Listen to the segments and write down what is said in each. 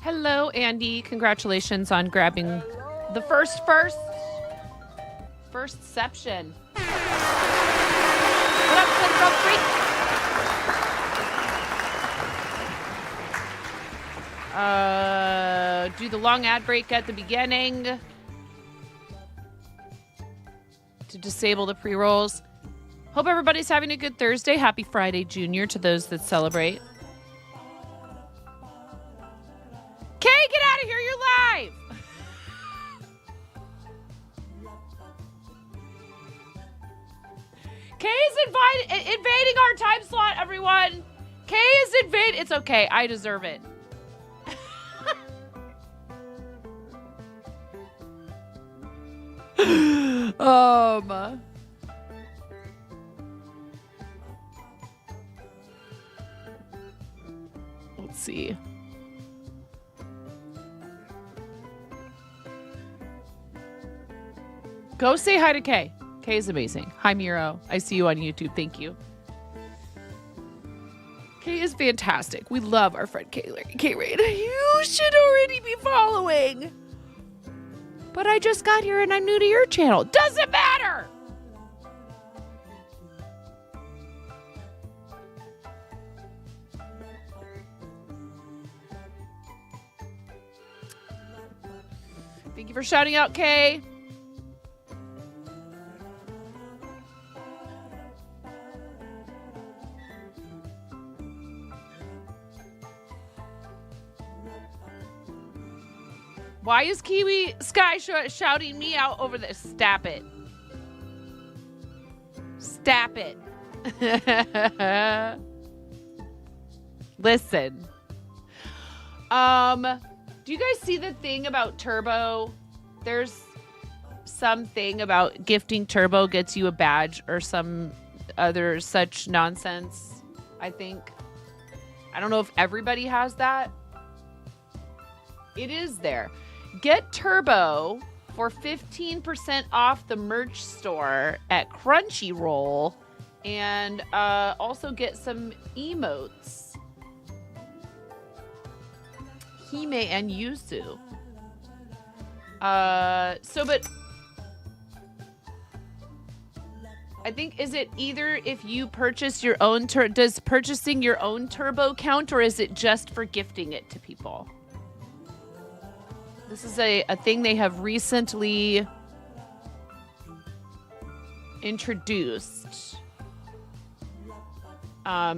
Hello, Andy. Congratulations on grabbing the firstception. What up, Good Girl Freak? Do the long ad break at the beginning to disable the pre-rolls. Hope everybody's having a good Thursday. Happy Friday, Junior, to those that celebrate. Kay, get out of here. You're live. Kay is invading our time slot, everyone. Kay is invading. It's okay. I deserve it. Let's see. Go say hi to Kay. Kay is amazing. Hi, Miro. I see you on YouTube. Thank you. Kay is fantastic. We love our friend Kay-Rain. You should already be following. But I just got here and I'm new to your channel. Doesn't matter. Thank you for shouting out, Kay. Why is Kiwi Sky shouting me out over this? Stop it. Stop it. Listen. Do you guys see the thing about Turbo? There's something about gifting Turbo gets you a badge or some other such nonsense, I think. I don't know if everybody has that. It is there. Get Turbo for 15% off the merch store at Crunchyroll and also get some emotes. Hime and Yuzu. But I think, is it either if you purchase your own, does purchasing your own Turbo count, or is it just for gifting it to people? This is a thing they have recently introduced,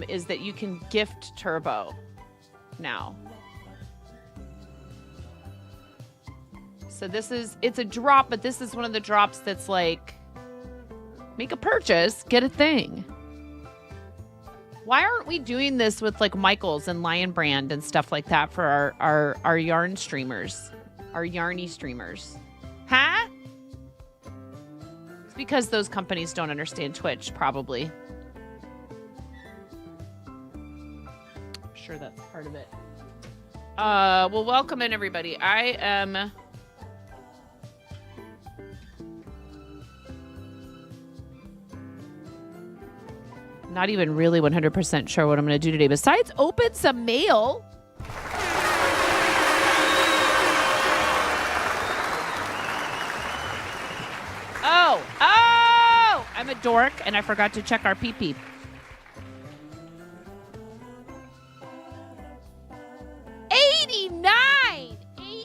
is that you can gift Turbo now. So it's a drop, but this is one of the drops that's like, make a purchase, get a thing. Why aren't we doing this with like Michaels and Lion Brand and stuff like that for our yarn streamers? Our yarny streamers. Huh? It's because those companies don't understand Twitch, probably. I'm sure that's part of it. Well, welcome in, everybody. I am... not even really 100% sure what I'm going to do today, besides open some mail. Oh, I'm a dork and I forgot to check our pee-pee. $89 points.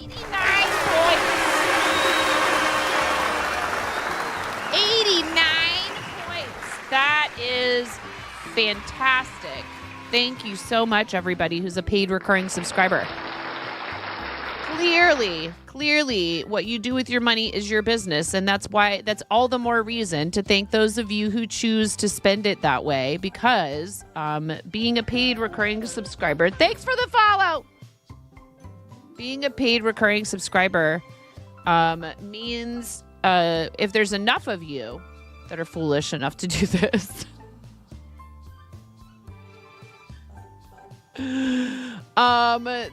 89 points. That is fantastic. Thank you so much, everybody who's a paid recurring subscriber. Clearly, what you do with your money is your business, and that's all the more reason to thank those of you who choose to spend it that way, because being a paid recurring subscriber, thanks for the follow. Being a paid recurring subscriber means if there's enough of you that are foolish enough to do this,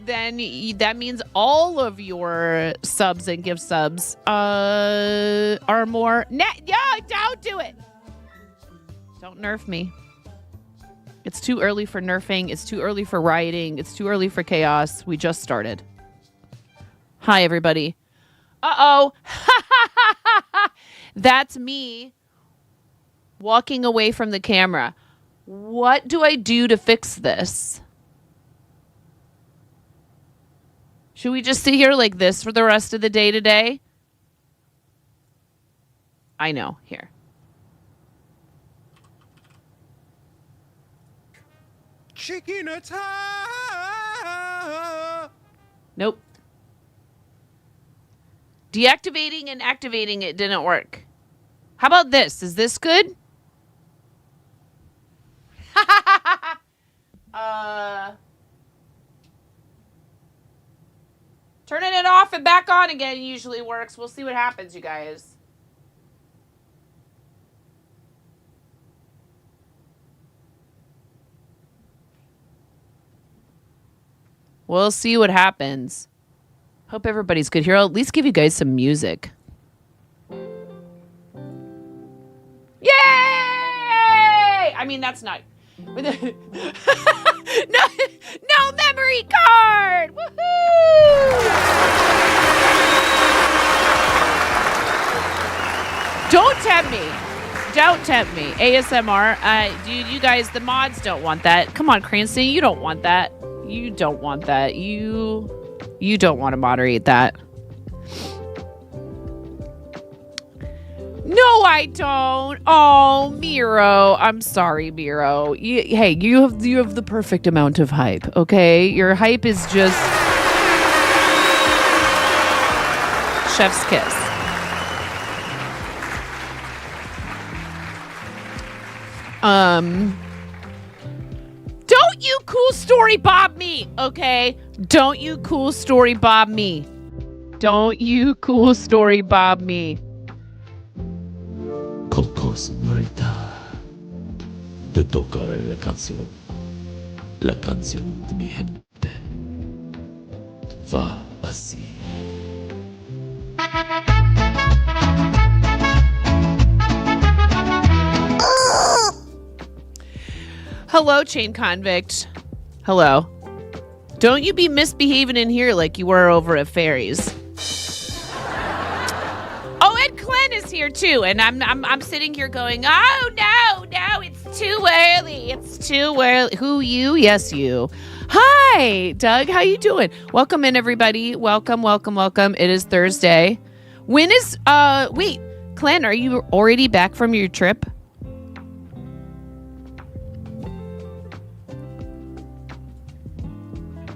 then that means all of your subs and gift subs are more net. Yeah, don't do it. Don't nerf me. It's too early for nerfing. It's too early for rioting. It's too early for chaos. We just started. Hi, everybody. Uh-oh. That's me walking away from the camera. What do I do to fix this? Should we just sit here like this for the rest of the day today? I know. Here. Chicken attack! Nope. Deactivating and activating it didn't work. How about this? Is this good? Turning it off and back on again usually works. We'll see what happens, you guys. We'll see what happens. Hope everybody's good here. I'll at least give you guys some music. Yay! I mean, that's not... no memory card! Woohoo! Don't tempt me. Don't tempt me. ASMR. Dude, you guys, the mods don't want that. Come on, Cranston, you don't want that. You don't want that. You don't want to moderate that. No, I don't. Oh, Miro. I'm sorry, Miro. Hey, you have the perfect amount of hype, okay? Your hype is just chef's kiss. Don't you cool story bob me, okay? Don't you cool story bob me. Don't you cool story bob me. Te tocaré la canción de mi gente. Va así. Hello, chain convict. Hello. Don't you be misbehaving in here like you were over at Fairies. Oh, and Glenn is here too, and I'm sitting here going, oh no, it's too early. It's too early. Who, you? Yes, you. Hi, Doug. How you doing? Welcome in, everybody. Welcome. It is Thursday. When is wait, Glenn, are you already back from your trip?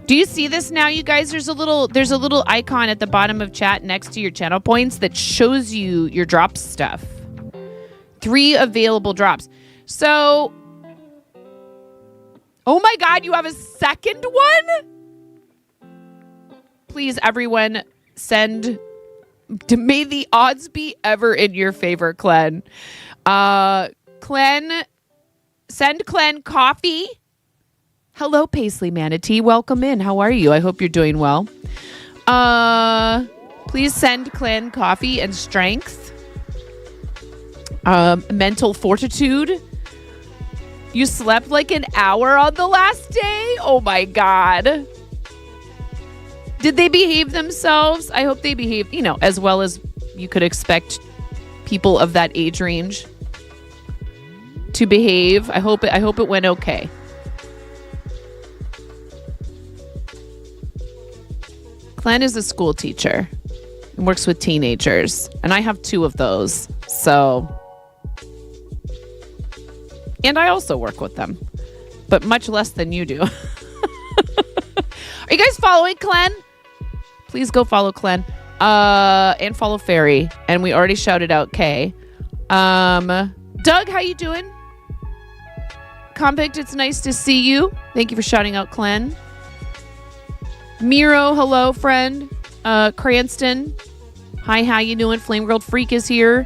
Do you see this now, you guys? There's a little icon at the bottom of chat next to your channel points that shows you your drop stuff. 3 available drops. So, oh my God, you have a second one? Please, everyone, may the odds be ever in your favor, Clen. Send Clen coffee. Hello, Paisley Manatee. Welcome in. How are you? I hope you're doing well. Please send Clan coffee and strength. Mental fortitude. You slept like an hour on the last day? Oh my God. Did they behave themselves? I hope they behaved, as well as you could expect people of that age range to behave. I hope it went okay. Glenn is a school teacher and works with teenagers, and I have 2 of those. So, and I also work with them, but much less than you do. Are you guys following Glenn? Please go follow Glenn, and follow Fairy. And we already shouted out Kay. Doug, how you doing? Convict, it's nice to see you. Thank you for shouting out Glenn. Miro, hello, friend. Cranston, hi, how you doing? Flame Girl Freak is here.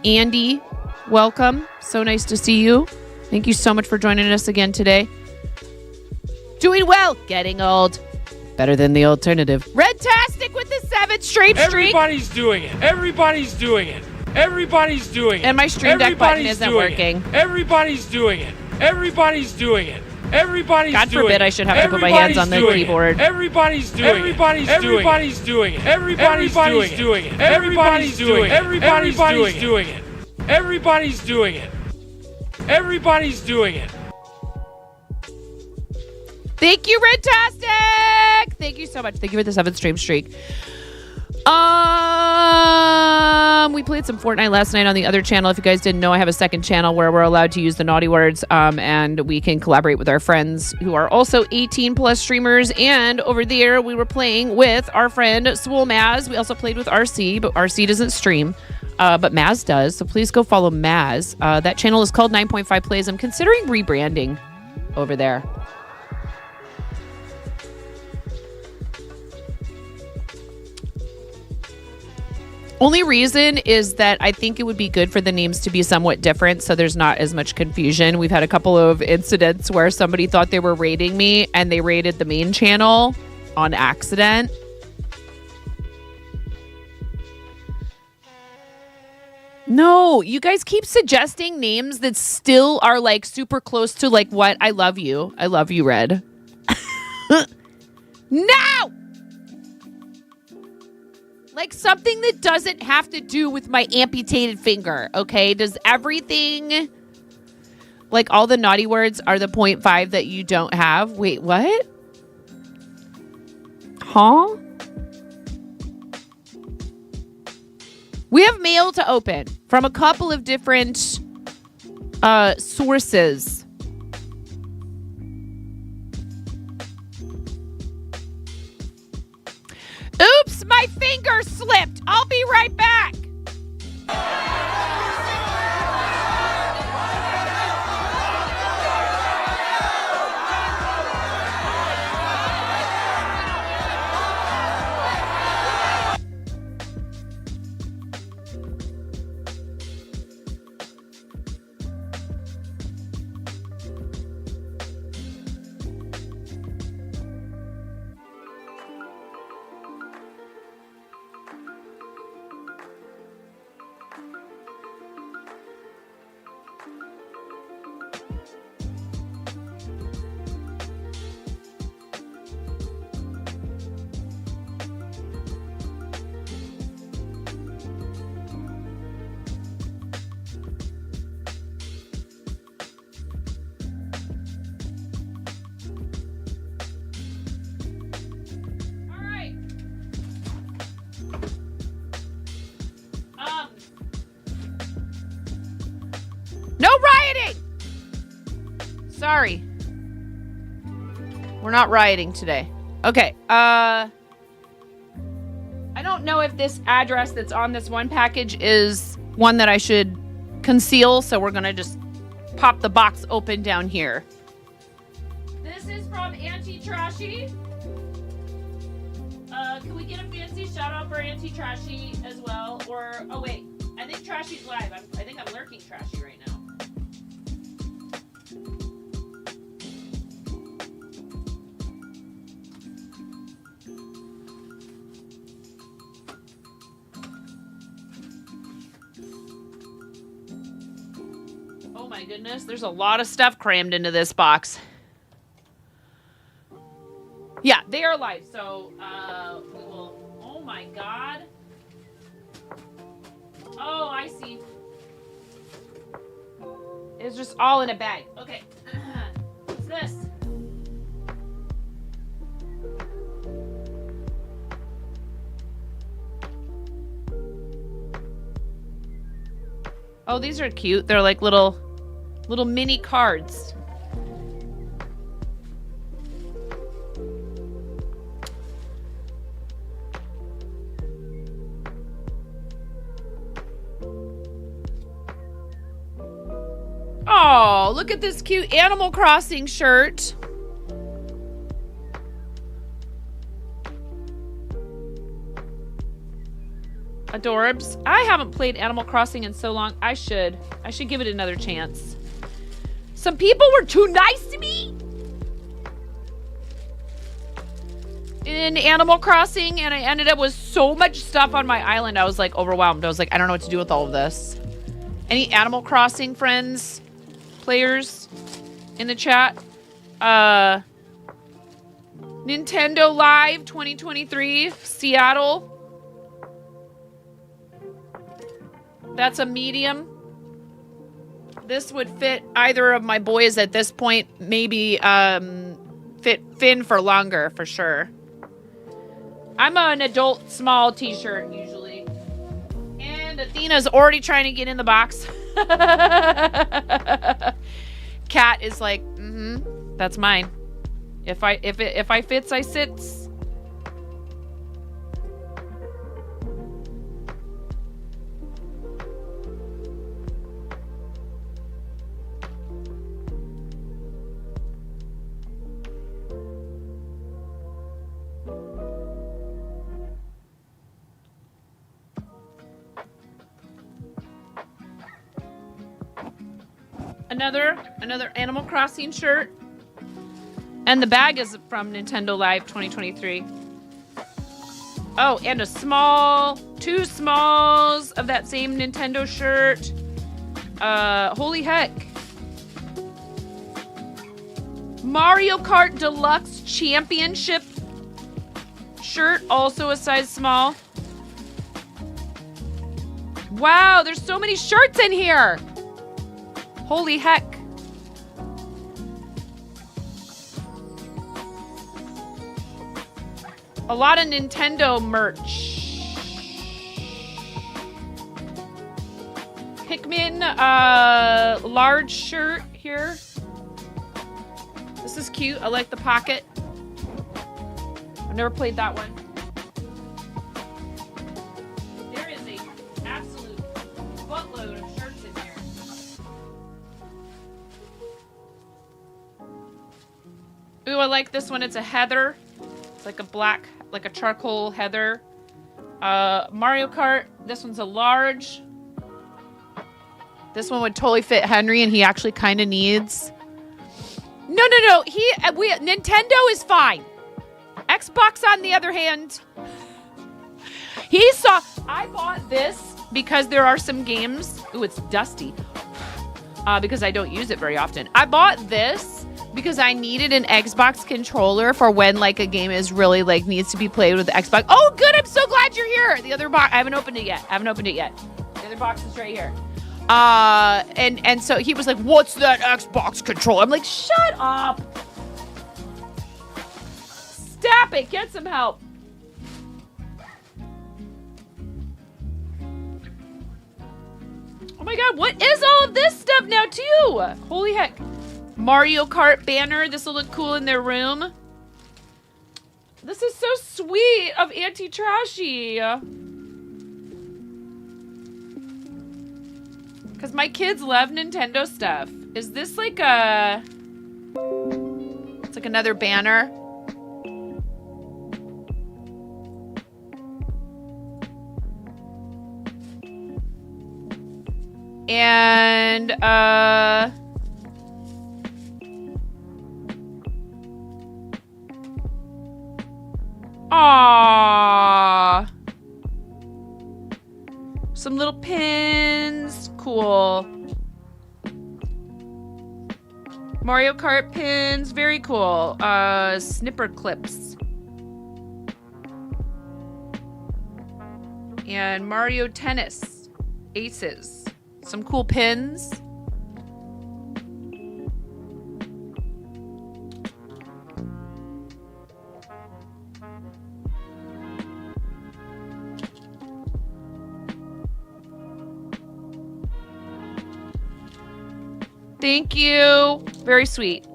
Andy, welcome. So nice to see you. Thank you so much for joining us again today. Doing well. Getting old. Better than the alternative. Redtastic with the 7th straight streak. Everybody's doing it. Everybody's doing it. And my stream deck button isn't working. Everybody's doing it. Everybody's doing it. Everybody's God doing forbid it. I should have to put my hands on the keyboard. Everybody's doing it. Everybody's doing it. Everybody's doing it. Everybody's doing it. Everybody's doing it. Everybody's doing it. Everybody's doing it. Thank you, Redtastic! Thank you so much. Thank you for the 7th stream streak. We played some Fortnite last night on the other channel. If you guys didn't know, I have a second channel where we're allowed to use the naughty words, and we can collaborate with our friends who are also 18 plus streamers. And over there, we were playing with our friend Swole Maz. We also played with RC, but RC doesn't stream, but Maz does. So please go follow Maz. That channel is called 9.5 Plays. I'm considering rebranding over there. Only reason is that I think it would be good for the names to be somewhat different so there's not as much confusion. We've had a couple of incidents where somebody thought they were raiding me and they raided the main channel on accident. No, you guys keep suggesting names that still are like super close to like what I love you. I love you, Red. No! Like something that doesn't have to do with my amputated finger, okay? Does everything, like all the naughty words are the 0.5 that you don't have? Wait, what? Huh? We have mail to open from a couple of different sources. Oops, my finger slipped. I'll be right back. No rioting! Sorry. We're not rioting today. Okay, I don't know if this address that's on this one package is one that I should conceal, so we're gonna just pop the box open down here. This is from Auntie Trashy. Can we get a fancy shout out for Auntie Trashy as well? Or, oh wait, I think Trashy's live. I think I'm lurking Trashy right now. Oh my goodness, there's a lot of stuff crammed into this box. Yeah, they are live, so we will. Oh my god. Oh, I see. It's just all in a bag. Okay. What's this? Oh, these are cute. They're like little mini cards. Oh, look at this cute Animal Crossing shirt. Adorbs. I haven't played Animal Crossing in so long. I should give it another chance. Some people were too nice to me in Animal Crossing, and I ended up with so much stuff on my island. I was like overwhelmed. I was like, I don't know what to do with all of this. Any Animal Crossing friends, players in the chat? Nintendo Live 2023, Seattle. That's a medium. This would fit either of my boys at this point. Maybe fit Finn for longer, for sure. I'm an adult small t-shirt usually. And Athena's already trying to get in the box. Cat is like, that's mine. If I fits, I sits. Another Animal Crossing shirt. And the bag is from Nintendo Live 2023. Oh, and two smalls of that same Nintendo shirt. Holy heck. Mario Kart Deluxe Championship shirt, also a size small. Wow, there's so many shirts in here. Holy heck. A lot of Nintendo merch. Pikmin large shirt here. This is cute. I like the pocket. I've never played that one. There is a absolute buttload of shirts in here. Ooh, I like this one. It's a heather. It's like a black, like a charcoal heather. Mario Kart. This one's a large. This one would totally fit Henry, and he actually kind of needs. No. Nintendo is fine. Xbox, on the other hand, I bought this because there are some games. Ooh, it's dusty. Because I don't use it very often. I bought this because I needed an Xbox controller for when like a game is really like needs to be played with the Xbox. Oh, good. I'm so glad you're here. The other box, I haven't opened it yet. The other box is right here. And so he was like, "What's that Xbox controller?" I'm like, "Shut up. Stop it. Get some help." Oh my God, what is all of this stuff now too? Holy heck. Mario Kart banner. This will look cool in their room. This is so sweet of Auntie Trashy. Because my kids love Nintendo stuff. Is this like a... It's like another banner. And, aww. Some little pins. Cool. Mario Kart pins. Very cool. Snipper clips. And Mario Tennis. Aces. Some cool pins. Thank you. Very sweet.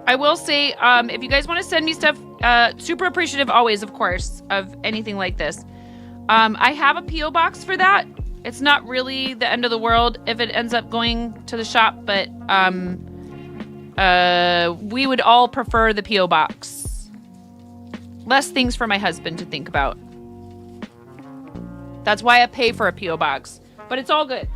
I will say, if you guys want to send me stuff, super appreciative always, of course, of anything like this. I have a P.O. box for that. It's not really the end of the world if it ends up going to the shop, but we would all prefer the P.O. box. Less things for my husband to think about. That's why I pay for a P.O. box. But it's all good.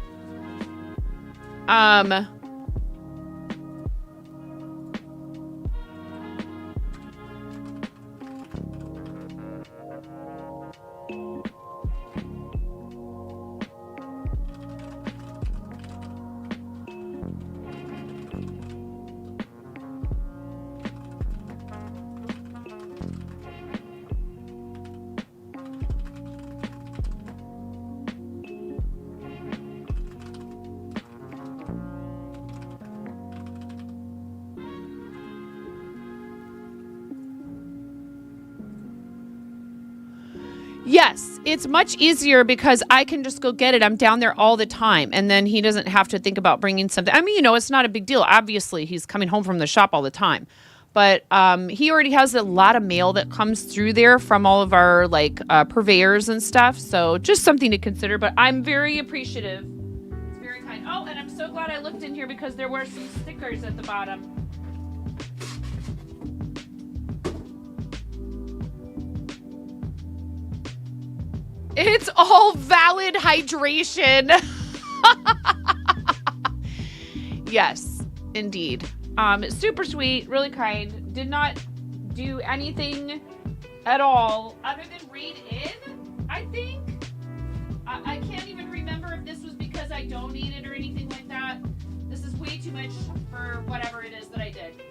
Yes, it's much easier because I can just go get it. I'm down there all the time. And then he doesn't have to think about bringing something. I mean, you know, it's not a big deal. Obviously, he's coming home from the shop all the time. But he already has a lot of mail that comes through there from all of our like purveyors and stuff. So just something to consider. But I'm very appreciative. It's very kind. Oh, and I'm so glad I looked in here because there were some stickers at the bottom. It's all valid hydration. Yes, indeed. Super sweet, really kind. Did not do anything at all other than read in, I think. I can't even remember if this was because I donated or anything like that. This is way too much for whatever it is that I did.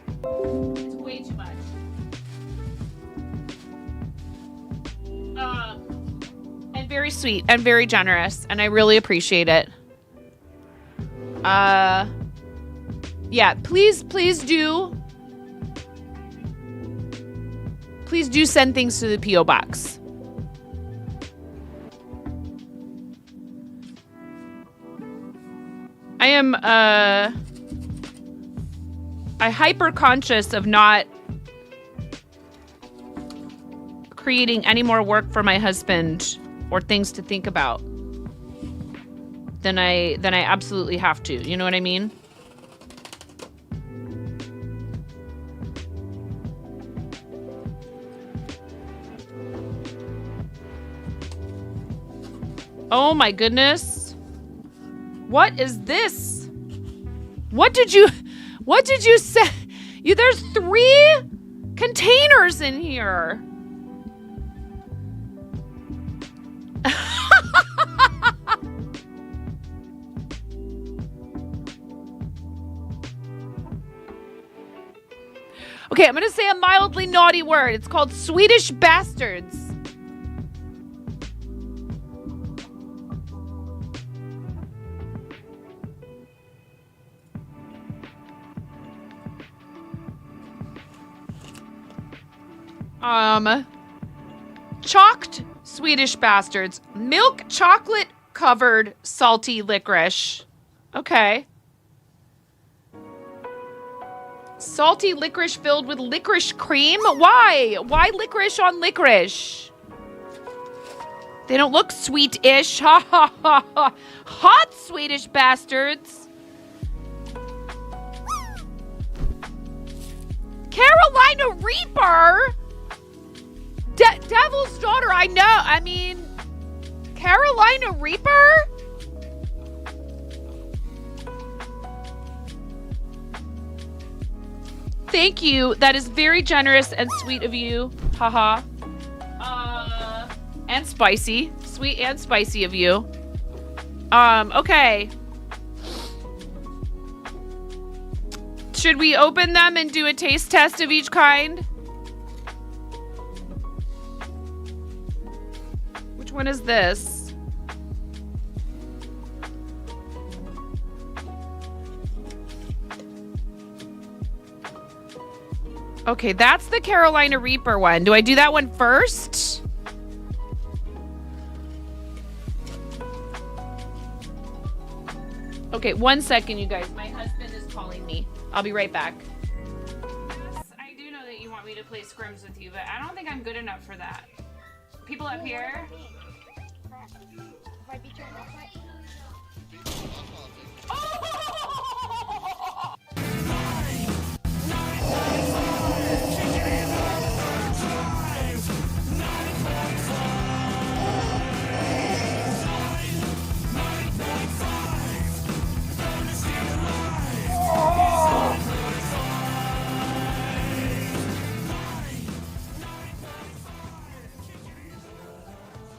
It's way too much. And very sweet and very generous, and I really appreciate it. Yeah, please do send things to the P.O. box. I am hyper conscious of not creating any more work for my husband or things to think about than I absolutely have to. You know what I mean? Oh my goodness. What is this? What did you say? There's 3 containers in here. Okay, I'm going to say a mildly naughty word. It's called Swedish bastards. Chalked Swedish bastards. Milk chocolate covered salty licorice. Okay. Salty licorice filled with licorice cream? Why? Why licorice on licorice? They don't look sweet-ish. Ha ha ha ha. Hot Swedish bastards. Carolina Reaper? Devil's Daughter, I know. I mean, Carolina Reaper? Thank you. That is very generous and sweet of you. Haha. And spicy. Sweet and spicy of you. Okay. Should we open them and do a taste test of each kind? Which one is this? Okay, that's the Carolina Reaper one. Do I do that one first? Okay, 1 second, you guys. My husband is calling me. I'll be right back. Yes, I do know that you want me to play scrims with you, but I don't think I'm good enough for that. People up here? Oh!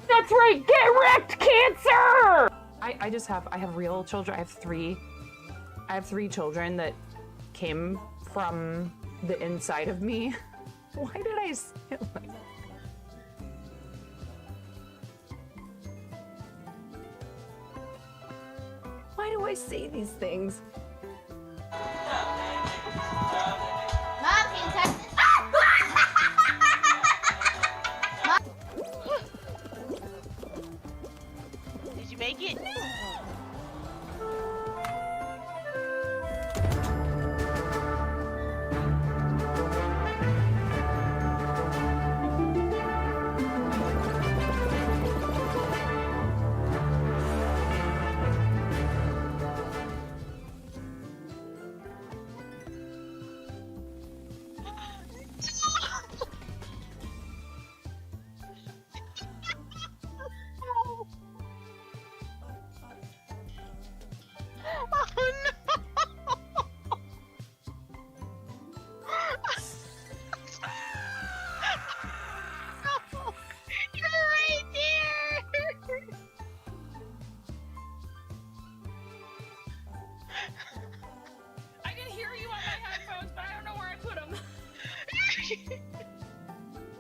That's right, get wrecked, cancer! I have real children. I have three children that came from the inside of me. Why did I say it like that? Why do I say these things? Mom, can you touch this?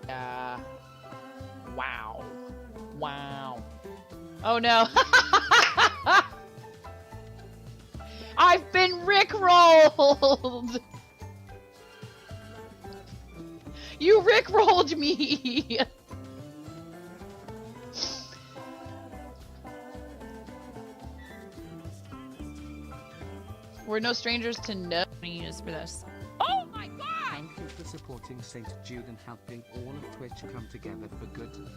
Wow. Wow. Oh no. I've been rickrolled. You rickrolled me. We're no strangers to no use for this. Oh my god! Thank you for supporting St. Jude and helping all of Twitch come together for good.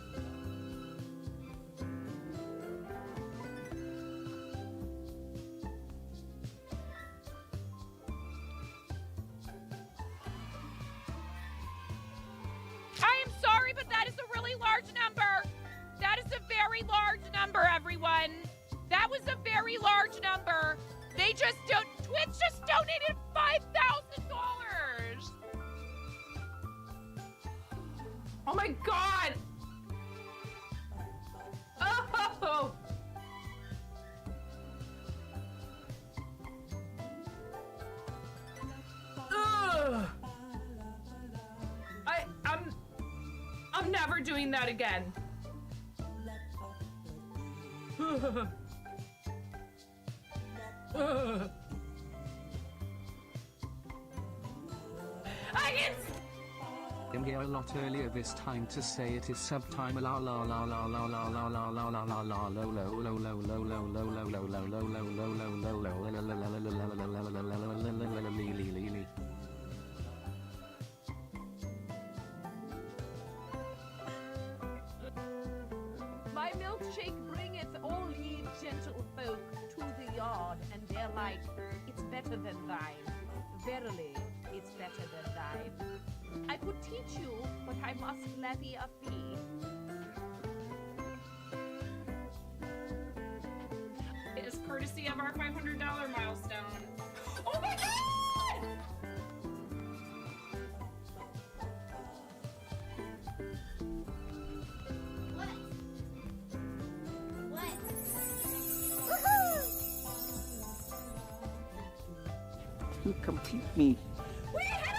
I am sorry, but that is a really large number. That is a very large number, everyone. That was a very large number. They just don't. Twitch just donated $5,000. Oh my god. Oh. Ugh. I'm never doing that again. I can. I'm here a lot earlier this time to say it is subtime la la la la la la la la la la la la lo lo lo lo lo lo lo lo lo lo lo lo lo. My milkshake bringeth all ye gentle folk to the yard, and they're like, it's better than thine. Verily, it's better than thine. I could teach you, but I must levy a fee. It is courtesy of our $500 milestone. Oh my god! You complete me.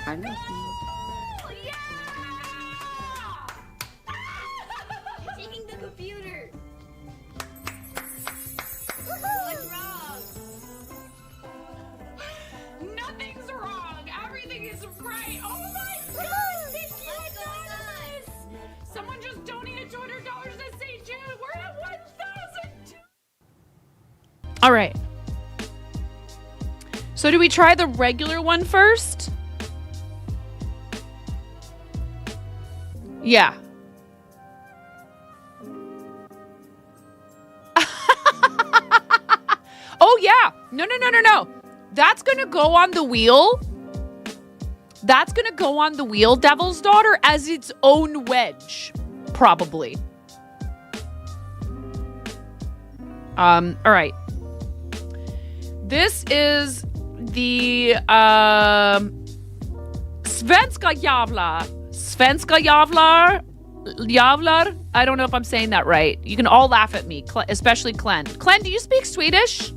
I know. Yeah! Taking the computer. What's wrong? Nothing's wrong. Everything is right. Oh my god! Thank you, What's going Anonymous. Someone just donated $200 to St. Jude. We're at 1,000. All right. So do we try the regular one first? Yeah. Oh yeah. No. That's going to go on the wheel. That's going to go on the wheel, Devil's Daughter, as its own wedge. Probably. All right. This is the Svenska Javlar. I don't know if I'm saying that right. You can all laugh at me, especially Clen. Clen, do you speak Swedish?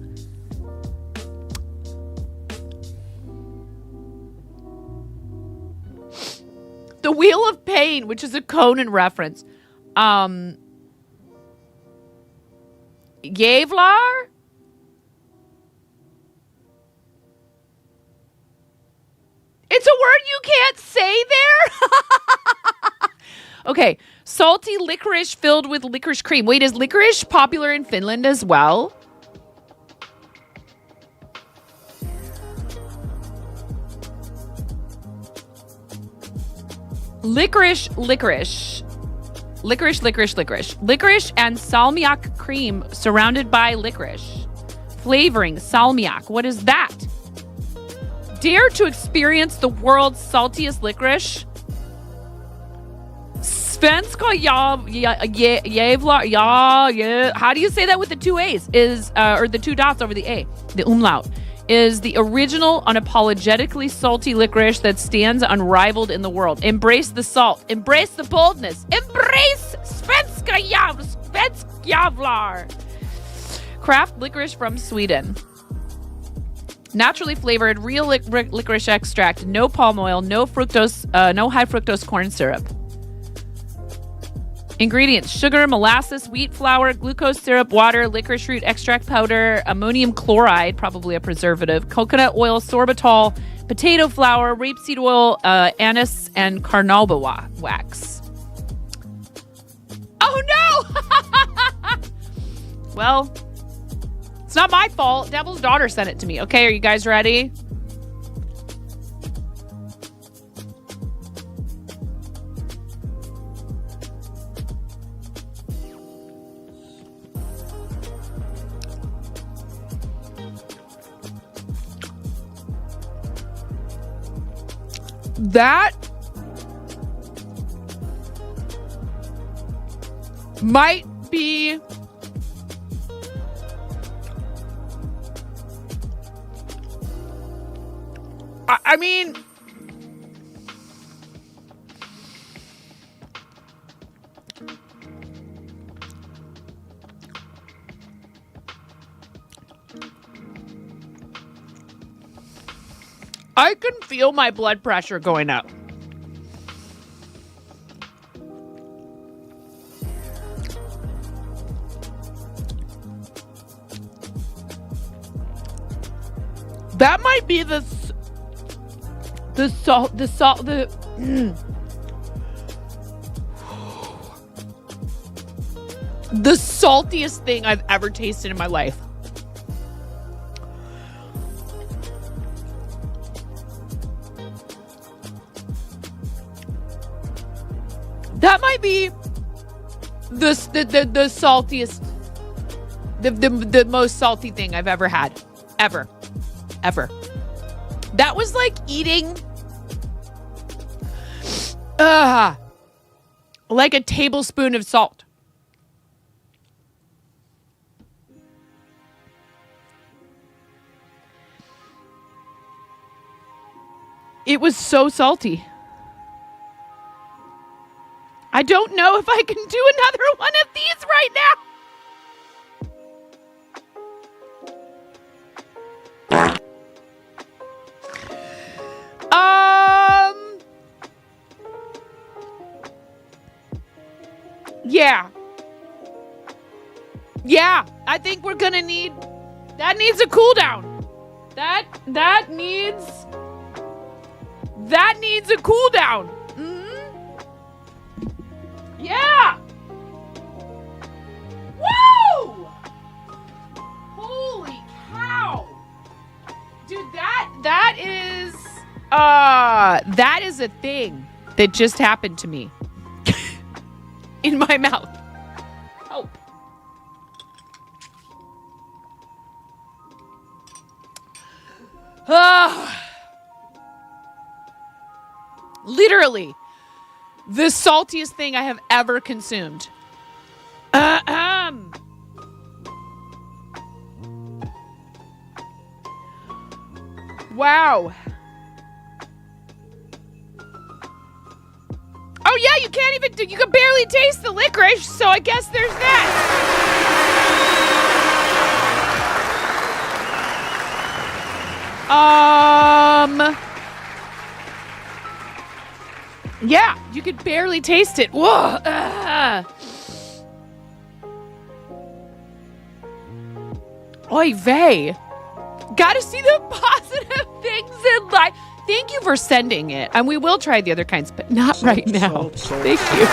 The Wheel of Pain, which is a Conan reference. Javlar? It's a word you can't say there? Okay. Salty licorice filled with licorice cream. Wait, is licorice popular in Finland as well? Licorice and salmiak cream surrounded by licorice. Flavoring salmiak. What is that? Dare to experience the world's saltiest licorice? Svenska Javlar. How do you say that with the two A's? Or the two dots over the A? The umlaut. Is the original unapologetically salty licorice that stands unrivaled in the world. Embrace the salt. Embrace the boldness. Embrace Svenska Javlar. Craft licorice from Sweden. Naturally flavored, real licorice extract, no palm oil, no fructose, no high fructose corn syrup. Ingredients: sugar, molasses, wheat flour, glucose syrup, water, licorice root extract powder, ammonium chloride, probably a preservative, coconut oil, sorbitol, potato flour, rapeseed oil, anise, and carnauba wax. Oh no! Well, it's not my fault. Devil's daughter sent it to me. Okay, are you guys ready? That might be I mean, I can feel my blood pressure going up. That might be the saltiest thing I've ever tasted in my life. That might be the saltiest, the most salty thing I've ever had. Ever. That was like eating like a tablespoon of salt. It was so salty. I don't know if I can do another one of these right now. Yeah, I think we're gonna need, that needs a cool down. That needs a cool down. Yeah. Woo! Holy cow. Dude, that is a thing that just happened to me. In my mouth. Help. Literally, the saltiest thing I have ever consumed. Wow. Oh yeah, you can't even, you can barely taste the licorice, so I guess there's that. Yeah, you could barely taste it. Whoa. Oy vey. Gotta see the positive things in life. Thank you for sending it. And we will try the other kinds, but not right now. Thank you.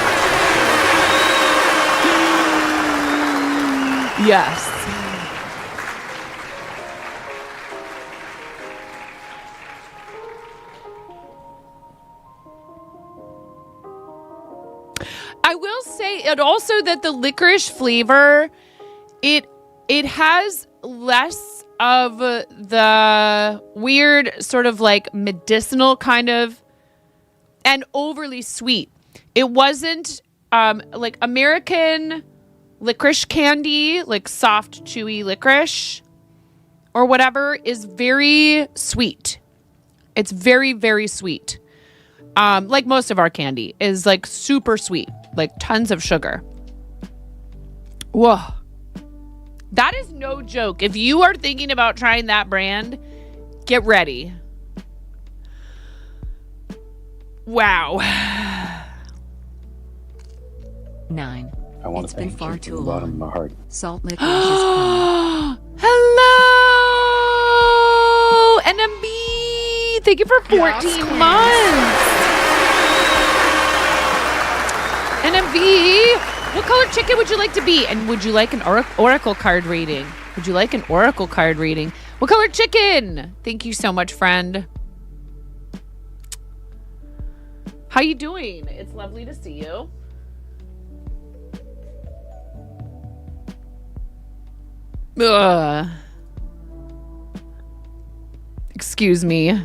Yes. I will say it also that the licorice flavor, it has less of the weird sort of like medicinal kind of and overly sweet. It wasn't like American licorice candy, like soft, chewy licorice or whatever is very sweet. It's very, very sweet. Like most of our candy is like super sweet, like tons of sugar. Whoa. That is no joke. If you are thinking about trying that brand, get ready. Wow. 9. I want It's to been thank far you too from the bottom of long. my heart. Salt licorice is coming. Hello, NMB. Thank you for 14 months. NMB, what color chicken would you like to be? And would you like an oracle card reading? Would you like an oracle card reading? What color chicken? Thank you so much, friend. How you doing? It's lovely to see you. Ugh. Excuse me.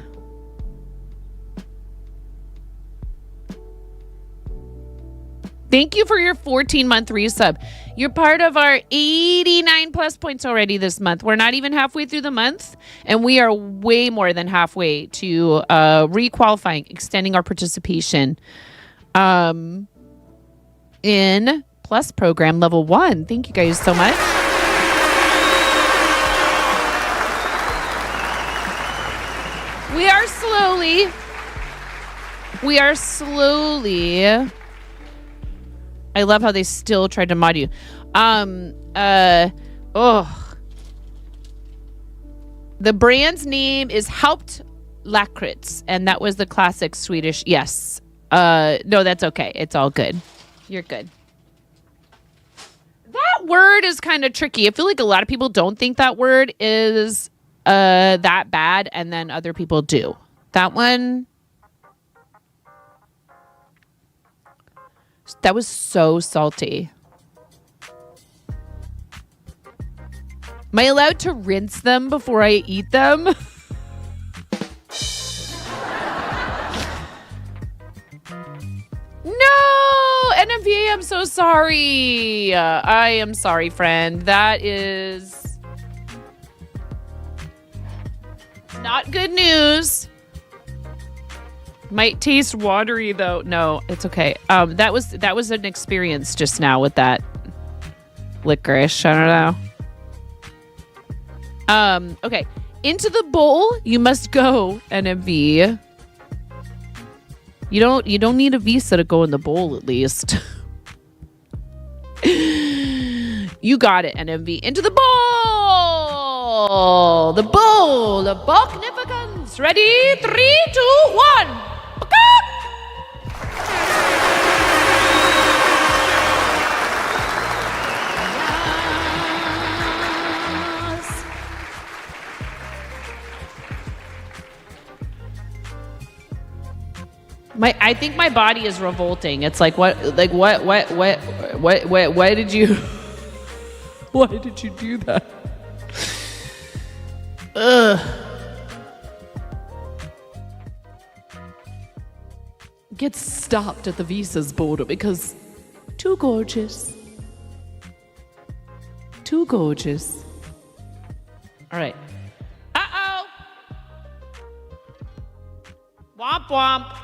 Thank you for your 14-month resub. You're part of our 89 plus points already this month. We're not even halfway through the month, and we are way more than halfway to requalifying, extending our participation in Plus Program Level 1. Thank you guys so much. We are slowly. I love how they still tried to mod you. The brand's name is Haupt Lakritz, and that was the classic Swedish. Yes. No, that's okay. It's all good. You're good. That word is kind of tricky. I feel like a lot of people don't think that word is that bad, and then other people do. That one. That was so salty. Am I allowed to rinse them before I eat them? No! NMVA, I'm so sorry. I am sorry, friend. That is not good news. Might taste watery though. No, it's okay. That was an experience just now with that licorice. I don't know. Okay. Into the bowl you must go, NMV. You don't need a visa to go in the bowl, at least. You got it, NMV. Into the bowl! The bowl of Bognificence. Ready? 3, 2, 1. I think my body is revolting. It's like what did you why did you do that? Ugh. Get stopped at the visa's border because too gorgeous. Too gorgeous. All right. Uh-oh. Womp womp.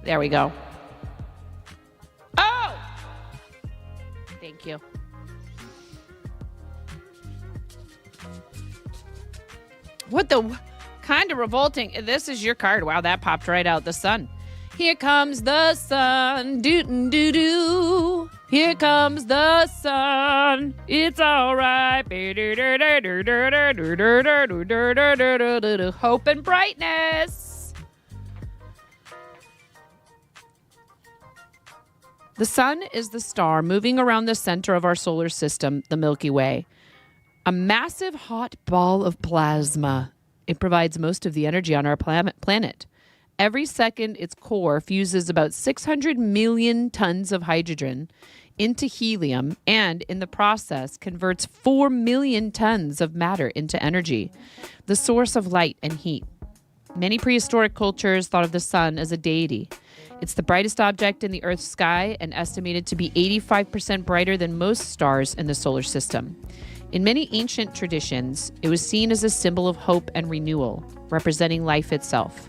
There we go. Oh! Thank you. What the kind of revolting? This is your card. Wow, that popped right out. The sun. Here comes the sun. Doo-doo-doo-doo. Here comes the sun. It's all right. Hope and brightness. The sun is the star moving around the center of our solar system, the Milky Way. A massive hot ball of plasma. It provides most of the energy on our planet. Every second, its core fuses about 600 million tons of hydrogen into helium and, in the process, converts 4 million tons of matter into energy, the source of light and heat. Many prehistoric cultures thought of the sun as a deity. It's the brightest object in the Earth's sky and estimated to be 85% brighter than most stars in the solar system. In many ancient traditions, it was seen as a symbol of hope and renewal, representing life itself.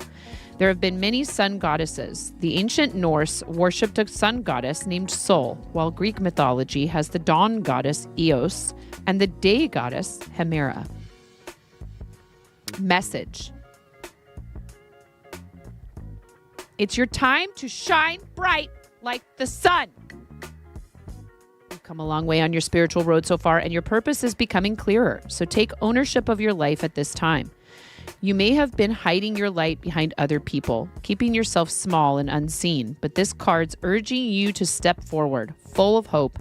There have been many sun goddesses. The ancient Norse worshipped a sun goddess named Sol, while Greek mythology has the dawn goddess Eos and the day goddess Hemera. Message. It's your time to shine bright like the sun. You've come a long way on your spiritual road so far, and your purpose is becoming clearer. So take ownership of your life at this time. You may have been hiding your light behind other people, keeping yourself small and unseen, but this card's urging you to step forward, full of hope,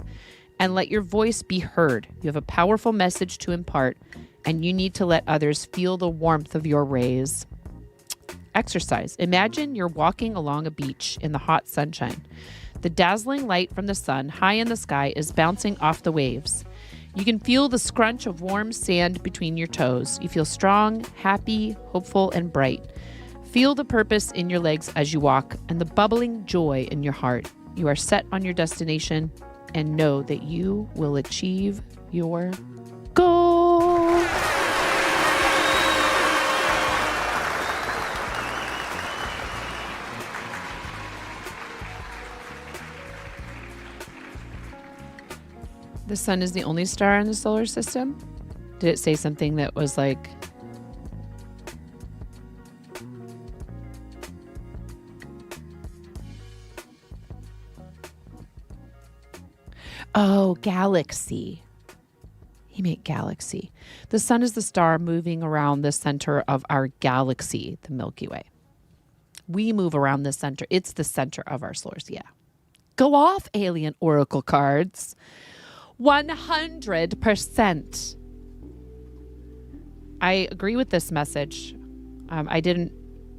and let your voice be heard. You have a powerful message to impart, and you need to let others feel the warmth of your rays. Exercise. Imagine you're walking along a beach in the hot sunshine. The dazzling light from the sun high in the sky is bouncing off the waves. You can feel the scrunch of warm sand between your toes. You feel strong, happy, hopeful, and bright. Feel the purpose in your legs as you walk and the bubbling joy in your heart. You are set on your destination and know that you will achieve your goal. The sun is the only star in the solar system? Did it say something that was like... Oh, galaxy. He meant galaxy. The sun is the star moving around the center of our galaxy, the Milky Way. We move around the center. It's the center of our solar system. Yeah. Go off, alien oracle cards. 100%. I agree with this message. I didn't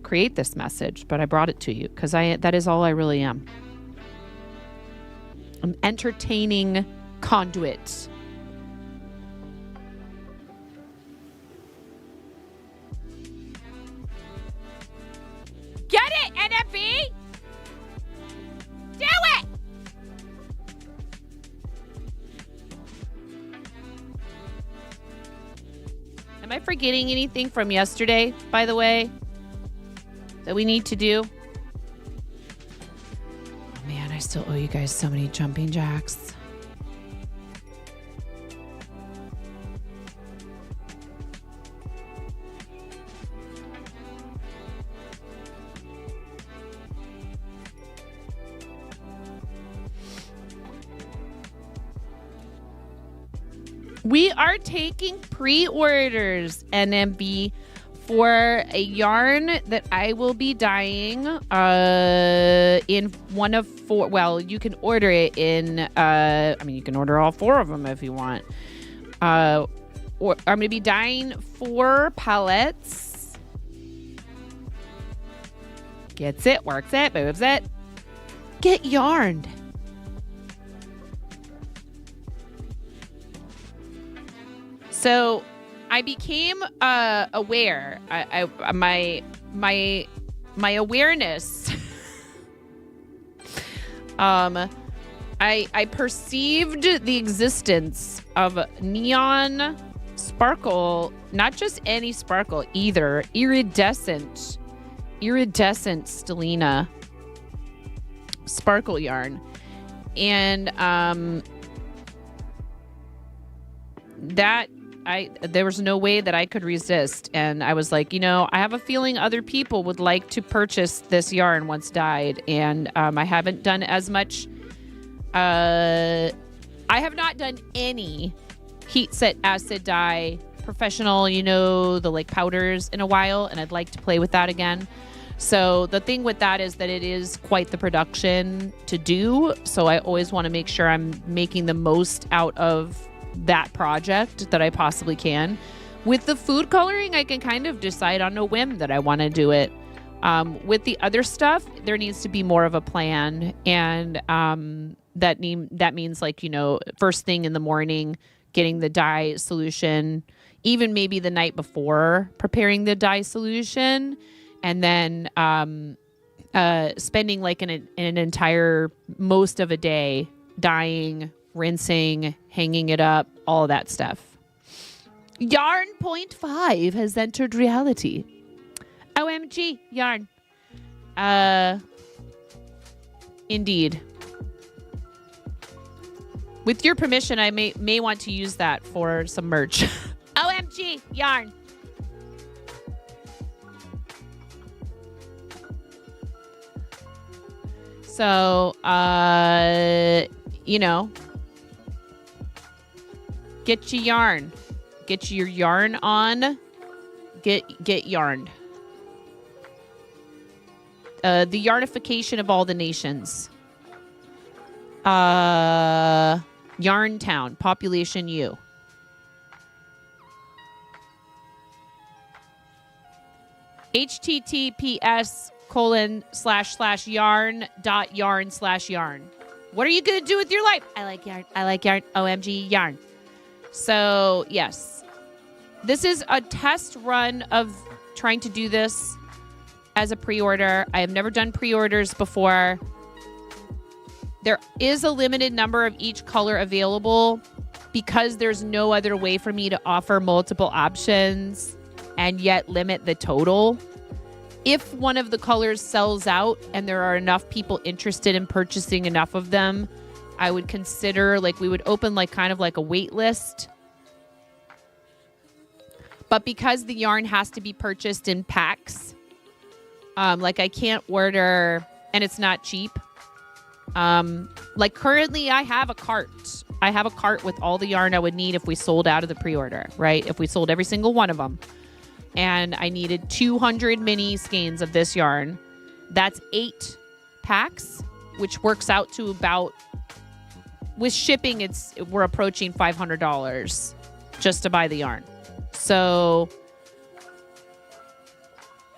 create this message, but I brought it to you because that is all I really am. I'm entertaining conduit. Get it, NFE? Do it! Am I forgetting anything from yesterday, by the way, that we need to do? Oh man, I still owe you guys so many jumping jacks. We are taking pre-orders, NMB, for a yarn that I will be dyeing in one of four. Well, you can order it in, you can order all four of them if you want. Or I'm going to be dyeing 4 palettes. Gets it, works it, moves it. Get yarned. So I became aware. My awareness. I perceived the existence of neon sparkle, not just any sparkle either, iridescent Stellina sparkle yarn, and there was no way that I could resist. And I was like, I have a feeling other people would like to purchase this yarn once dyed. And I haven't done as much. I have not done any heat set acid dye professional, the like powders in a while. And I'd like to play with that again. So the thing with that is that it is quite the production to do. So I always want to make sure I'm making the most out of that project that I possibly can. With the food coloring, I can kind of decide on a whim that I want to do it. With the other stuff, there needs to be more of a plan, and that means like first thing in the morning, getting the dye solution, even maybe the night before preparing the dye solution, and then spending like an entire most of a day dyeing, rinsing, hanging it up, all of that stuff. Yarn 0.5 has entered reality. OMG, yarn. Indeed. With your permission, I may want to use that for some merch. OMG, yarn. So, you know, get your yarn. Get your yarn on. Get yarned. The yarnification of all the nations. Yarn Town, population U. https://yarn.yarn/yarn. What are you going to do with your life? I like yarn. I like yarn. OMG yarn. So, yes. This is a test run of trying to do this as a pre-order. I have never done pre-orders before. There is a limited number of each color available because there's no other way for me to offer multiple options and yet limit the total. If one of the colors sells out and there are enough people interested in purchasing enough of them, I would consider, like, we would open like kind of like a wait list. But because the yarn has to be purchased in packs, like I can't order, and it's not cheap. Like currently I have a cart. I have a cart with all the yarn I would need if we sold out of the pre-order, right? If we sold every single one of them. And I needed 200 mini skeins of this yarn. That's 8 packs, which works out to about, with shipping, we're approaching $500 just to buy the yarn. So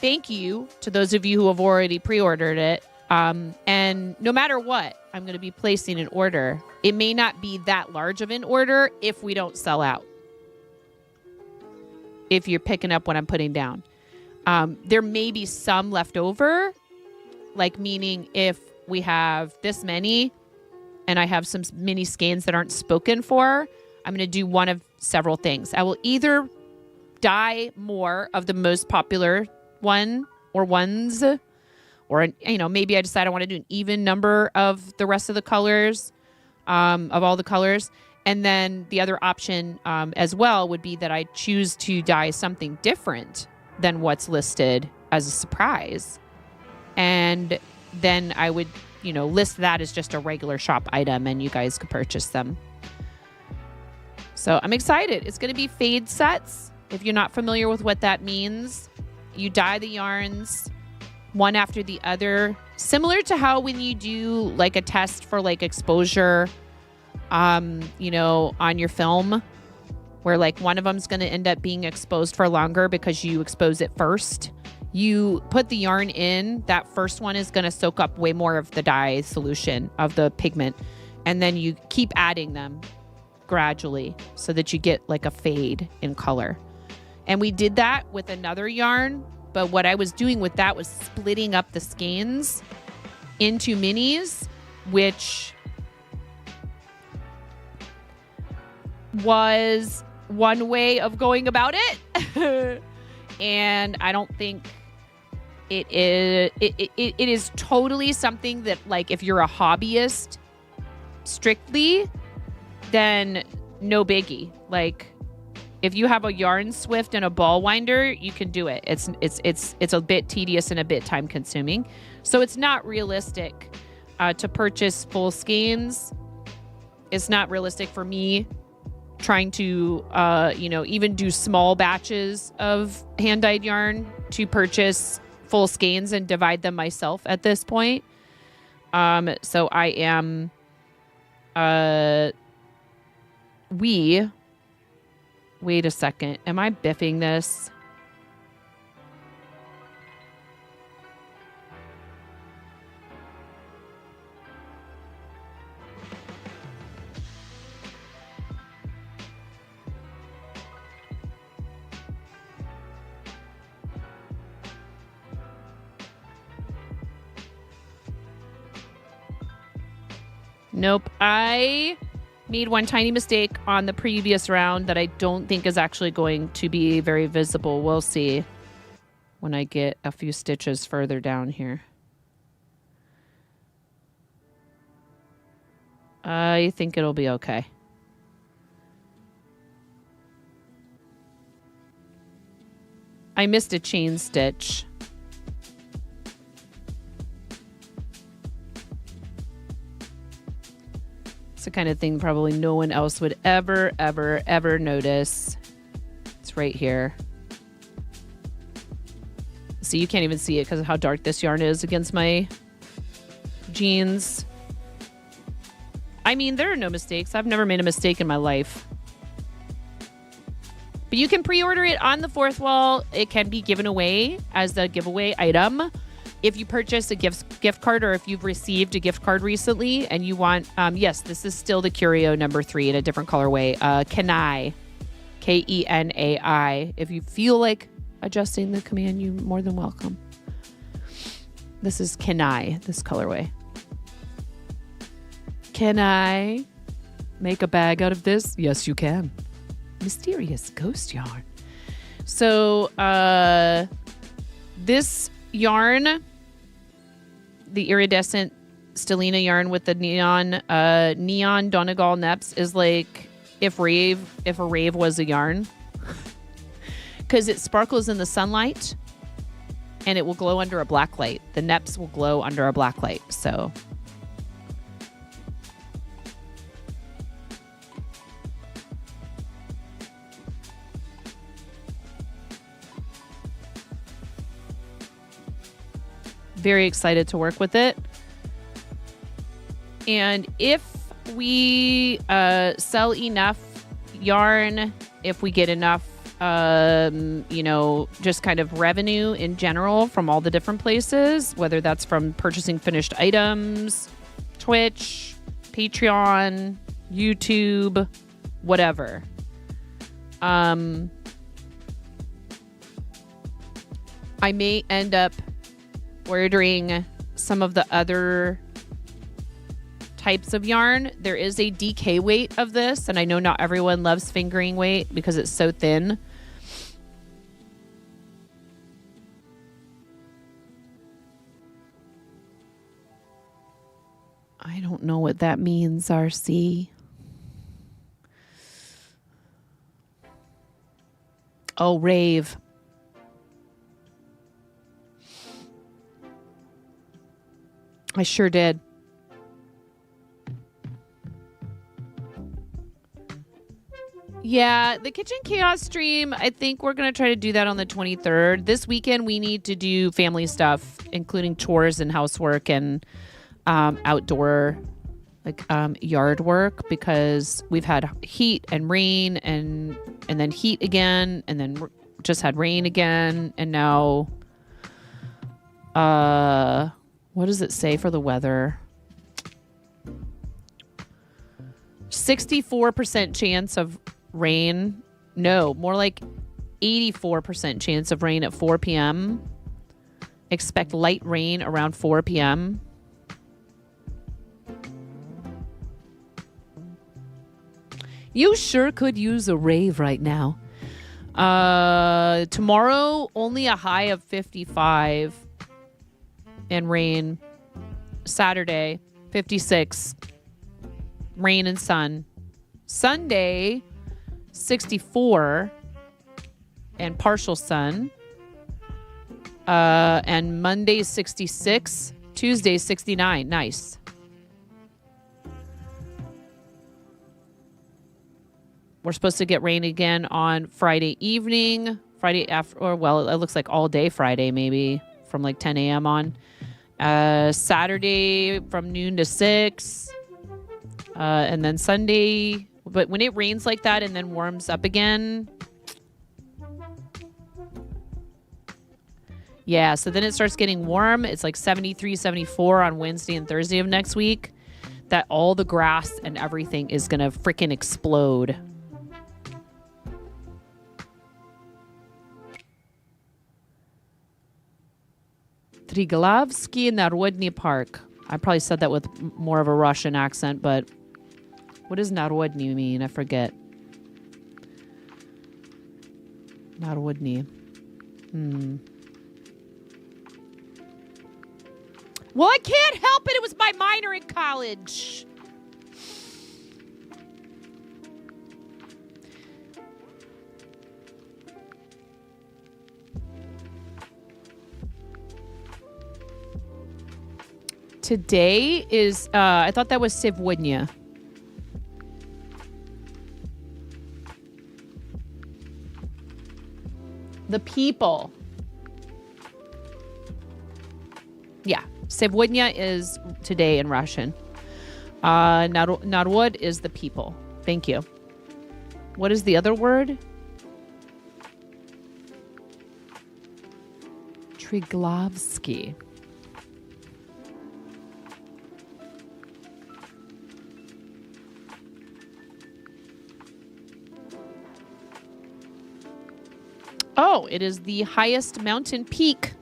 thank you to those of you who have already pre-ordered it. And no matter what, I'm going to be placing an order. It may not be that large of an order if we don't sell out. If you're picking up what I'm putting down. There may be some left over, like meaning if we have this many and I have some mini skeins that aren't spoken for, I'm going to do one of several things. I will either dye more of the most popular one or ones, or, you know, maybe I decide I want to do an even number of the rest of the colors, of all the colors. And then the other option as well would be that I choose to dye something different than what's listed as a surprise. And then I would, you know, list that as just a regular shop item and you guys could purchase them. So I'm excited. It's going to be fade sets. If you're not familiar with what that means, you dye the yarns one after the other, similar to how when you do like a test for like exposure, you know, on your film, where like one of them's going to end up being exposed for longer because you expose it first. You put the yarn in, that first one is going to soak up way more of the dye solution of the pigment. And then you keep adding them gradually so that you get like a fade in color. And we did that with another yarn. But what I was doing with that was splitting up the skeins into minis, which was one way of going about it. And I don't think it is totally something that, like, if you're a hobbyist strictly, then no biggie. Like, if you have a yarn swift and a ball winder, you can do it. It's a bit tedious and a bit time consuming. So it's not realistic to purchase full skeins. It's not realistic for me trying to, you know, even do small batches of hand-dyed yarn to purchase full skeins and divide them myself at this point. So I am, wait a second. Am I biffing this? Nope. I made one tiny mistake on the previous round that I don't think is actually going to be very visible. We'll see when I get a few stitches further down here. I think it'll be okay. I missed a chain stitch. It's the kind of thing probably no one else would ever, ever, ever notice. It's right here. See, you can't even see it because of how dark this yarn is against my jeans. I mean, there are no mistakes. I've never made a mistake in my life. But you can pre-order it on the fourth wall. It can be given away as the giveaway item. If you purchase a gift card, or if you've received a gift card recently and you want, yes, this is still the Curio number 3 in a different colorway. Kenai, Kenai. If you feel like adjusting the command, you're more than welcome. This is Kenai, this colorway. Can I make a bag out of this? Yes, you can. Mysterious ghost yarn. So this yarn, the iridescent Stellina yarn with the neon Donegal neps, is like if a rave was a yarn, because it sparkles in the sunlight and it will glow under a black light. The neps will glow under a black light. So very excited to work with it. And if we sell enough yarn, if we get enough, just kind of revenue in general from all the different places, whether that's from purchasing finished items, Twitch, Patreon, YouTube, whatever. I may end up ordering some of the other types of yarn. There is a DK weight of this, and I know not everyone loves fingering weight because it's so thin. I don't know what that means, RC. Oh, rave. I sure did. Yeah, the Kitchen Chaos stream, I think we're going to try to do that on the 23rd. This weekend, we need to do family stuff, including chores and housework and outdoor yard work, because we've had heat and rain and then heat again, and then just had rain again, and now what does it say for the weather? 64% chance of rain. No, more like 84% chance of rain at 4 p.m. Expect light rain around 4 p.m. You sure could use a rave right now. Tomorrow, only a high of 55 and rain. Saturday, 56. Rain and sun. Sunday, 64 and partial sun. And Monday, 66. Tuesday, 69. Nice. We're supposed to get rain again on Friday evening. Friday after, or well, it looks like all day Friday, maybe from like 10 a.m. on. Saturday from noon to 6. And then Sunday. But when it rains like that and then warms up again. Yeah, so then it starts getting warm. It's like 73, 74 on Wednesday and Thursday of next week. That all the grass and everything is going to freaking explode. Triglavsky Narodny Park. I probably said that with more of a Russian accent, but what does Narodny mean? I forget. Narodny. Well, I can't help it. It was my minor in college. Today is, I thought that was Sivudnia. The people. Yeah, Sivudnia is today in Russian. Narod is the people. Thank you. What is the other word? Triglavsky. Oh, it is the highest mountain peak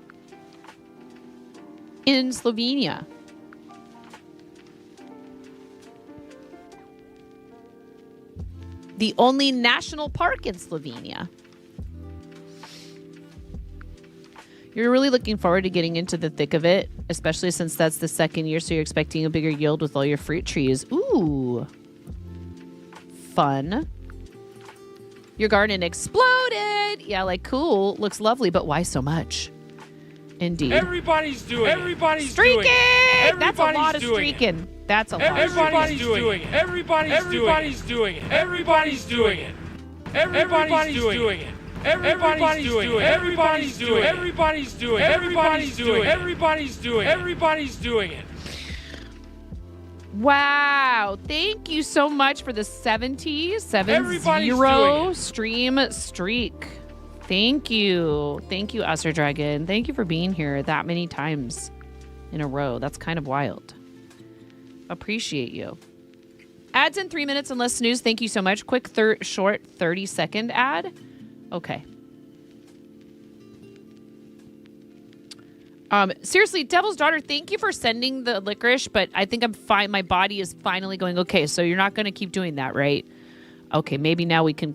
in Slovenia. The only national park in Slovenia. You're really looking forward to getting into the thick of it, especially since that's the second year, so you're expecting a bigger yield with all your fruit trees. Ooh. Fun. Your garden exploded. Yeah, like cool. Looks lovely, but why so much? Indeed. Everybody's doing it. Everybody's streaking. doing it. That's a lot of streaking. That's a lot. Everybody's doing it. Everybody's doing it. Everybody's doing it. Everybody's doing it. Everybody's doing it. Everybody's doing it. Everybody's doing it. Everybody's doing it. Everybody's doing it. Everybody's doing it. Wow. Thank you so much for the 70 stream streak. Thank you. Thank you, Usher Dragon. Thank you for being here that many times in a row. That's kind of wild. Appreciate you. Ads in 3 minutes and less snooze. Thank you so much. Quick, short 30-second ad. Okay. Seriously, Devil's Daughter, thank you for sending the licorice, but I think I'm fine. My body is finally going, okay, so you're not going to keep doing that, right? Okay, maybe now we can...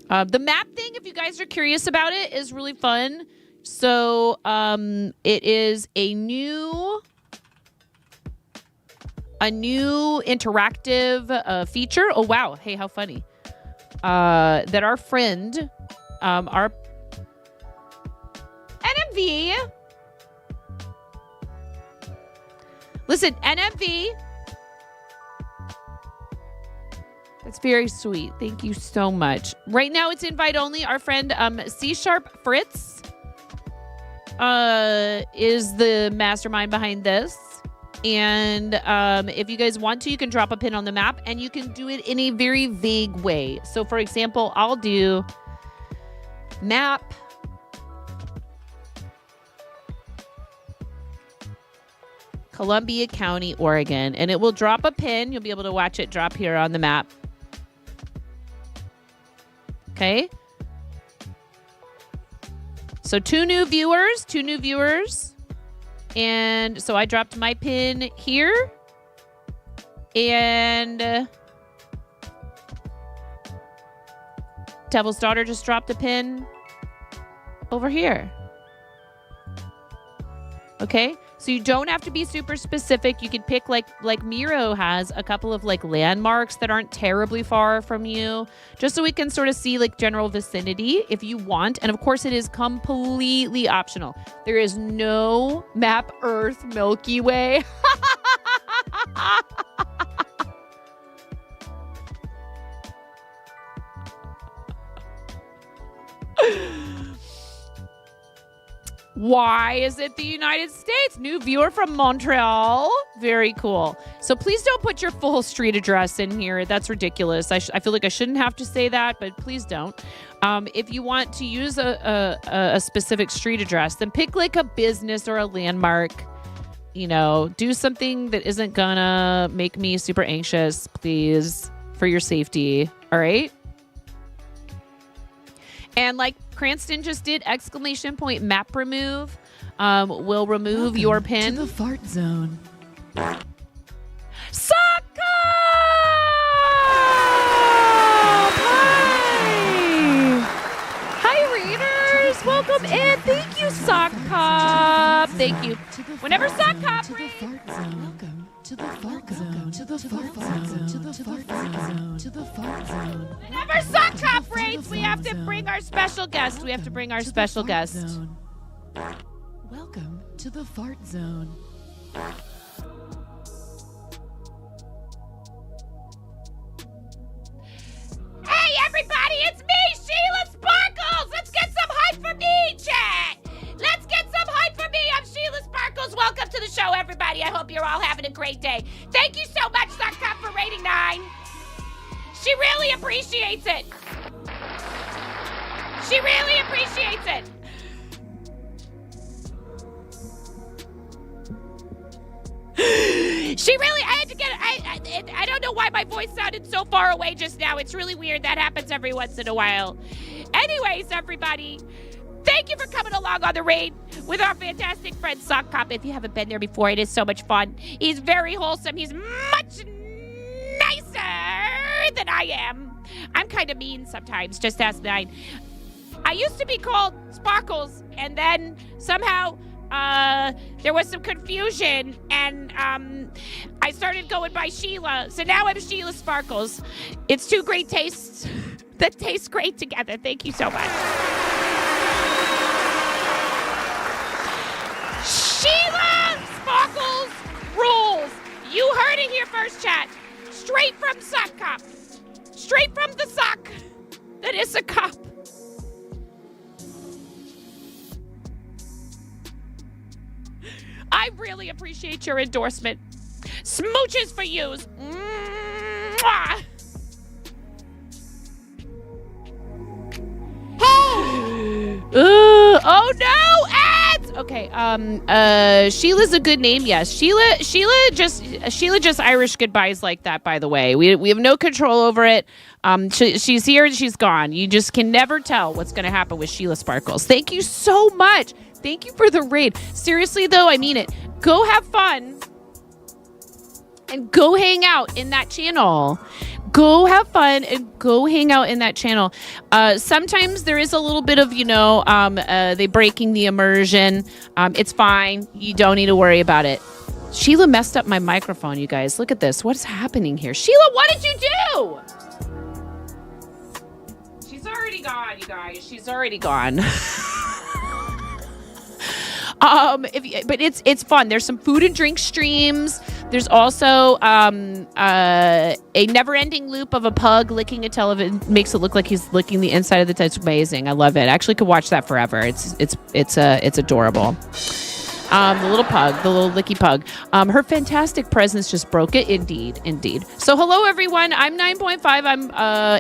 the map thing, if you guys are curious about it, is really fun. So it is a new interactive feature. Oh, wow. Hey, how funny. That our friend, our NMV. Listen, NMV. That's very sweet. Thank you so much. Right now it's invite only. Our friend C# Fritz is the mastermind behind this. And if you guys want to, you can drop a pin on the map and you can do it in a very vague way. So for example, I'll do map Columbia County, Oregon, and it will drop a pin. You'll be able to watch it drop here on the map. Okay. So two new viewers. And so I dropped my pin here. And Devil's Daughter just dropped a pin over here. Okay. So you don't have to be super specific. You could pick like Miro has a couple of like landmarks that aren't terribly far from you, just so we can sort of see like general vicinity if you want. And of course it is completely optional. There is no map Earth Milky Way. Why is it the United States? New viewer from Montreal. Very cool. So please don't put your full street address in here. That's ridiculous. I feel like I shouldn't have to say that, but please don't. If you want to use a specific street address, then pick like a business or a landmark. You know, do something that isn't gonna make me super anxious, please, for your safety. All right? And like Cranston just did, ! Map remove will remove Welcome your pin. to the fart zone. Suck up! Hi, readers. Welcome in. Thank you, Sock Cop. Thank you. Whenever Sock Cop reads. Welcome to the fart zone. To the fart zone. To the fart zone. To the fart zone. Whenever Sock Cop reads, we have to bring our special guest. We have to bring our special guest. Welcome to the Fart Zone. Hey everybody, it's me, Sheila Sparkles! Let's get some hype for me, chat! Let's get some hype for me! I'm Sheila Sparkles. Welcome to the show, everybody. I hope you're all having a great day. Thank you so much, Suckcop, for rating 9. She really appreciates it. She really appreciates it. I don't know why my voice sounded so far away just now. It's really weird. That happens every once in a while. Anyways, everybody, thank you for coming along on the raid with our fantastic friend Sock Cop. If you haven't been there before, it is so much fun. He's very wholesome. He's much nicer than I am. I'm kind of mean sometimes. Just ask 9. I used to be called Sparkles, and then somehow there was some confusion, and I started going by Sheila. So now I'm Sheila Sparkles. It's two great tastes that taste great together. Thank you so much. Sheila Sparkles rules. You heard it here first, chat. Straight from Sock Cop. Straight from the sock that is a cop. I really appreciate your endorsement. Smooches for yous. Mwah. Oh no, ads. Okay, Sheila's a good name. Yes, Sheila just Irish goodbyes like that. By the way, we have no control over it. She's here and she's gone. You just can never tell what's going to happen with Sheila Sparkles. Thank you so much. Thank you for the raid. Seriously, though, I mean it. Go have fun and go hang out in that channel. Go have fun and go hang out in that channel. Sometimes there is a little bit of, they breaking the immersion. It's fine. You don't need to worry about it. Sheila messed up my microphone, you guys. Look at this. What's happening here? Sheila, what did you do? She's already gone, you guys. She's already gone. But it's fun. There's some food and drink streams. There's also a never-ending loop of a pug licking a television. Makes it look like he's licking the inside of the. It's amazing. I love it. I actually could watch that forever. It's adorable. The little pug, the little licky pug. Her fantastic presence just broke it. Indeed. So hello everyone. I'm 9.5. I'm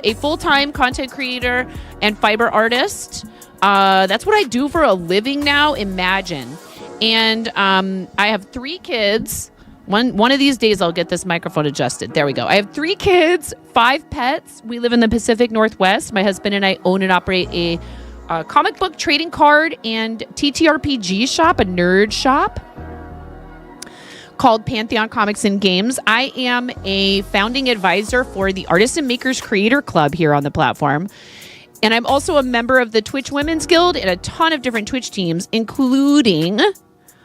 a full-time content creator and fiber artist. That's what I do for a living now. Imagine. And I have 3 kids. One of these days I'll get this microphone adjusted. There we go. I have 3 kids, 5 pets. We live in the Pacific Northwest. My husband and I own and operate a comic book trading card and TTRPG shop, a nerd shop called Pantheon Comics and Games. I am a founding advisor for the Artists and Makers Creator Club here on the platform. And I'm also a member of the Twitch Women's Guild and a ton of different Twitch teams, including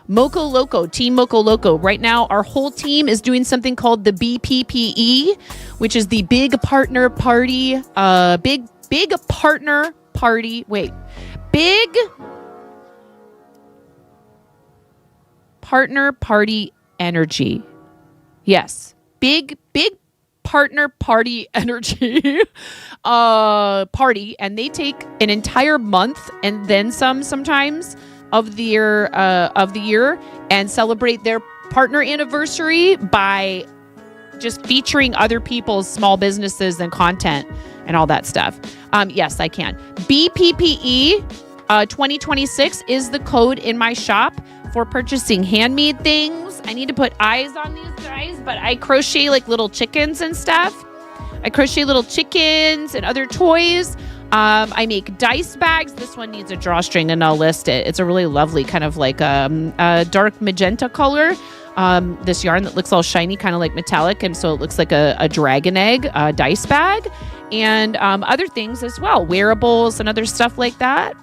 Moco Loco, Team Moco Loco. Right now, our whole team is doing something called the BPPE, which is the Big Partner Party, Big Partner Party. Wait, Big Partner Party Energy. Yes, Big Partner Party Energy party, and they take an entire month and then some sometimes of the year and celebrate their partner anniversary by just featuring other people's small businesses and content and all that stuff. Yes, I can. BPPE 2026 is the code in my shop for purchasing handmade things. I need to put eyes on these guys, but I crochet like little chickens and stuff. I crochet little chickens and other toys. I make dice bags. This one needs a drawstring, and I'll list it. It's a really lovely kind of like a dark magenta color. This yarn that looks all shiny, kind of like metallic, and so it looks like a dragon egg dice bag, and other things as well, wearables and other stuff like that.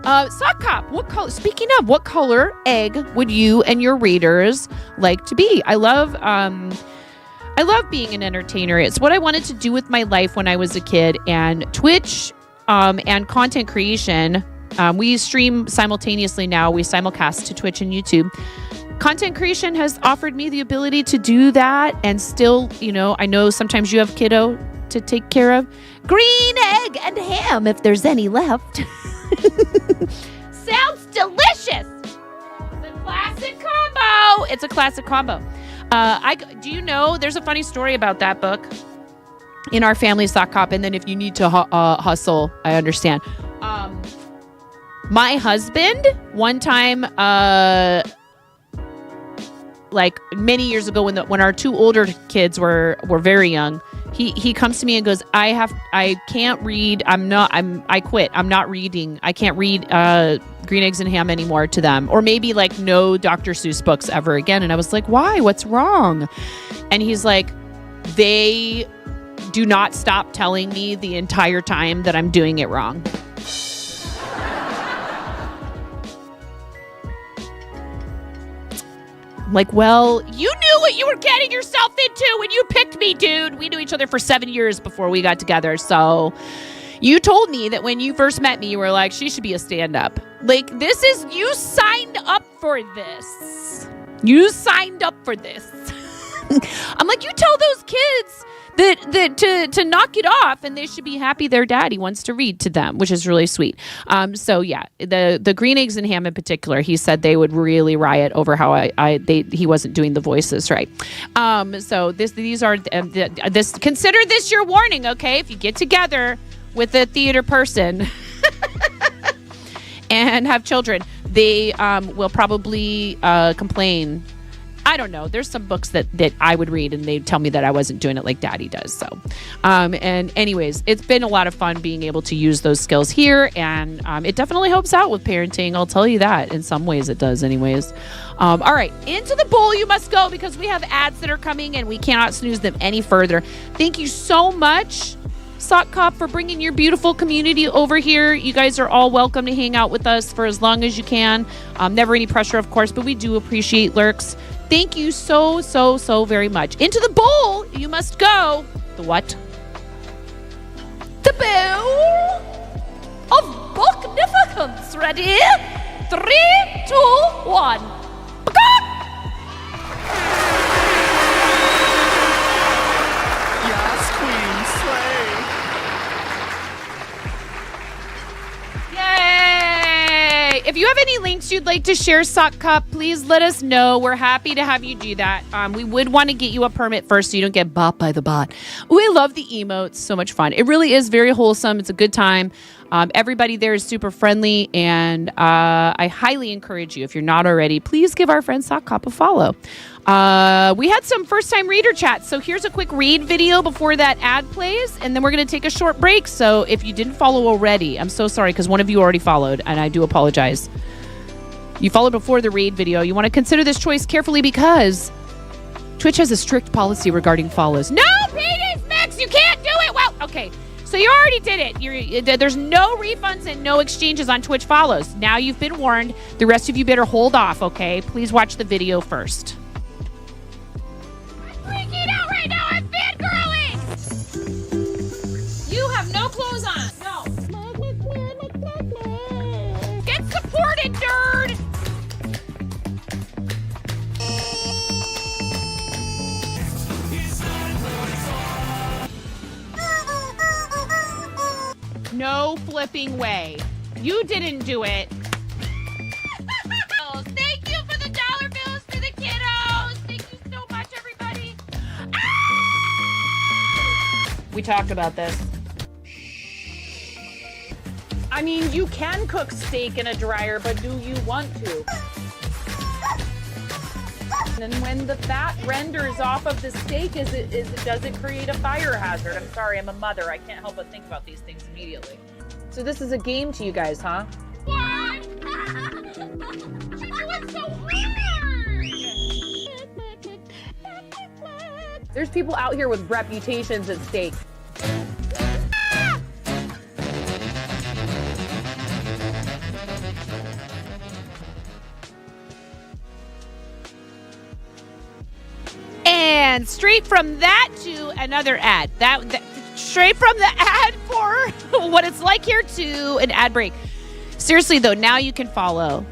Sock Cop, what color? Speaking of, what color egg would you and your readers like to be? I love being an entertainer. It's what I wanted to do with my life when I was a kid, and Twitch and content creation We stream simultaneously now. We simulcast to Twitch and YouTube. Content creation has offered me the ability to do that, and still, I know sometimes you have kiddo to take care of. Green egg and ham, if there's any left. Sounds delicious. It's a classic combo. It's a classic combo. Do you know, there's a funny story about that book in our family sock hop, and then if you need to hustle, I understand. My husband, one time, like many years ago when our two older kids were very young, he comes to me and goes, I can't read. I quit. I'm not reading. I can't read Green Eggs and Ham anymore to them, or maybe like no Dr. Seuss books ever again. And I was like, why? What's wrong? And he's like, they do not stop telling me the entire time that I'm doing it wrong. I'm like, well, you knew what you were getting yourself into when you picked me, dude. We knew each other for 7 years before we got together. So you told me that when you first met me, you were like, she should be a stand-up. Like, you signed up for this. You signed up for this. I'm like, you tell those kids that to knock it off, and they should be happy their daddy wants to read to them, which is really sweet. So yeah, the Green Eggs and Ham in particular, he said they would really riot over how he wasn't doing the voices right. So consider this your warning, okay? If you get together with a theater person and have children, they will probably complain. I don't know. There's some books that I would read and they'd tell me that I wasn't doing it like Daddy does. So, and anyways, it's been a lot of fun being able to use those skills here, and it definitely helps out with parenting. I'll tell you that. In some ways it does anyways. All right, into the bowl you must go, because we have ads that are coming and we cannot snooze them any further. Thank you so much, Sock Cop, for bringing your beautiful community over here. You guys are all welcome to hang out with us for as long as you can. Never any pressure, of course, but we do appreciate lurks. Thank you so, so, so very much. Into the bowl you must go. The what? The bowl of Boknificence. Ready? 3, 2, 1. Yes, Queen, slay. Yay! If you have any links you'd like to share, Sock Cup, please let us know. We're happy to have you do that. We would want to get you a permit first so you don't get bought by the bot. We love the emotes. So much fun. It really is very wholesome. It's a good time. Everybody there is super friendly, and I highly encourage you, if you're not already, please give our friend Sock Cop a follow. We had some first-time reader chats, so here's a quick read video before that ad plays, and then we're going to take a short break. So if you didn't follow already, I'm so sorry, because one of you already followed, and I do apologize. You followed before the read video. You want to consider this choice carefully, because Twitch has a strict policy regarding follows. No, penis mix! You can't do it! Well, okay. So you already did it. There's no refunds and no exchanges on Twitch follows. Now you've been warned. The rest of you better hold off, okay? Please watch the video first. I'm freaking out right now. I'm fangirling. You have no clothes on. No. Get supported, nerd. No flipping way. You didn't do it. Thank you for the dollar bills for the kiddos. Thank you so much, everybody. We talked about this. I mean, you can cook steak in a dryer, but do you want to? And when the fat renders off of the steak, does it create a fire hazard? I'm sorry, I'm a mother. I can't help but think about these things immediately. So this is a game to you guys, huh? What? What's so hard? There's people out here with reputations at stake. And straight from that to another ad. Straight from the ad for what it's like here to an ad break. Seriously though, now you can follow.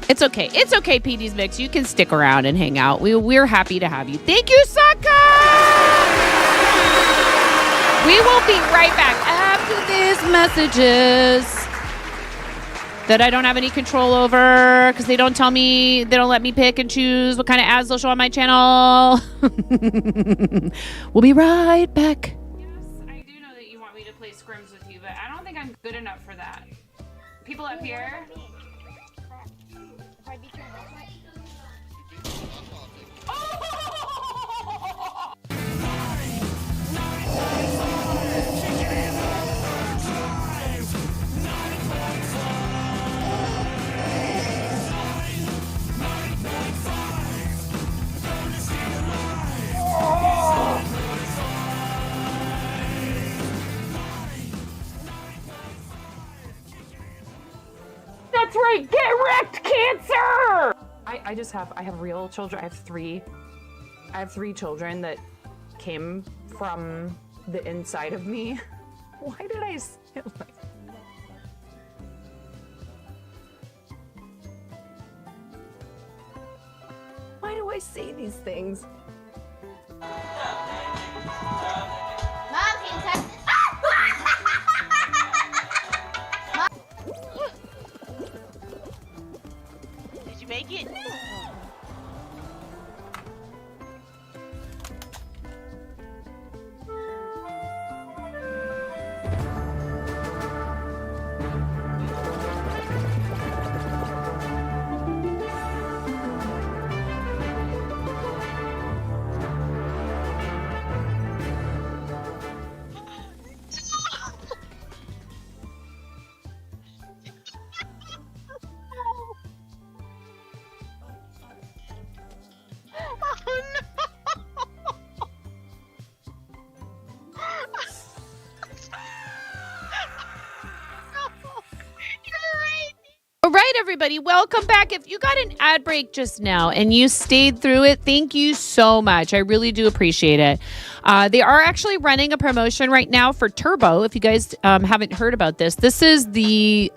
It's okay. It's okay, PD's Mix. You can stick around and hang out. We're happy to have you. Thank you, Saka! We will be right back after these messages that I don't have any control over because they don't tell me, they don't let me pick and choose what kind of ads they'll show on my channel. We'll be right back. Yes, I do know that you want me to play scrims with you, but I don't think I'm good enough for that. People up here. That's right, get wrecked, cancer! I have real children. I have three children that came from the inside of me. Why did I say it like that? Why do I say these things? Mom, can you touch Did you make it? All right, everybody, welcome back. If you got an ad break just now and you stayed through it, thank you so much. I really do appreciate it. They are actually running a promotion right now for Turbo. If you guys haven't heard about this, this is the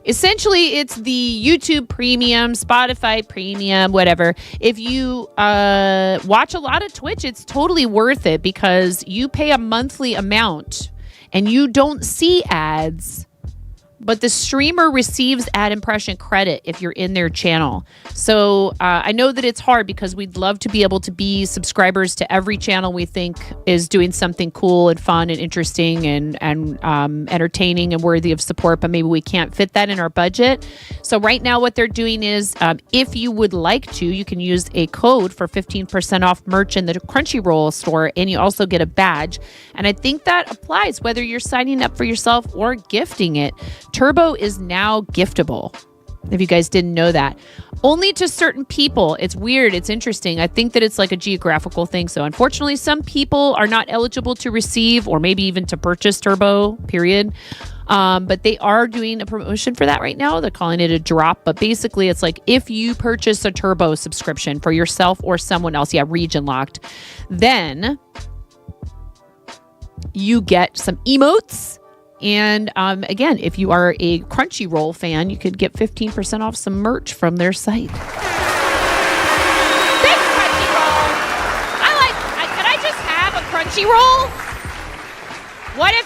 essentially it's the YouTube Premium, Spotify Premium, whatever. If you watch a lot of Twitch, it's totally worth it because you pay a monthly amount and you don't see ads. But the streamer receives ad impression credit if you're in their channel. So I know that it's hard because we'd love to be able to be subscribers to every channel we think is doing something cool and fun and interesting and entertaining and worthy of support, but maybe we can't fit that in our budget. So right now what they're doing is if you would like to, you can use a code for 15% off merch in the Crunchyroll store, and you also get a badge. And I think that applies whether you're signing up for yourself or gifting it. Turbo is now giftable, if you guys didn't know that. Only to certain people. It's weird. It's interesting. I think that it's like a geographical thing. So unfortunately, some people are not eligible to receive or maybe even to purchase Turbo, period. But they are doing a promotion for that right now. They're calling it a drop. But basically, it's like if you purchase a Turbo subscription for yourself or someone else, region locked, then you get some emotes. And again, if you are a Crunchyroll fan, you could get 15% off some merch from their site. Thanks, Crunchyroll. Could I just have a Crunchyroll? What if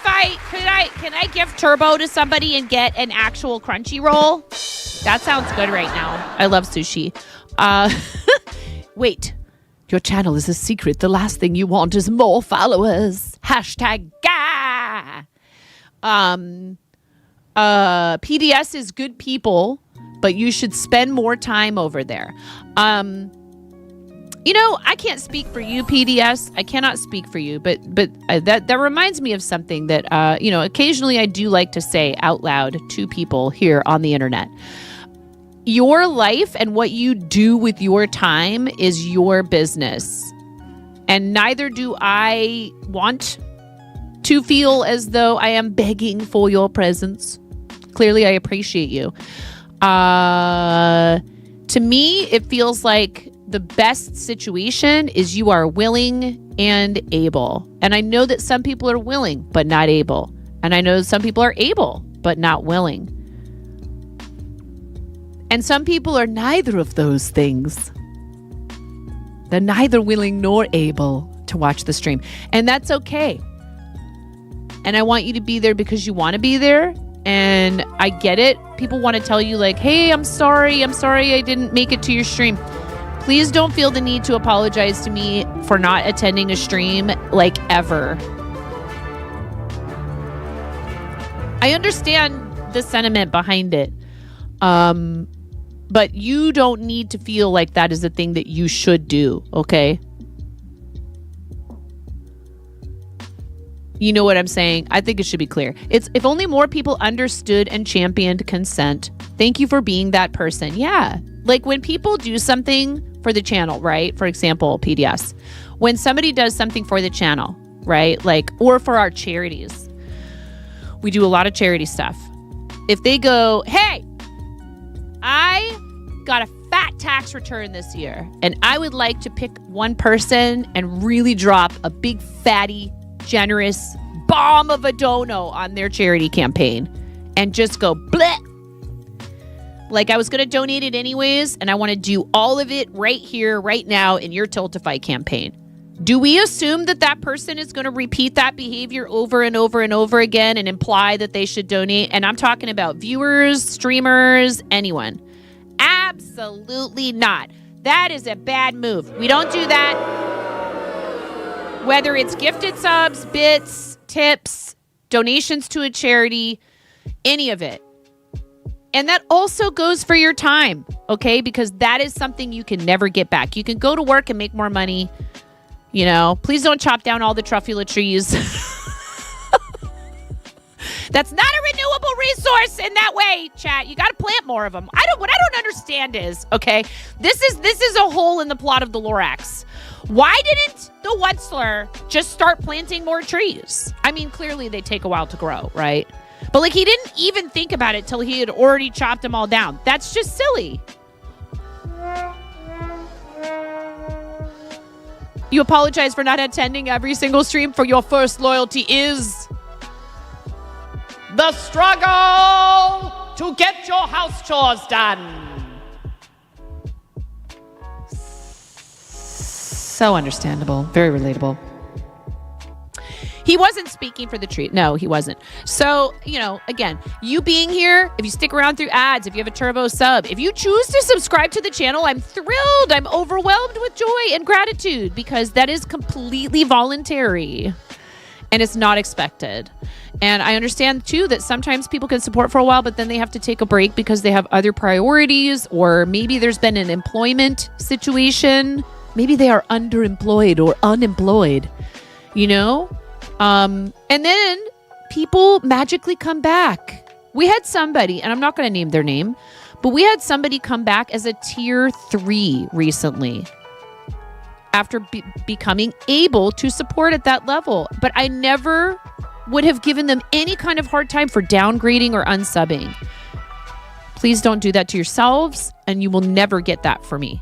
can I give Turbo to somebody and get an actual Crunchyroll? That sounds good right now. I love sushi. Wait, your channel is a secret. The last thing you want is more followers. Hashtag gah. PDS is good people, but you should spend more time over there. I can't speak for you, PDS. I cannot speak for you, but that reminds me of something that, occasionally I do like to say out loud to people here on the internet. Your life and what you do with your time is your business. And neither do I want to feel as though I am begging for your presence. Clearly, I appreciate you. To me, it feels like the best situation is you are willing and able. And I know that some people are willing, but not able. And I know some people are able, but not willing. And some people are neither of those things. They're neither willing nor able to watch the stream. And that's okay. And I want you to be there because you want to be there. And I get it. People want to tell you like, hey, I'm sorry I didn't make it to your stream. Please don't feel the need to apologize to me for not attending a stream like ever. I understand the sentiment behind it. But you don't need to feel like that is the thing that you should do, okay? You know what I'm saying? I think it should be clear. It's if only more people understood and championed consent. Thank you for being that person. Yeah. Like when people do something for the channel, right? For example, PDS. When somebody does something for the channel, right? Like, or for our charities. We do a lot of charity stuff. If they go, hey, I got a fat tax return this year, and I would like to pick one person and really drop a big, fatty, generous bomb of a dono on their charity campaign and just go bleh. Like I was going to donate it anyways, and I want to do all of it right here, right now in your Tiltify campaign. Do we assume that that person is going to repeat that behavior over and over and over again and imply that they should donate? And I'm talking about viewers, streamers, anyone. Absolutely not. That is a bad move. We don't do that. Whether it's gifted subs, bits, tips, donations to a charity, any of it. And that also goes for your time, okay? Because that is something you can never get back. You can go to work and make more money. You know, please don't chop down all the truffula trees. That's not a renewable resource in that way, chat. You got to plant more of them. What I don't understand is, okay, this is a hole in the plot of the Lorax. Why didn't the Wetzler just start planting more trees? I mean, clearly they take a while to grow, right? But like he didn't even think about it till he had already chopped them all down. That's just silly. You apologize for not attending every single stream, for your first loyalty is the struggle to get your house chores done. So understandable. Very relatable. He wasn't speaking for the treat. No, he wasn't. So, you know, again, you being here, if you stick around through ads, if you have a turbo sub, if you choose to subscribe to the channel, I'm thrilled. I'm overwhelmed with joy and gratitude because that is completely voluntary and it's not expected. And I understand too that sometimes people can support for a while, but then they have to take a break because they have other priorities, or maybe there's been an employment situation. Maybe they are underemployed or unemployed, you know? And then people magically come back. We had somebody, and I'm not going to name their name, but we had somebody come back as a tier 3 recently after becoming able to support at that level. But I never would have given them any kind of hard time for downgrading or unsubbing. Please don't do that to yourselves, and you will never get that for me.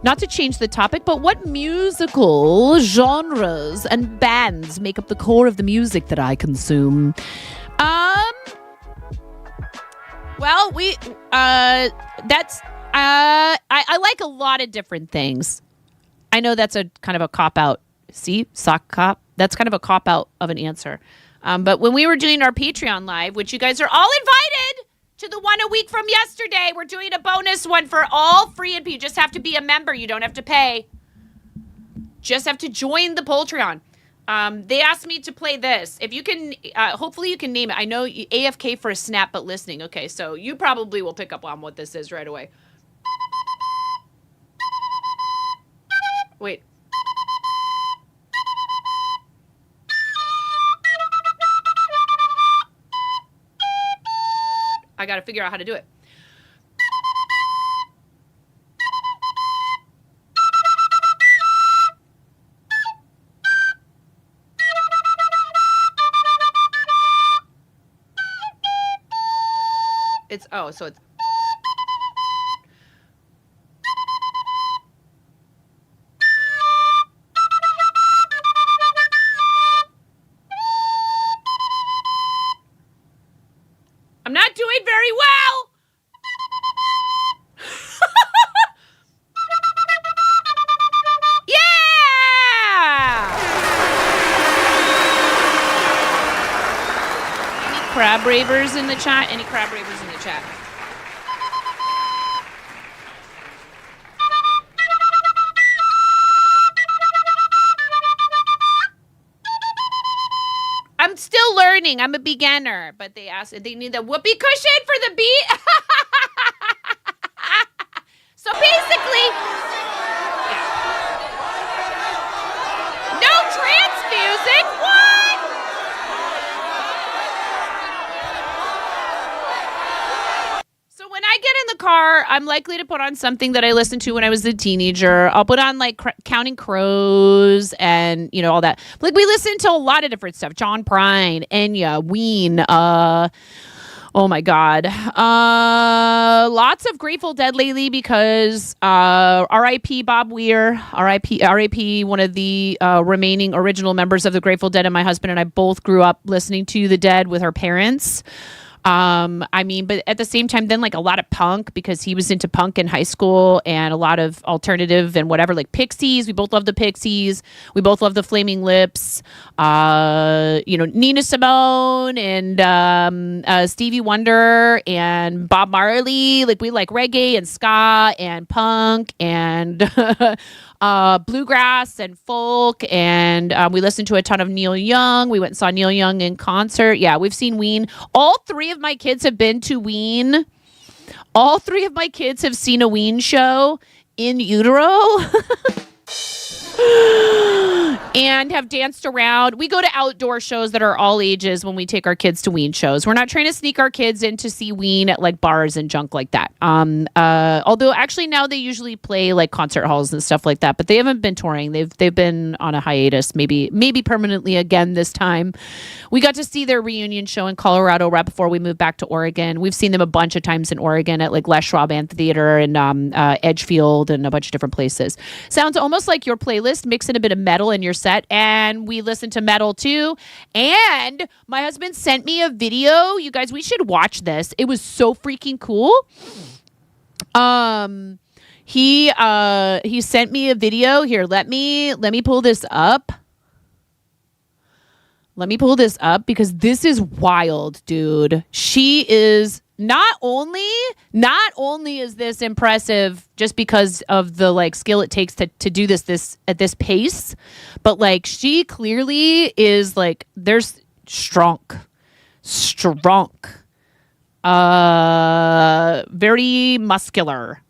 Not to change the topic, but what musical genres and bands make up the core of the music that I consume? Well, I like a lot of different things. I know that's a kind of a cop-out. See? Sock cop? That's kind of a cop-out of an answer. But when we were doing our Patreon live, which you guys are all invited to the one a week from yesterday, we're doing a bonus one for all free, and you just have to be a member. You don't have to pay. Just have to join the Patreon. They asked me to play this. If you can, hopefully you can name it. I know AFK for a snap, but listening. Okay, so you probably will pick up on what this is right away. Wait. I got to figure out how to do it. So it's I'm not doing very well. crab ravers in the chat? Any crab ravers in the chat? I'm still learning. I'm a beginner, but they need the whoopee cushion for the beat. So basically, no trance music. What? So when I get in the car, I'm likely to put on something that I listened to when I was a teenager. I'll put on like Counting Crows and, you know, all that. Like we listen to a lot of different stuff. John Prine, Enya, Ween, oh my God. Lots of Grateful Dead lately because R.I.P. Bob Weir, R.I.P. one of the remaining original members of the Grateful Dead, and my husband and I both grew up listening to the Dead with our parents. I mean, but at the same time, then like a lot of punk because he was into punk in high school and a lot of alternative and whatever, like Pixies. We both love the Pixies. We both love the Flaming Lips. You know, Nina Simone and Stevie Wonder and Bob Marley. Like we like reggae and ska and punk and bluegrass and folk, and we listened to a ton of Neil Young. We went and saw Neil Young in concert. Yeah, we've seen Ween. All three of my kids have been to Ween. All three of my kids have seen a Ween show in utero. And have danced around. We go to outdoor shows that are all ages when we take our kids to Ween shows. We're not trying to sneak our kids in to see Ween at like bars and junk like that. Although actually now they usually play like concert halls and stuff like that, but they haven't been touring. They've been on a hiatus, maybe permanently again this time. We got to see their reunion show in Colorado right before we moved back to Oregon. We've seen them a bunch of times in Oregon at like Les Schwab Amphitheater and Edgefield and a bunch of different places. Sounds almost like your playlist, mixing a bit of metal in your set, and we listen to metal too. And my husband sent me a video. You guys, we should watch this. It was so freaking cool. He sent me a video. Here, let me pull this up. Let me pull this up because this is wild, dude. She is not only is this impressive just because of the like skill it takes to do this at this pace, but like she clearly is like there's strong, very muscular.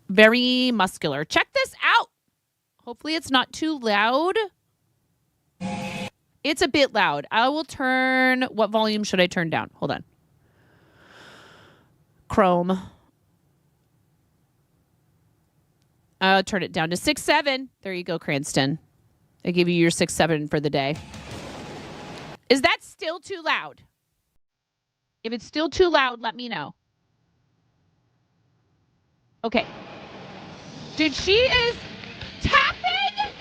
Check this out. Hopefully it's not too loud. It's a bit loud. I will turn, what volume should I turn down? Hold on. Chrome. Turn it down to 6.7. There you go, Cranston. I give you your 6.7 for the day. Is that still too loud? If it's still too loud, let me know. Okay. Dude, she is tapping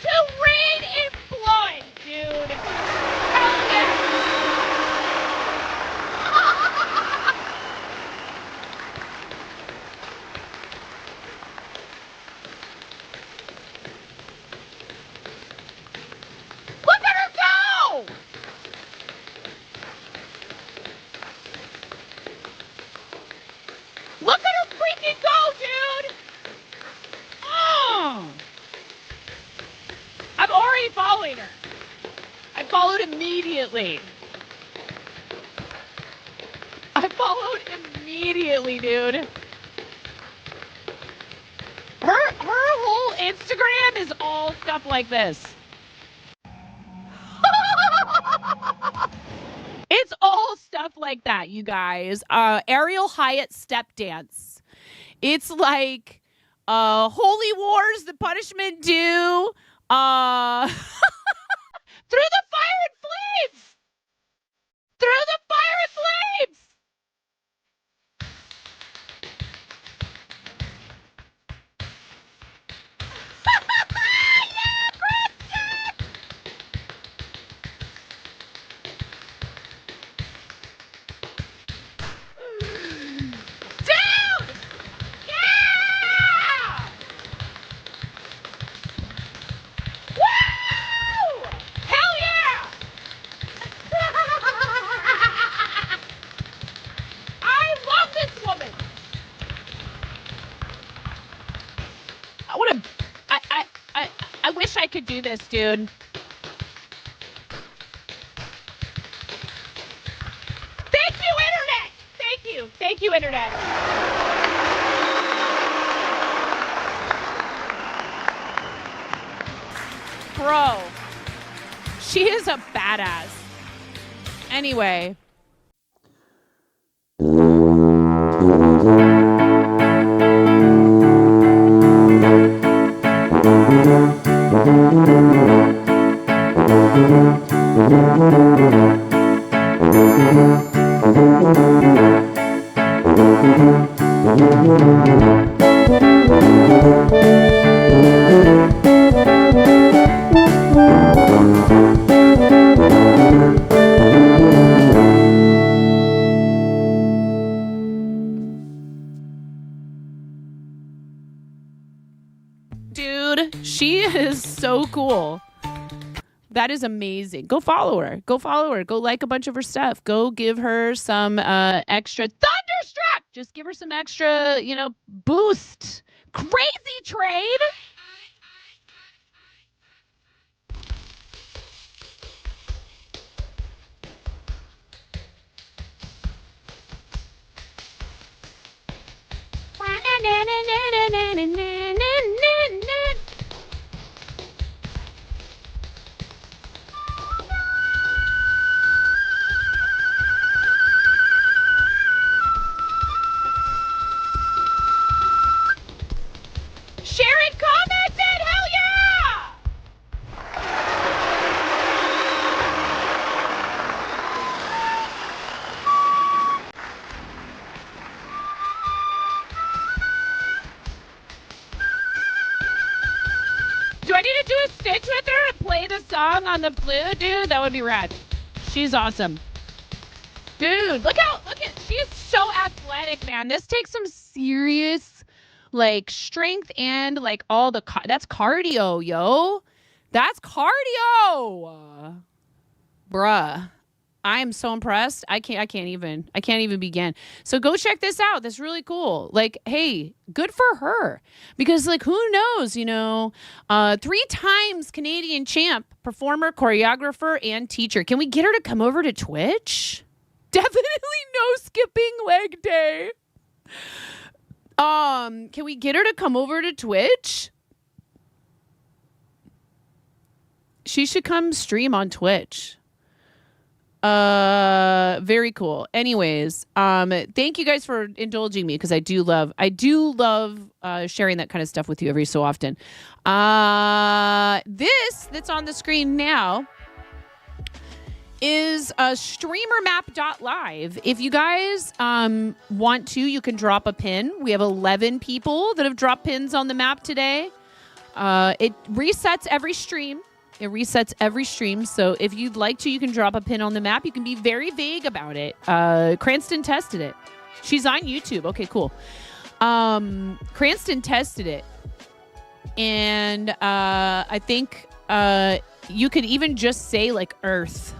to Rain in Blood, dude. Hell yeah. Look at her go! Look at her freaking go, dude! Oh! I'm already following her. I followed immediately. Dude. Her whole Instagram is all stuff like this. It's all stuff like that, you guys. Ariel Hyatt step dance. It's like Holy Wars, The Punishment Due. Through the fire and flames! Through the fire and flames! Yeah, Kristen! Dude! Yeah! Woo! Hell yeah! want to. I wish I could do this, dude. Thank you, internet. Thank you. Thank you, internet. Bro, she is a badass. Anyway. Dude, she is so cool. That is amazing. Go follow her. Go follow her. Go like a bunch of her stuff. Go give her some extra Thunderstruck. Just give her some extra, boost. Crazy trade. Sharon commented, hell yeah! Do I need to do a stitch with her and play the song on the flute, dude? That would be rad. She's awesome. Dude, look, she's so athletic, man. This takes some serious, strength and, all the, that's cardio, yo. That's cardio. Bruh. I am so impressed. I can't even begin. So go check this out. That's really cool. Hey, good for her. Because who knows, 3 times Canadian champ, performer, choreographer, and teacher. Can we get her to come over to Twitch? Definitely no skipping leg day. Can we get her to come over to Twitch? She should come stream on Twitch. Very cool. Anyways, thank you guys for indulging me because I do love sharing that kind of stuff with you every so often. This that's on the screen now is streamermap.live. If you guys want to, you can drop a pin. We have 11 people that have dropped pins on the map today. It resets every stream. So if you'd like to, you can drop a pin on the map. You can be very vague about it. Cranston tested it. She's on YouTube. Okay, cool. Cranston tested it. And I think you could even just say Earth.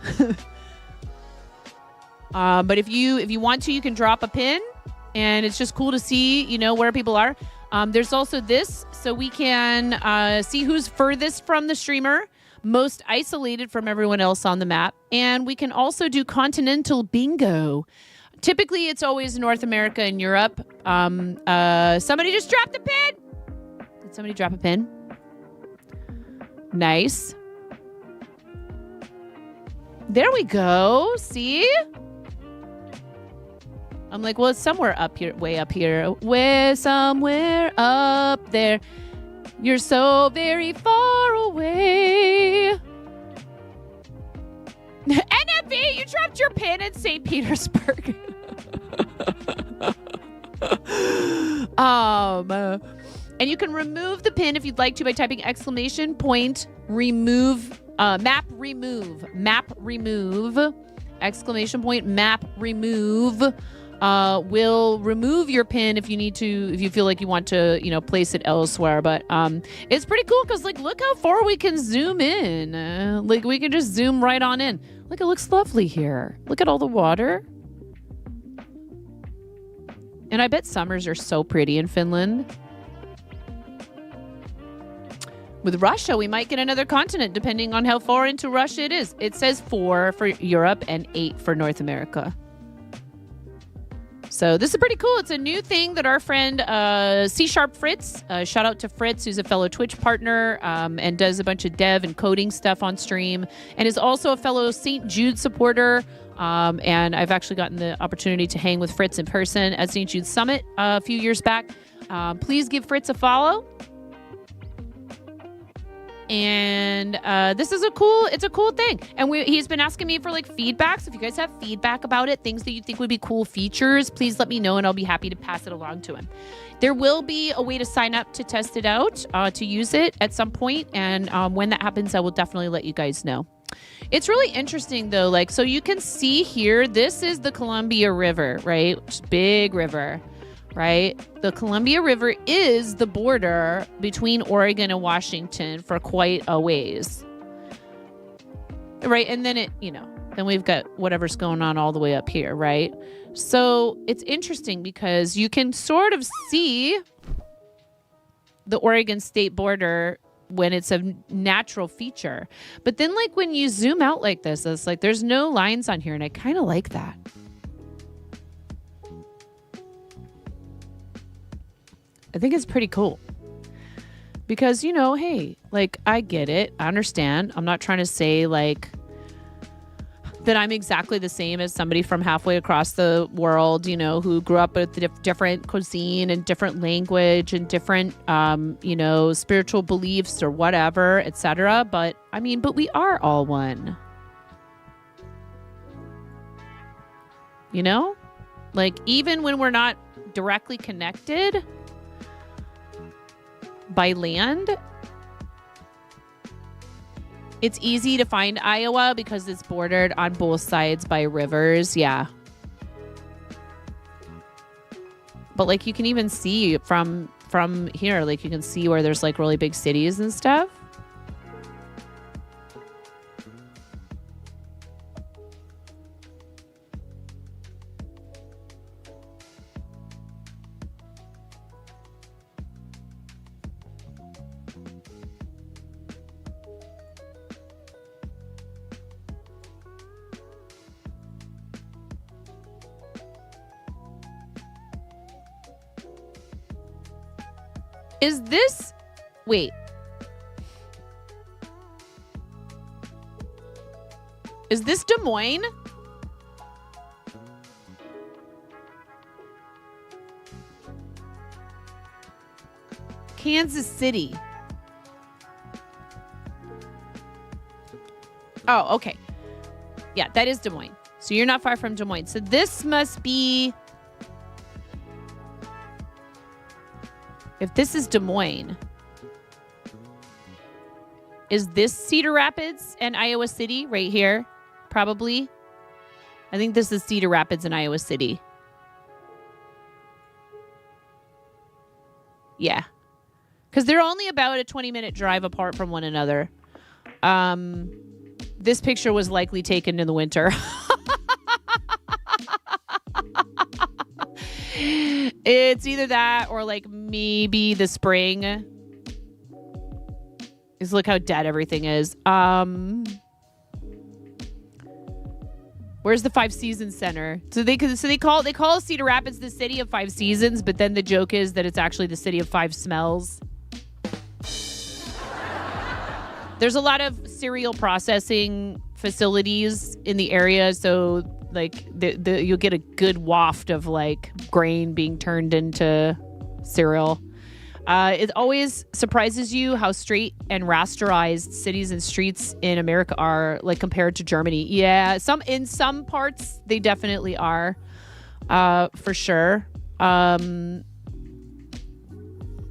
But if you want to, you can drop a pin. And it's just cool to see, where people are. There's also this, so we can see who's furthest from the streamer, most isolated from everyone else on the map. And we can also do continental bingo. Typically, it's always North America and Europe. Somebody just dropped a pin. Did somebody drop a pin? Nice. There we go. See? I'm well, it's somewhere up here, way up here. Way somewhere up there. You're so very far away. NFB, you dropped your pin in St. Petersburg. And you can remove the pin if you'd like to by typing exclamation point remove map remove exclamation point map remove. Will remove your pin if you need to, if you feel like you want to, place it elsewhere. But it's pretty cool because look how far we can zoom in. We can just zoom right on in. It looks lovely here. Look at all the water. And I bet summers are so pretty in Finland. With Russia, we might get another continent depending on how far into Russia it is. It says 4 for Europe and 8 for North America. So this is pretty cool. It's a new thing that our friend C# Fritz, shout out to Fritz, who's a fellow Twitch partner and does a bunch of dev and coding stuff on stream, and is also a fellow St. Jude supporter. And I've actually gotten the opportunity to hang with Fritz in person at St. Jude Summit a few years back. Please give Fritz a follow. And this is a cool thing. And he's been asking me for like feedback. So if you guys have feedback about it, things that you think would be cool features, please let me know and I'll be happy to pass it along to him. There will be a way to sign up to test it out, to use it at some point. And when that happens, I will definitely let you guys know. It's really interesting though. Like, so you can see here, this is the Columbia River, right? Which is a big river. Right? The Columbia River is the border between Oregon and Washington for quite a ways. Right? And then then we've got whatever's going on all the way up here, right? So it's interesting because you can sort of see the Oregon state border when it's a natural feature. But then like when you zoom out like this, it's like there's no lines on here, and I kind of like that. I think it's pretty cool because, hey, like, I get it. I understand. I'm not trying to say like that I'm exactly the same as somebody from halfway across the world, who grew up with different cuisine and different language and different, spiritual beliefs or whatever, etc. But but we are all one, like even when we're not directly connected by land, it's easy to find Iowa because it's bordered on both sides by rivers. Yeah. But like you can even see from here, like you can see where there's like really big cities and stuff. Is this... Wait. Is this Des Moines? Kansas City. Oh, okay. Yeah, that is Des Moines. So you're not far from Des Moines. So this must be... If this is Des Moines, is this Cedar Rapids and Iowa City right here? Probably. I think this is Cedar Rapids and Iowa City. Yeah. Because they're only about a 20-minute drive apart from one another. This picture was likely taken in the winter. It's either that or like maybe the spring. Just look how dead everything is. Where's the Five Seasons Center? So they call Cedar Rapids the city of 5 seasons, but then the joke is that it's actually the city of 5 smells. There's a lot of cereal processing facilities in the area, so like you'll get a good waft of like grain being turned into cereal. It always surprises you how straight and rasterized cities and streets in America are, like compared to Germany. Yeah, in some parts they definitely are, for sure.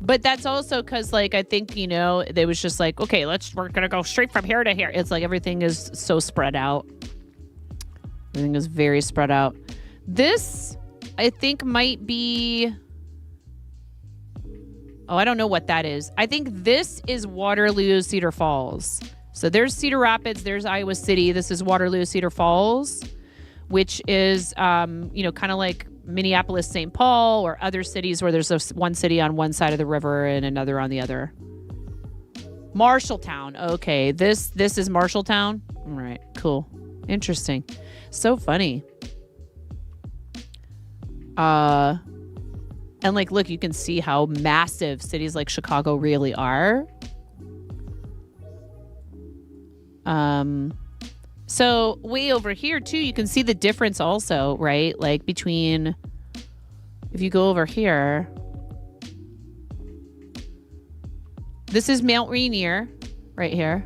But that's also because, like, I think, they was just like, okay, we're going to go straight from here to here. It's like everything is so spread out. Everything is very spread out. This, I think, might be... Oh, I don't know what that is. I think this is Waterloo, Cedar Falls. So there's Cedar Rapids, there's Iowa City. This is Waterloo, Cedar Falls, which is, kind of like Minneapolis, St. Paul, or other cities where there's one city on one side of the river and another on the other. Marshalltown. Okay, this is Marshalltown. All right, cool, interesting, so funny. And like, look, you can see how massive cities like Chicago really are. So way over here too, you can see the difference also, right? Like between, if you go over here, this is Mount Rainier right here.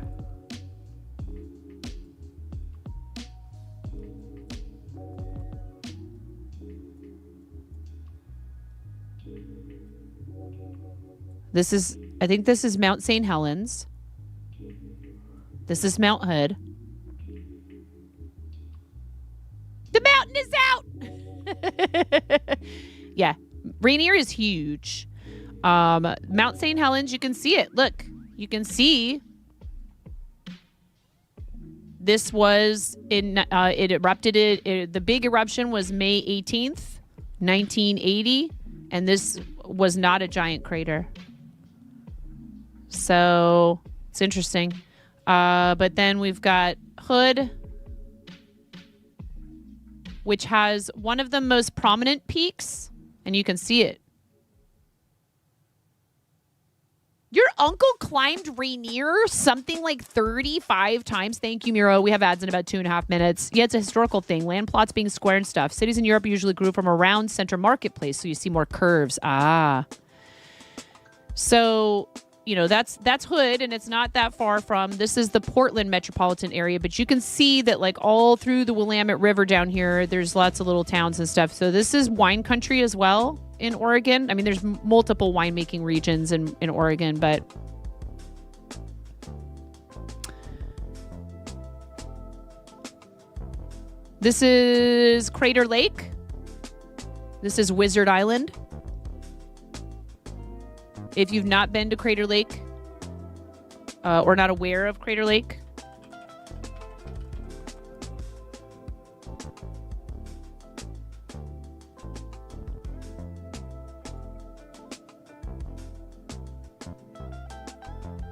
This is, I think this is Mount St. Helens. This is Mount Hood. The mountain is out. Yeah, Rainier is huge. Mount St. Helens, you can see it. Look, you can see this was in, it erupted, the big eruption was May 18th, 1980. And this was not a giant crater. So it's interesting. But then we've got Hood, which has one of the most prominent peaks, and you can see it. Your uncle climbed Rainier something like 35 times. Thank you, Miro. We have ads in about 2.5 minutes. Yeah, it's a historical thing. Land plots being square and stuff. Cities in Europe usually grew from around center marketplace, so you see more curves. Ah. So, you know, that's Hood, and it's not that far from, this is the Portland metropolitan area, but you can see that like all through the Willamette River down here, there's lots of little towns and stuff. So this is wine country as well in Oregon. I mean, there's multiple winemaking regions in Oregon, but this is Crater Lake. This is Wizard Island. If you've not been to Crater Lake or not aware of Crater Lake,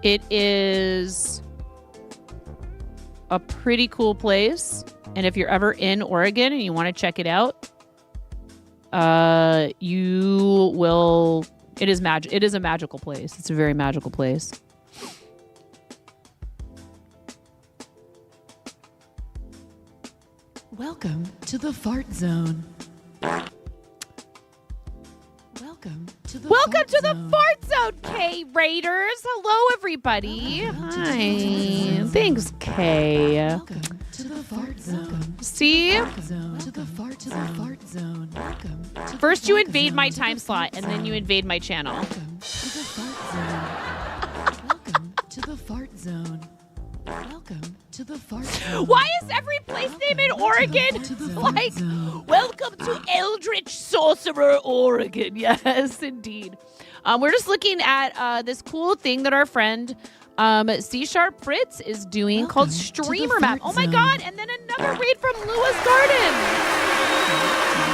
it is a pretty cool place. And if you're ever in Oregon and you want to check it out, you will. It is It is a magical place. It's a very magical place. Welcome to the fart zone. Welcome to the Fart Zone, K Raiders. Hello, everybody. Hi. Thanks, K. Welcome to the fart zone. See? To the fart zone. Welcome to First the you fart invade zone. my time slot, and then you invade my channel. Welcome to the fart zone. Welcome to the fart zone. Welcome to the fart zone. Why is every place name in Oregon like, welcome to Eldritch Sorcerer, Oregon? Yes, indeed. We're just looking at this cool thing that our friend C# Fritz is doing called Streamer Map. Oh my God. And then another raid from Lewis Garden.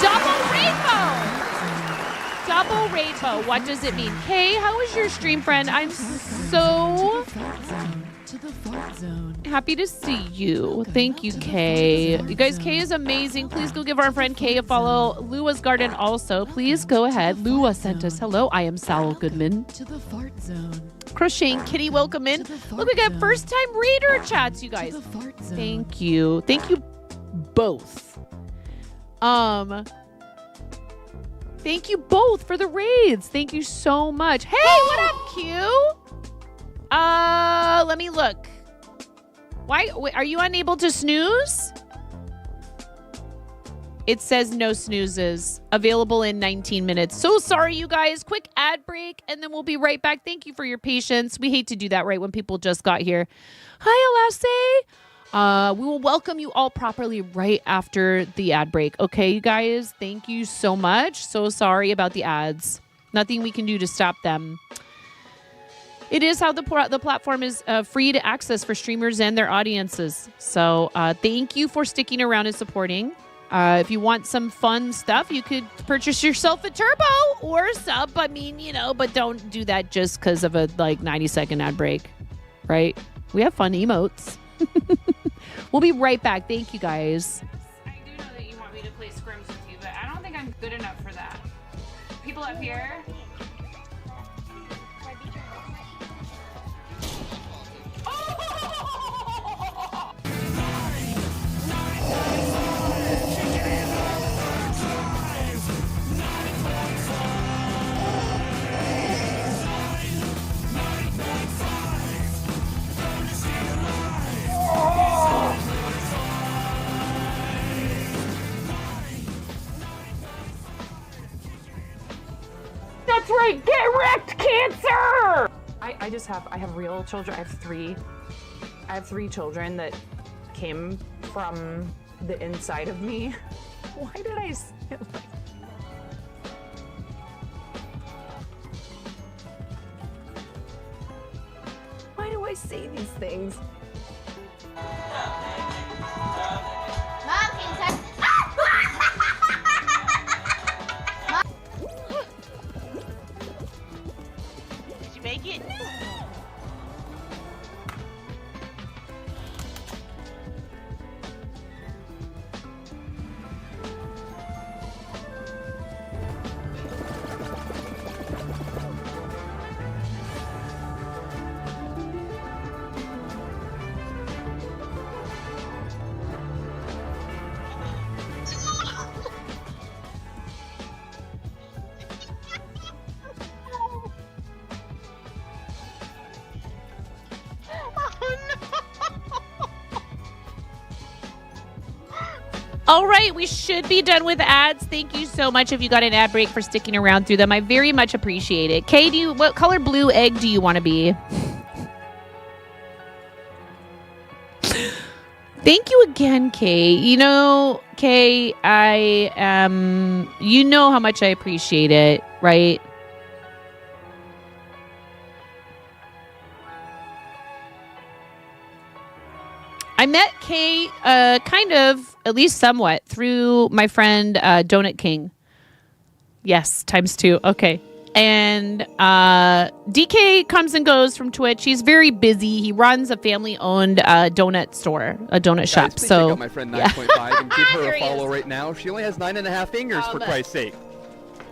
Double rainbow. What does it mean? Hey, how was your stream, friend? I'm so happy to see you. Thank you, Kay. You guys, Kay is amazing. Please go give our friend Kay a follow. Lua's Garden also. Please go ahead. Lua sent us. Hello, I am Sal Goodman. To the fart zone. Crocheting Kitty, welcome in. Look, we got first time reader chats, you guys. Thank you. Thank you both. Thank you both for the raids. Thank you so much. Hey, what up, Q? Let me look. Why are you unable to snooze? It says no snoozes. Available in 19 minutes. So sorry, you guys. Quick ad break, and then we'll be right back. Thank you for your patience. We hate to do that right when people just got here. Hi, Alasse. We will welcome you all properly right after the ad break. Okay, you guys? Thank you so much. So sorry about the ads. Nothing we can do to stop them. It is how the platform is free to access for streamers and their audiences. So thank you for sticking around and supporting. If you want some fun stuff, you could purchase yourself a turbo or a sub. I mean, you know, but don't do that just because of a 90-second ad break. right? We have fun emotes. We'll be right back. Thank you, guys. I do know that you want me to play scrims with you, but I don't think I'm good enough for that. People up here? That's right. Get wrecked, Cancer. I have real children. I have three children that came from the inside of me. Why did I say it like? Why do I say these things? Mom, can you touch this? Did you make it? All right, we should be done with ads. Thank you so much if you got an ad break for sticking around through them. I very much appreciate it. Kay, what color blue egg do you want to be? Thank you again, Kay. You know, Kay, you know how much I appreciate it, right? I met Kay kind of, at least somewhat, through my friend Donut King. Yes, ×2. Okay. And DK comes and goes from Twitch. He's very busy. He runs a family-owned donut store, a donut shop. Please So check out my friend 9.5 and give her a follow right now. She only has 9.5 fingers, for Christ's sake.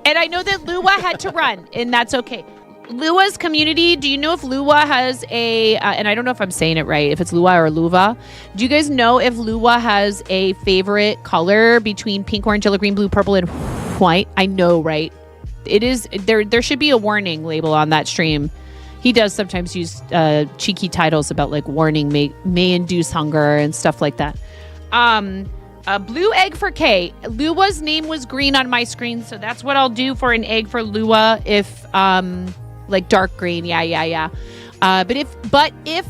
And I know that Lua had to run, and that's okay. Lua's community, do you know if Lua has a, and I don't know if I'm saying it right, if it's Lua or Luva. Do you guys know if Lua has a favorite color between pink, orange, yellow, green, blue, purple, and white? I know, right? It is, there should be a warning label on that stream. He does sometimes use cheeky titles about like warning may induce hunger and stuff like that. A blue egg for Kay. Lua's name was green on my screen, so that's what I'll do for an egg for Lua if, like dark green. Yeah. But if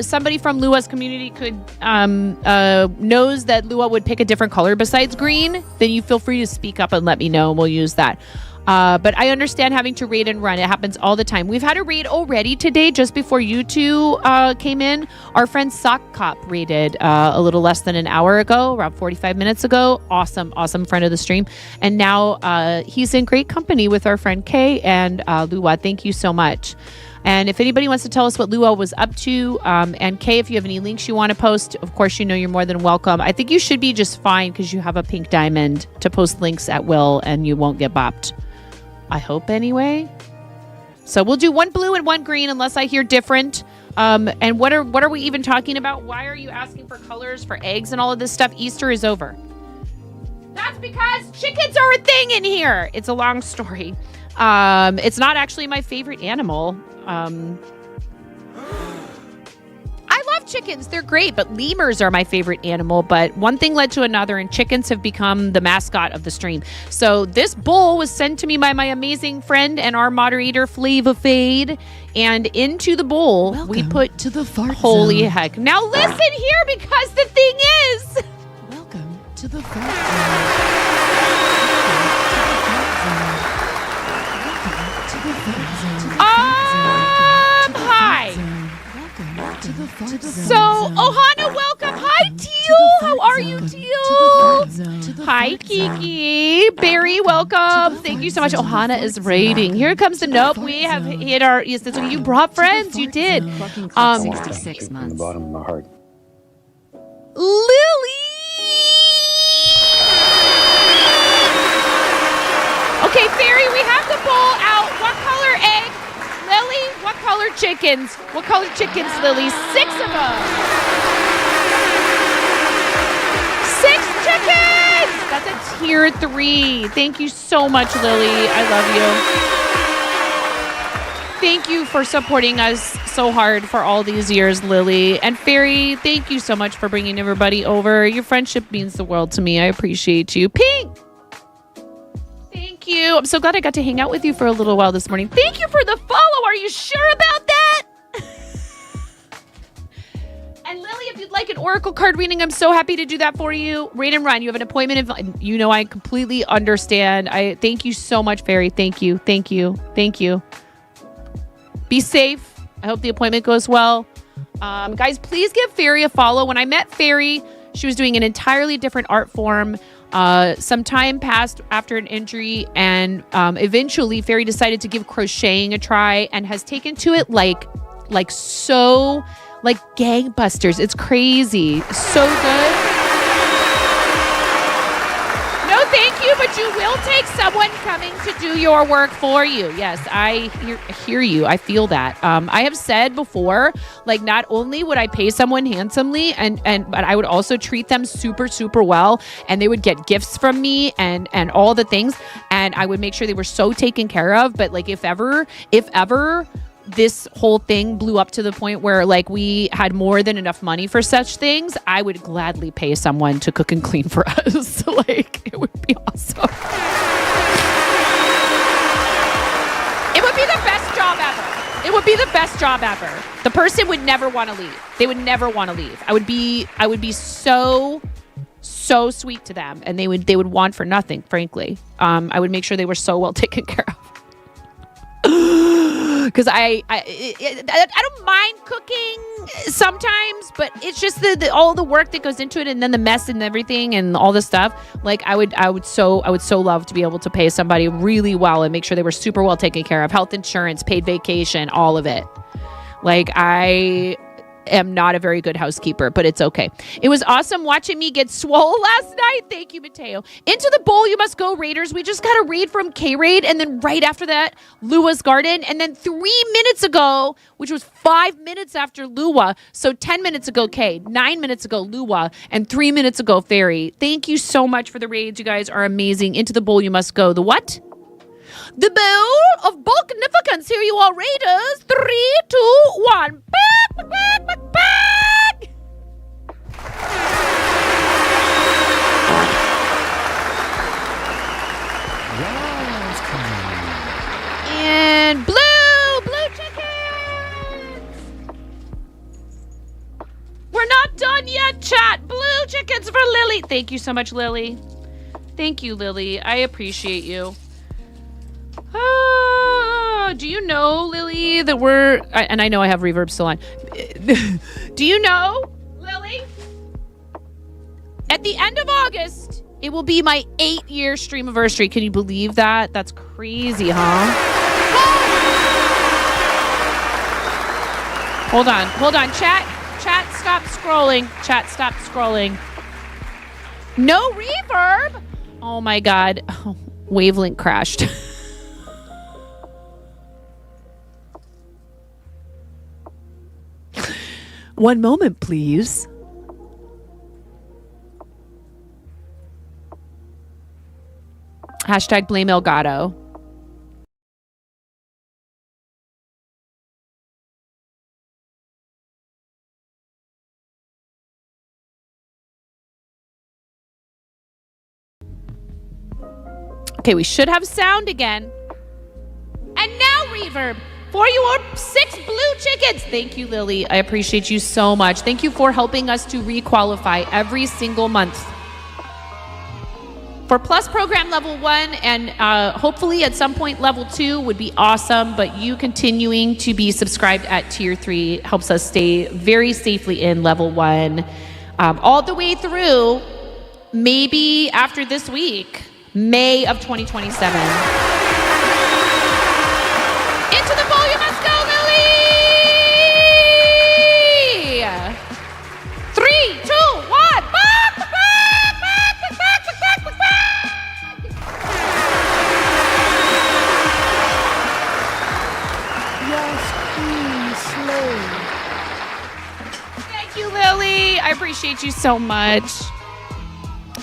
somebody from Lua's community could knows that Lua would pick a different color besides green, then you feel free to speak up and let me know, and we'll use that. But I understand having to raid and run. It happens all the time. We've had a raid already today, just before you two came in. Our friend Sock Cop raided a little less than an hour ago, around 45 minutes ago. Awesome friend of the stream. And now he's in great company with our friend Kay and Lua. Thank you so much. And if anybody wants to tell us what Lua was up to, and Kay, if you have any links you want to post, of course, you know you're more than welcome. I think you should be just fine because you have a pink diamond to post links at will and you won't get bopped. I hope anyway. So we'll do one blue and one green unless I hear different. And what are we even talking about? Why are you asking for colors for eggs and all of this stuff? Easter is over. That's because chickens are a thing in here. It's a long story. It's not actually my favorite animal. I love chickens. They're great, but lemurs are my favorite animal. But one thing led to another, and chickens have become the mascot of the stream. So this bowl was sent to me by my amazing friend and our moderator, Flava Fade. And into the bowl, we put to the fart holy zone. heck. Now listen here, because the thing is, Welcome to the fart zone. hi. Welcome to the fart zone. So Ohana, welcome. Hi. Hi, Teal. How are you, Teal? Hi, Kiki. Barry, welcome. Thank you so much. Ohana is raiding. Here comes the nope. We have hit our. Yes, that's what you brought friends. You did. 66 From the months. bottom of my heart. Lily. Okay, Fairy, we have the bowl out. What color egg? Lily, what color chickens? What color chickens, Lily? 6 of them. 6 chickens! That's a tier 3. Thank you so much, Lily. I love you. Thank you for supporting us so hard for all these years, Lily. And Fairy, thank you so much for bringing everybody over. Your friendship means the world to me. I appreciate you. Pink! Thank you. I'm so glad I got to hang out with you for a little while this morning. Thank you for the follow. Are you sure about that? And Lily, if you'd like an oracle card reading, I'm so happy to do that for you. Raid and run. You have an appointment. You know, I completely understand. I thank you so much, Fairy. Thank you. Thank you. Thank you. Be safe. I hope the appointment goes well. Guys, please give Fairy a follow. When I met Fairy, she was doing an entirely different art form. Some time passed after an injury, and eventually Fairy decided to give crocheting a try and has taken to it like gangbusters. It's crazy. So good. No, thank you, but you will take someone coming to do your work for you. Yes, I hear you. I feel that. I have said before, like, not only would I pay someone handsomely, but I would also treat them super, super well, and they would get gifts from me and all the things, and I would make sure they were so taken care of. But like, if ever this whole thing blew up to the point where like we had more than enough money for such things, I would gladly pay someone to cook and clean for us. Like, it would be awesome. It would be the best job ever. It would be the best job ever. The person would never want to leave. They would never want to leave. I would be so sweet to them, and they would want for nothing, frankly. I would make sure they were so well taken care of. Because I don't mind cooking sometimes, but it's just the all the work that goes into it, and then the mess and everything and all this stuff. Like, I would so love to be able to pay somebody really well and make sure they were super well taken care of, health insurance, paid vacation, all of it. Like, I am not a very good housekeeper, but it's okay. It was awesome watching me get swole last night. Thank you, Mateo. Into the bowl you must go, Raiders. We just got a raid from K-Raid, and then right after that, Lua's Garden, and then 3 minutes ago, which was 5 minutes after Lua, so 10 minutes ago, K, 9 minutes ago, Lua, and 3 minutes ago, Fairy. Thank you so much for the raids. You guys are amazing. Into the bowl you must go. The what? The bowl of bulknificence. Here you are, Raiders. 3, 2, 1. Back, back, back, back. And blue chickens. We're not done yet, chat. Blue chickens for Lily. Thank you so much, Lily. Thank you, Lily. I appreciate you. Do you know, Lily, that and I know I have reverb still on. Do you know, Lily? At the end of August, it will be my 8-year stream anniversary. Can you believe that? That's crazy, huh? Hold on. Chat, stop scrolling. Chat, stop scrolling. No reverb? Oh my God. Oh, Wavelength crashed. One moment, please. Hashtag blame Elgato. Okay, we should have sound again. And now reverb. For your 6 blue chickens. Thank you, Lily. I appreciate you so much. Thank you for helping us to requalify every single month. For Plus program level 1 and hopefully at some point level 2 would be awesome, but you continuing to be subscribed at tier 3 helps us stay very safely in level 1. all the way through maybe after this week, May of 2027. Into the volume, let's go, Lily! 3, 2, 1. Thank you, Lily. I appreciate you so much.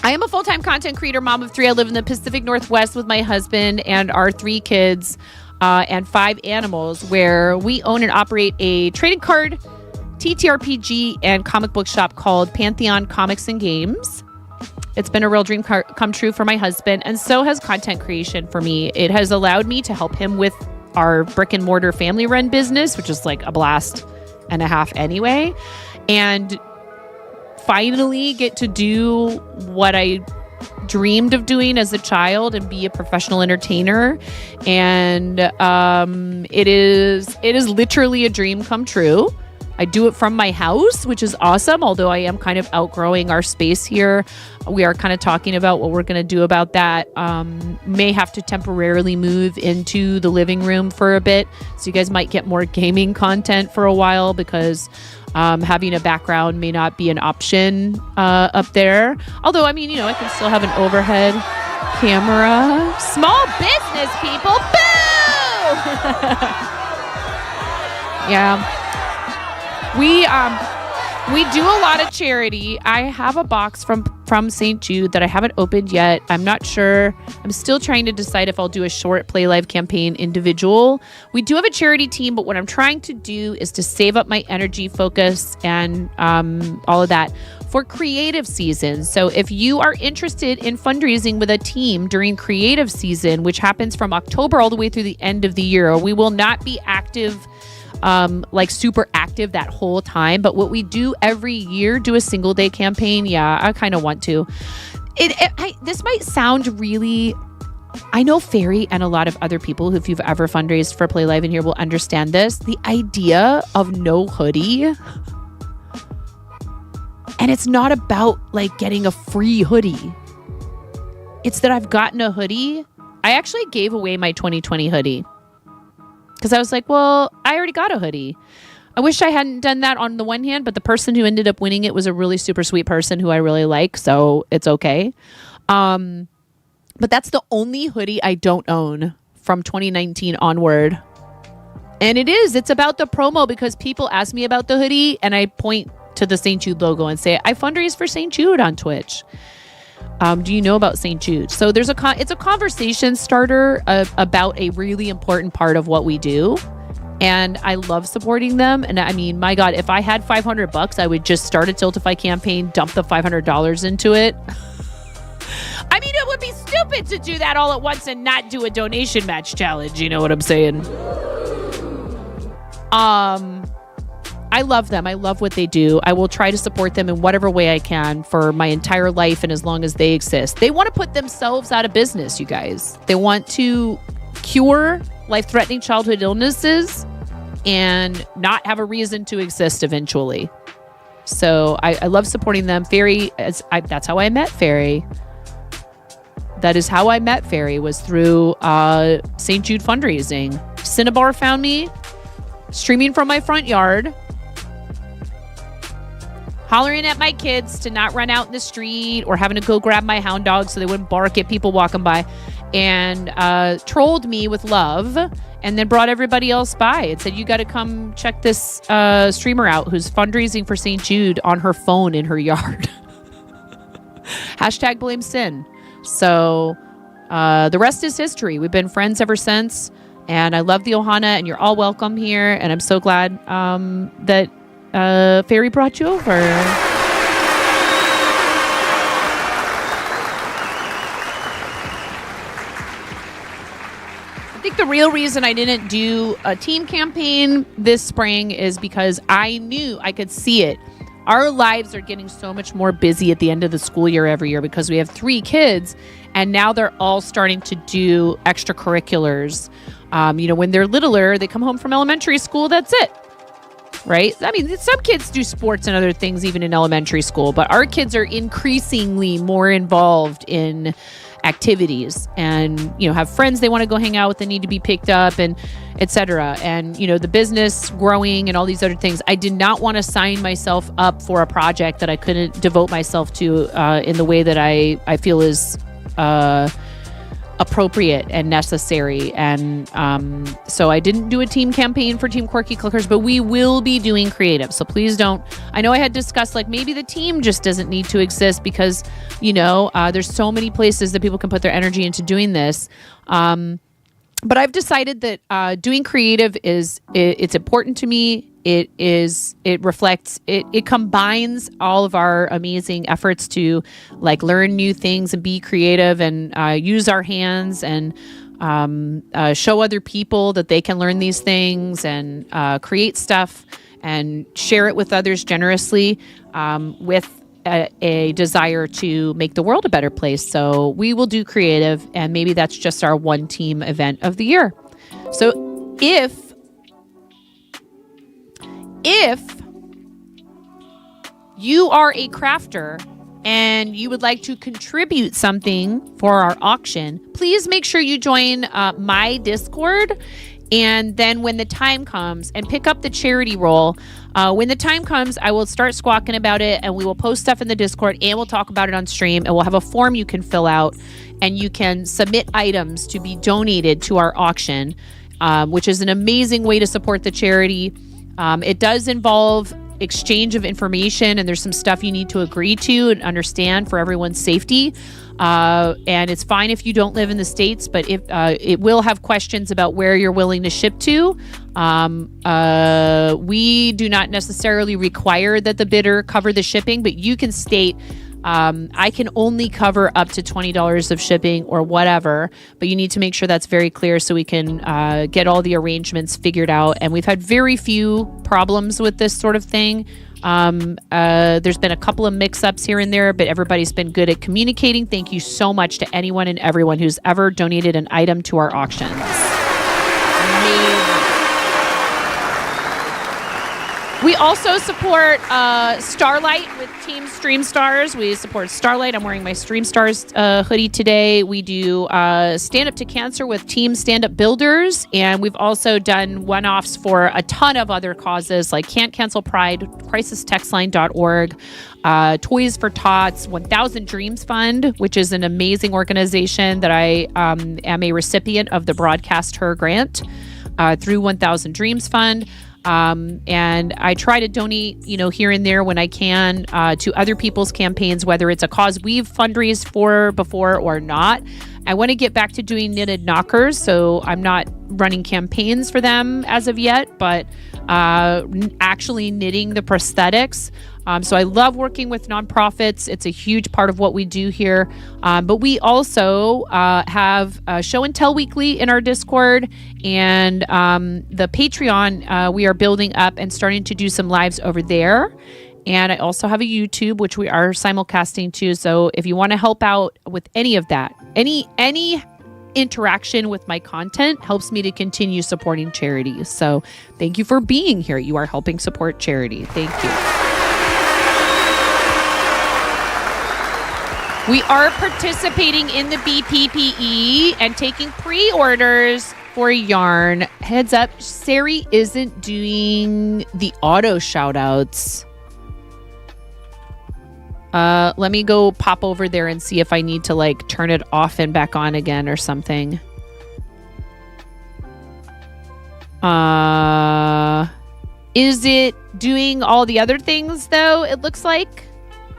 I am a full-time content creator, mom of 3. I live in the Pacific Northwest with my husband and our 3 kids and 5 animals, where we own and operate a trading card, TTRPG, and comic book shop called Pantheon Comics and Games. It's been a real dream come true for my husband, and so has content creation for me. It has allowed me to help him with our brick and mortar family run business, which is like a blast and a half anyway, and finally get to do what I dreamed of doing as a child and be a professional entertainer. And it is literally a dream come true. I do it from my house, which is awesome, although I am kind of outgrowing our space here. We are kind of talking about what we're going to do about that. May have to temporarily move into the living room for a bit, so you guys might get more gaming content for a while, because having a background may not be an option up there. Although, I mean, you know, I can still have an overhead camera. Small business, people. Boo! Yeah. We do a lot of charity. I have a box from St. Jude that I haven't opened yet. I'm not sure. I'm still trying to decide if I'll do a short Play Live campaign individual. We do have a charity team, but what I'm trying to do is to save up my energy, focus, and all of that for creative season. So if you are interested in fundraising with a team during creative season, which happens from October all the way through the end of the year, we will not be active like super active that whole time. But what we do every year, do a single day campaign. Yeah, I kind of want to. This might sound really, I know Fairy and a lot of other people, if you've ever fundraised for Play Live in here, will understand this. The idea of no hoodie. And it's not about like getting a free hoodie. It's that I've gotten a hoodie. I actually gave away my 2020 hoodie, because I was like, well, I already got a hoodie. I wish I hadn't done that on the one hand, but the person who ended up winning it was a really super sweet person who I really like, so it's okay. But that's the only hoodie I don't own from 2019 onward. And it's about the promo, because people ask me about the hoodie and I point to the St. Jude logo and say, I fundraise for St. Jude on Twitch. Do you know about St. Jude? So it's a conversation starter about a really important part of what we do. And I love supporting them. And I mean, my God, if I had $500, I would just start a Tiltify campaign, dump the $500 into it. I mean, it would be stupid to do that all at once and not do a donation match challenge. You know what I'm saying? I love them. I love what they do. I will try to support them in whatever way I can for my entire life and as long as they exist. They want to put themselves out of business, you guys. They want to cure life-threatening childhood illnesses and not have a reason to exist eventually. So I love supporting them. Fairy, that's how I met Fairy. That is how I met Fairy, was through St. Jude fundraising. Cinnabar found me streaming from my front yard, hollering at my kids to not run out in the street, or having to go grab my hound dog so they wouldn't bark at people walking by, and trolled me with love, and then brought everybody else by and said, you got to come check this streamer out who's fundraising for St. Jude on her phone in her yard. Hashtag blame sin. So the rest is history. We've been friends ever since, and I love the Ohana, and you're all welcome here, and I'm so glad that Fairy brought you over. I think the real reason I didn't do a team campaign this spring is because I knew I could see it. Our lives are getting so much more busy at the end of the school year every year because we have 3 kids, and now they're all starting to do extracurriculars. When they're littler, they come home from elementary school, that's it. right? I mean, some kids do sports and other things even in elementary school, but our kids are increasingly more involved in activities and, have friends they want to go hang out with that need to be picked up and etc. And, the business growing and all these other things. I did not want to sign myself up for a project that I couldn't devote myself to in the way that I feel is appropriate and necessary. And so I didn't do a team campaign for Team Quirky Clickers, but we will be doing creative. So please don't. I know I had discussed like maybe the team just doesn't need to exist because, there's so many places that people can put their energy into doing this. But I've decided that doing creative it's important to me. It combines all of our amazing efforts to like learn new things and be creative and use our hands and show other people that they can learn these things and create stuff and share it with others generously with a desire to make the world a better place. So we will do creative, and maybe that's just our one team event of the year. So if you are a crafter and you would like to contribute something for our auction, please make sure you join my Discord. And then when the time comes, and pick up the charity roll. When the time comes, I will start squawking about it, and we will post stuff in the Discord, and we'll talk about it on stream, and we'll have a form you can fill out, and you can submit items to be donated to our auction, which is an amazing way to support the charity. It does involve exchange of information, and there's some stuff you need to agree to and understand for everyone's safety. And it's fine if you don't live in the States, but if it will have questions about where you're willing to ship to. We do not necessarily require that the bidder cover the shipping, but you can state, I can only cover up to $20 of shipping or whatever, but you need to make sure that's very clear so we can get all the arrangements figured out. And we've had very few problems with this sort of thing. There's been a couple of mix-ups here and there, but everybody's been good at communicating. Thank you so much to anyone and everyone who's ever donated an item to our auctions. Amazing. We also support Starlight with Team Stream Stars. We support Starlight. I'm wearing my Stream Stars hoodie today. We do Stand Up to Cancer with Team Stand Up Builders. And we've also done one-offs for a ton of other causes like Can't Cancel Pride, crisistextline.org, Toys for Tots, 1000 Dreams Fund, which is an amazing organization that I am a recipient of the Broadcast Her grant through 1000 Dreams Fund. And I try to donate, here and there when I can, to other people's campaigns, whether it's a cause we've fundraised for before or not. I want to get back to doing knitted knockers, so I'm not running campaigns for them as of yet, but actually knitting the prosthetics. So I love working with nonprofits. It's a huge part of what we do here. But we also have Show and Tell Weekly in our Discord, and the Patreon we are building up and starting to do some lives over there. And I also have a YouTube, which we are simulcasting too. So if you want to help out with any of that, any interaction with my content helps me to continue supporting charities. So thank you for being here. You are helping support charity. Thank you. We are participating in the BPPE and taking pre-orders for yarn. Heads up, Sari isn't doing the auto shout-outs. Let me go pop over there and see if I need to turn it off and back on again or something. Is it doing all the other things though, it looks like?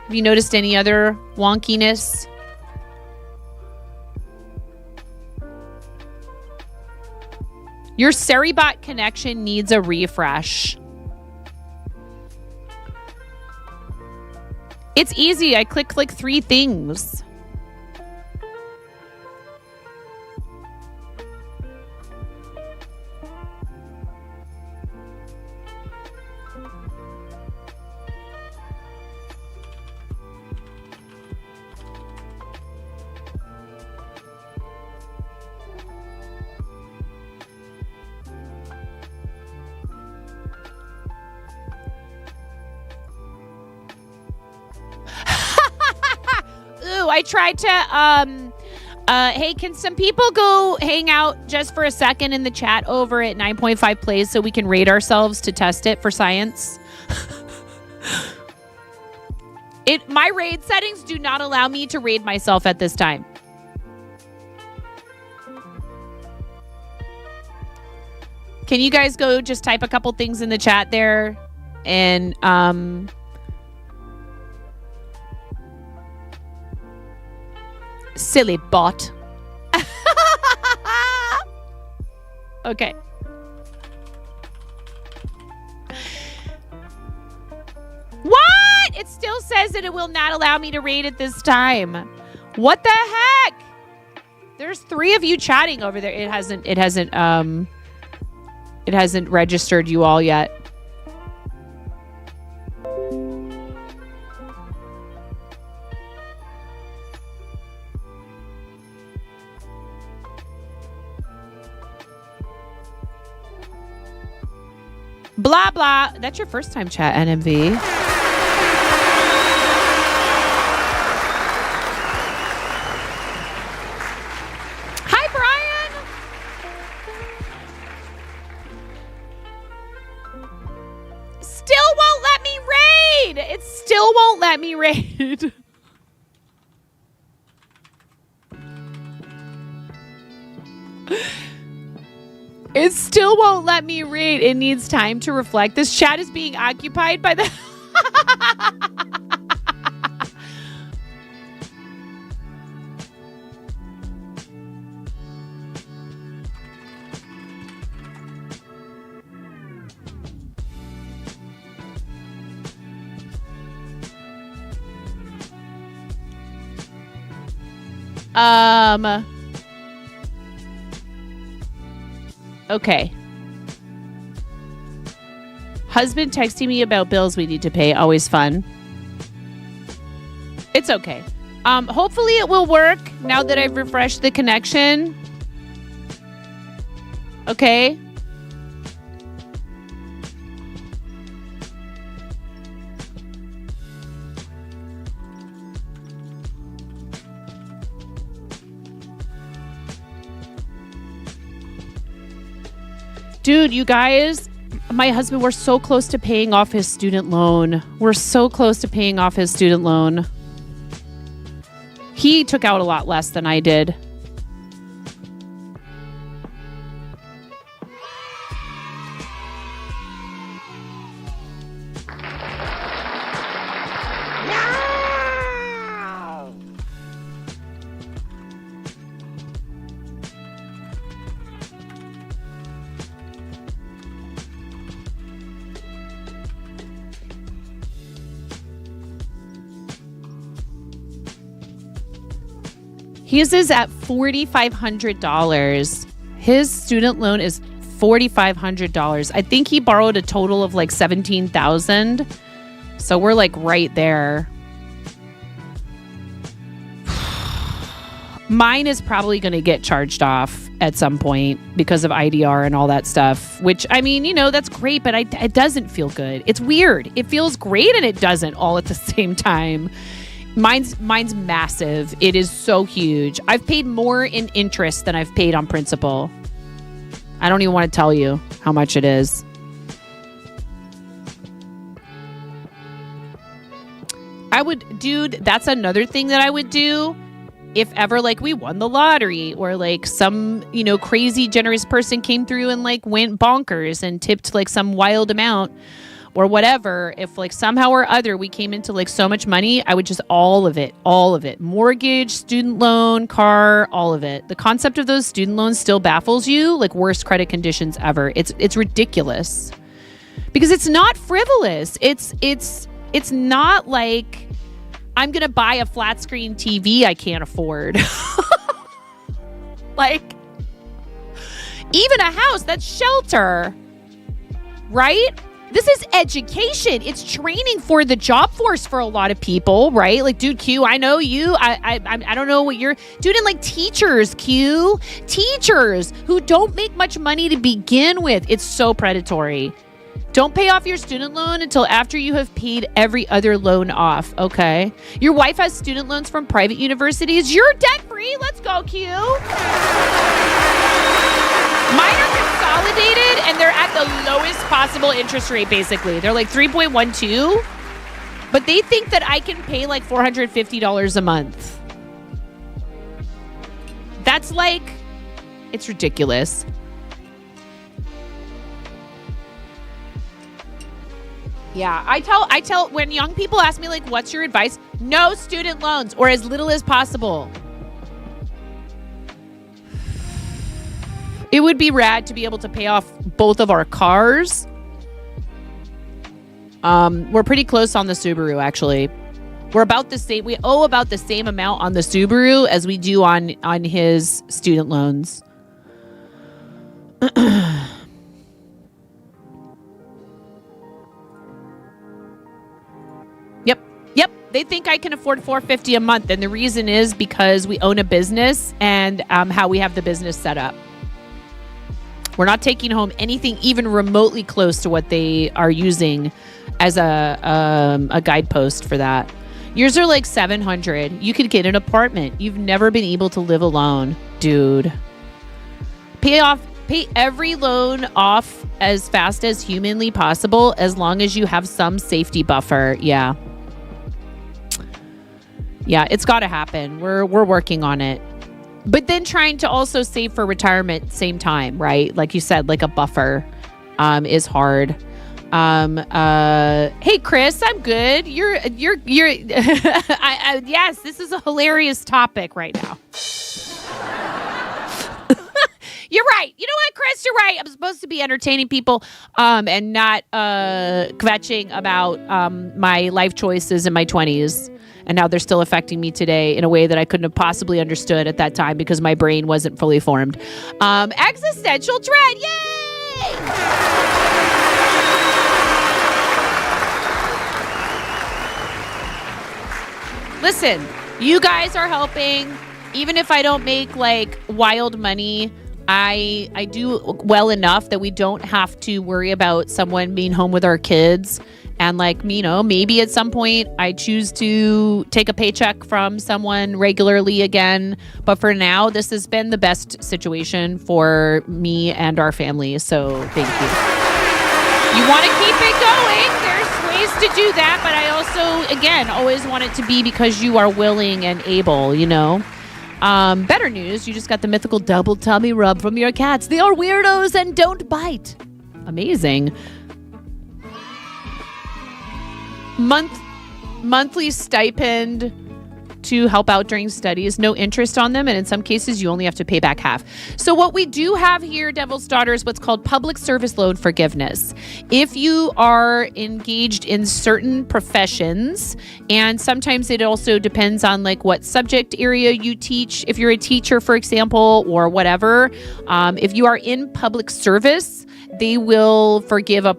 Have you noticed any other wonkiness? Your Seribot connection needs a refresh. It's easy. I click 3 things. I tried to, hey, can some people go hang out just for a second in the chat over at 9.5 plays so we can rate ourselves to test it for science? My raid settings do not allow me to raid myself at this time. Can you guys go just type a couple things in the chat there? And silly bot. Okay. What? It still says that it will not allow me to raid at this time. What the heck? There's 3 of you chatting over there. It hasn't registered you all yet. Blah, blah. That's your first time chat, NMV. Hi, Brian. Still won't let me raid. It still won't let me raid. It still won't let me read. It needs time to reflect. This chat is being occupied by the... Okay. Husband texting me about bills we need to pay. Always fun. It's okay. Hopefully it will work now that I've refreshed the connection. Okay. Dude, you guys, my husband, we're so close to paying off his student loan. We're so close to paying off his student loan. He took out a lot less than I did. His is at $4,500. His student loan is $4,500. I think he borrowed a total of like $17,000. So we're like right there. Mine is probably going to get charged off at some point because of IDR and all that stuff, which, I mean, you know, that's great, but it doesn't feel good. It's weird. It feels great and it doesn't all at the same time. Mine's massive. It is so huge. I've paid more in interest than I've paid on principal. I don't even want to tell you how much it is. Dude, that's another thing that I would do if ever like we won the lottery or like some, you know, crazy generous person came through and like went bonkers and tipped like some wild amount or whatever. If like somehow or other we came into like so much money, I would just all of it, mortgage, student loan, car, all of it. The concept of those student loans still baffles you, like worst credit conditions ever. It's ridiculous because it's not frivolous. It's not like I'm going to buy a flat screen TV I can't afford. Like even a house, that's shelter, right? This is education. It's training for the job force for a lot of people, right? Like, dude, Q, I know you. I don't know what you're doing. Like teachers, Q, teachers who don't make much money to begin with. It's so predatory. Don't pay off your student loan until after you have paid every other loan off. Okay. Your wife has student loans from private universities. You're debt-free. Let's go, Q. Mine are consolidated, and they're at the lowest possible interest rate, basically. They're like 3.12, but they think that I can pay like $450 a month. That's like, it's ridiculous. Yeah, I tell when young people ask me like, what's your advice? No student loans, or as little as possible. It would be rad to be able to pay off both of our cars. We're pretty close on the Subaru, actually. We're about the same. We owe about the same amount on the Subaru as we do on his student loans. Yep. They think I can afford $450 a month, and the reason is because we own a business and how we have the business set up. We're not taking home anything even remotely close to what they are using as a guidepost for that. Yours are like $700. You could get an apartment. You've never been able to live alone, dude. Pay every loan off as fast as humanly possible, as long as you have some safety buffer. Yeah, it's got to happen. We're working on it. But then trying to also save for retirement same time, right? Like you said, like a buffer is hard. Hey Chris, I'm good. You're yes, this is a hilarious topic right now. You're right. You know what, Chris? You're right. I'm supposed to be entertaining people and not kvetching about my life choices in my 20s and how they're still affecting me today in a way that I couldn't have possibly understood at that time because my brain wasn't fully formed. Existential dread. Yay! Listen, you guys are helping. Even if I don't make like wild money, I do well enough that we don't have to worry about someone being home with our kids. And like, you know, maybe at some point I choose to take a paycheck from someone regularly again. But for now, this has been the best situation for me and our family. So thank you. You want to keep it going? There's ways to do that. But I also, again, always want it to be because you are willing and able, you know. Better news, you just got the mythical double tummy rub from your cats. They are weirdos and don't Amazing. Monthly stipend to help out during studies, no interest on them, and in some cases you only have to pay back half. So what we do have here, Devil's Daughter, is what's called public service loan forgiveness. If you are engaged in certain professions, and sometimes it also depends on like what subject area you teach, if you're a teacher, for example, or whatever, if you are in public service, they will forgive a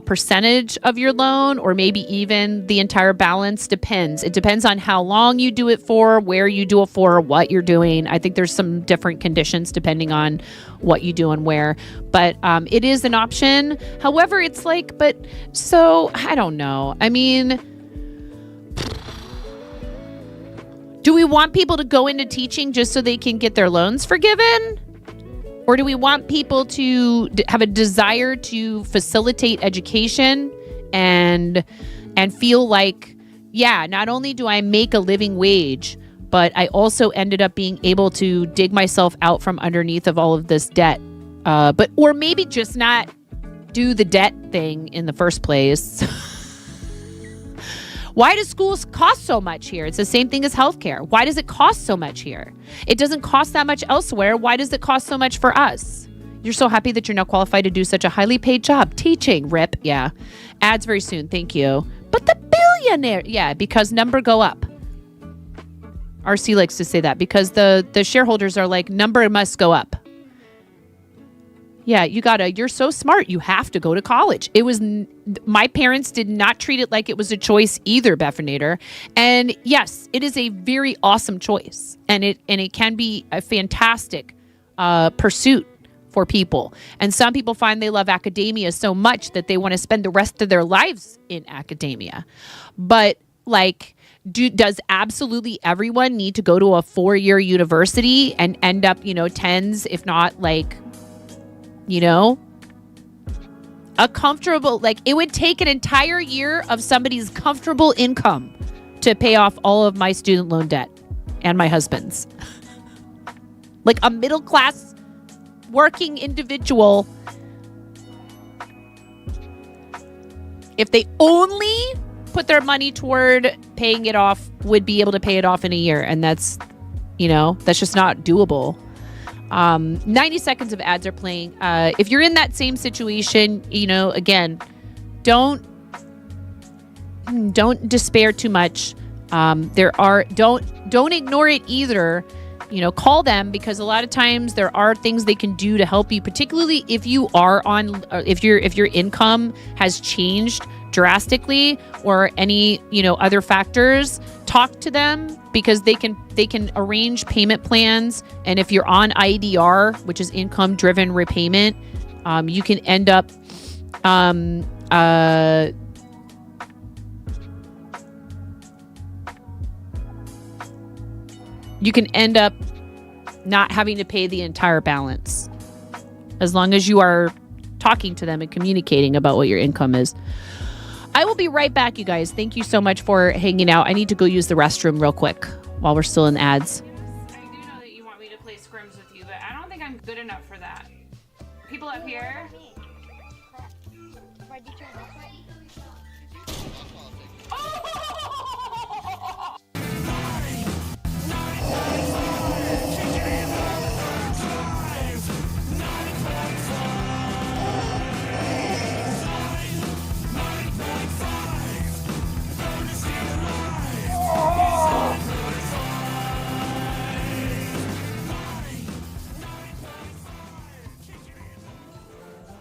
percentage of your loan, or maybe even the entire balance. Depends. It depends on how long you do it for, where you do it for, what you're doing. I think there's some different conditions depending on what you do and where. But it is an option. However, it's like, but so, I don't know. I mean, do we want people to go into teaching just so they can get their loans forgiven? Or do we want people to have a desire to facilitate education and feel like, yeah, not only do I make a living wage, but I also ended up being able to dig myself out from underneath of all of this debt. Or maybe just not do the debt thing in the first place. Why do schools cost so much here? It's the same thing as healthcare. Why does it cost so much here? It doesn't cost that much elsewhere. Why does it cost so much for us? You're so happy that you're now qualified to do such a highly paid job. Teaching, rip. Yeah. Ads very soon. Thank you. But the billionaire. Yeah, because number go up. RC likes to say that because the shareholders are like, number must go up. Yeah, you're so smart. You have to go to college. My parents did not treat it like it was a choice either, Beffinator. And yes, it is a very awesome choice. And it can be a fantastic pursuit for people. And some people find they love academia so much that they want to spend the rest of their lives in academia. But like, does absolutely everyone need to go to a 4-year university and end up, tens, if not like, a comfortable, like it would take an entire year of somebody's comfortable income to pay off all of my student loan debt and my husband's. Like a middle class working individual, if they only put their money toward paying it off, would be able to pay it off in a year. And that's just not doable. 90 seconds of ads are playing. If you're in that same situation, again, don't despair too much. Don't ignore it either. Call them, because a lot of times there are things they can do to help you, particularly if you are if your income has changed drastically or any, other factors. Talk to them, because they can arrange payment plans. And if you're on IDR, which is income driven repayment, you can end up not having to pay the entire balance, as long as you are talking to them and communicating about what your income is. I will be right back, you guys. Thank you so much for hanging out. I need to go use the restroom real quick while we're still in ads. I do know that you want me to play scrims with you, but I don't think I'm good enough for that. People up here?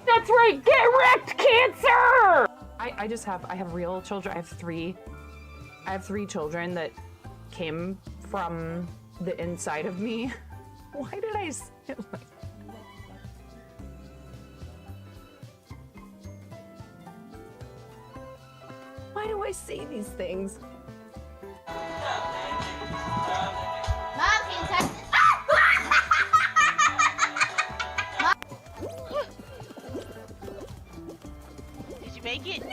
That's right, get wrecked, cancer! I have real children. I have three children that came from the inside of me. Why did I say it like that? Why do I say these things? Mom, can you text? Did you make it?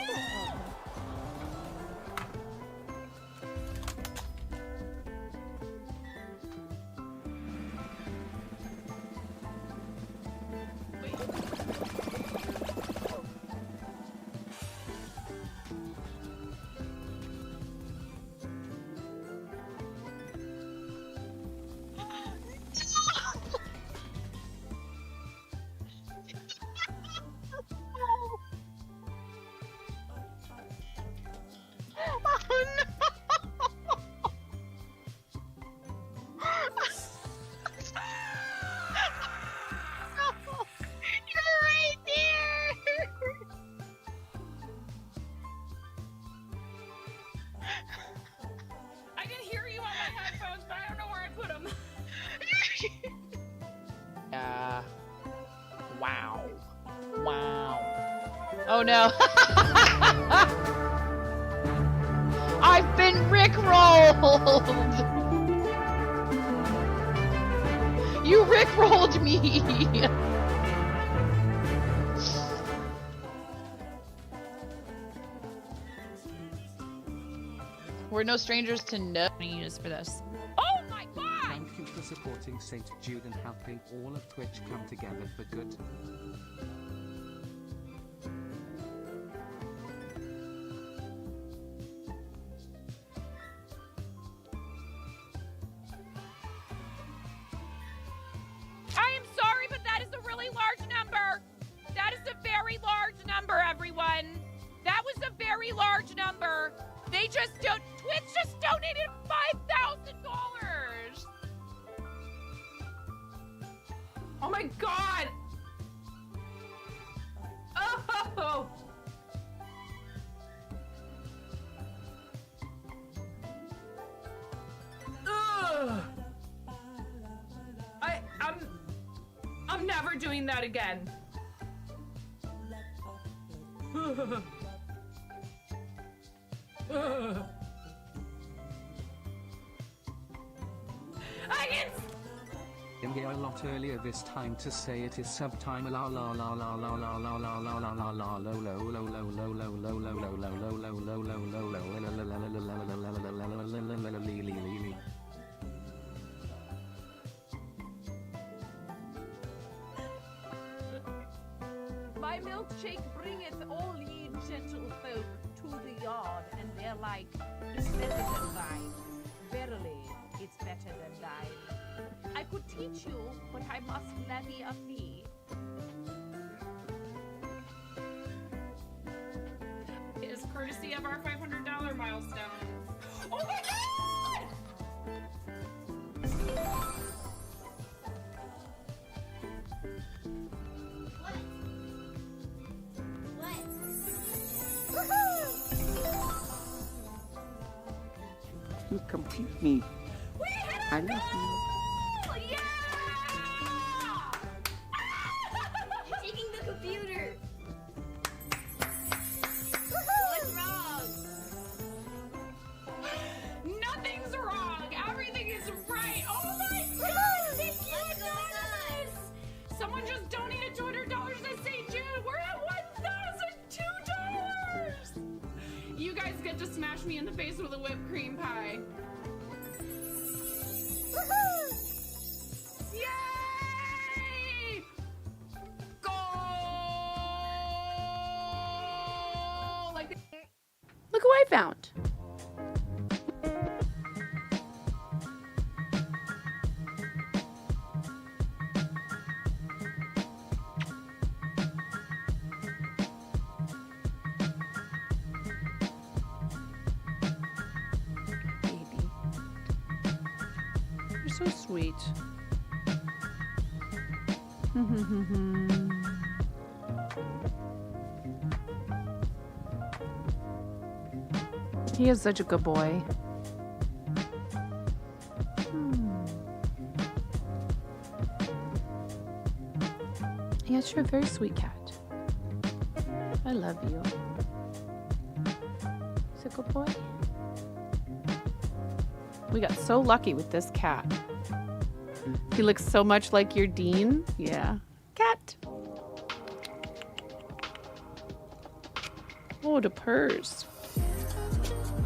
Wow. Oh no. I've been rickrolled. You rickrolled me. We're no strangers to no use for this. Oh my god! Thank you for supporting St. Jude and helping all of Twitch come together for good. I am sorry, but that is a really large number. That is a very large number, everyone. That was a very large number. They just don't. Twitch just donated $5,000. Oh my god! Oh! Ugh! I'm never doing that again. I can. I'm here a lot earlier this time to say it is subtime la la la la la la la la la la la la lo lo lo lo lo lo lo lo lo lo lo lo lo lo. My milkshake bringeth all ye gentle folk to the yard, and they're like, it's better than thine. Verily, it's better than thine. I could teach you, but I must levy a fee. It is courtesy of our $500 milestone. Oh my god! You complete me. I love you. Yeah! You're taking the computer. What's wrong? Nothing's wrong. Everything is right. Oh my god! Thank you, Anonymous. Someone just donated $200 to St. Jude. We're at $1,002. You guys get to smash me in the face with a whipped cream pie. Yay! Go! Like. Look who I found. Baby. You're so sweet. He is such a good boy. Yes, you're a very sweet cat. I love you. He's a good boy. We got so lucky with this cat. He looks so much like your Dean. Yeah. Cat. Oh, the purrs.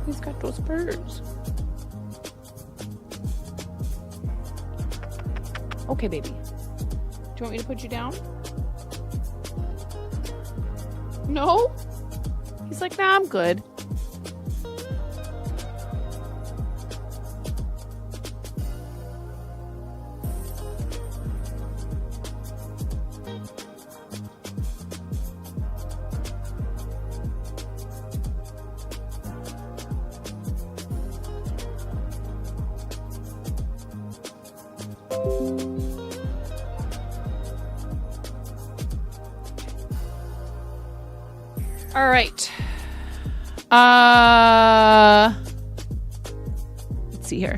He's got those purrs. Okay, baby. Do you want me to put you down? No? He's like, nah, I'm good. All right. Let's see here.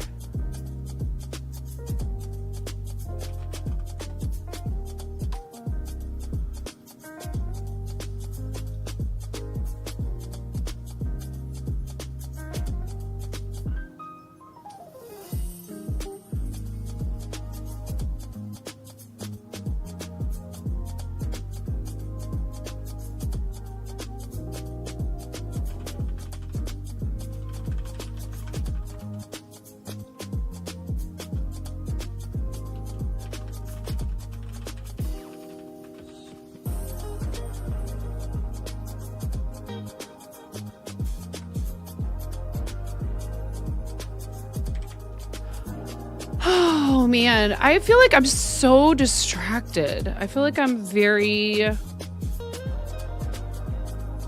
Oh man, I feel like I'm so distracted. I feel like I'm very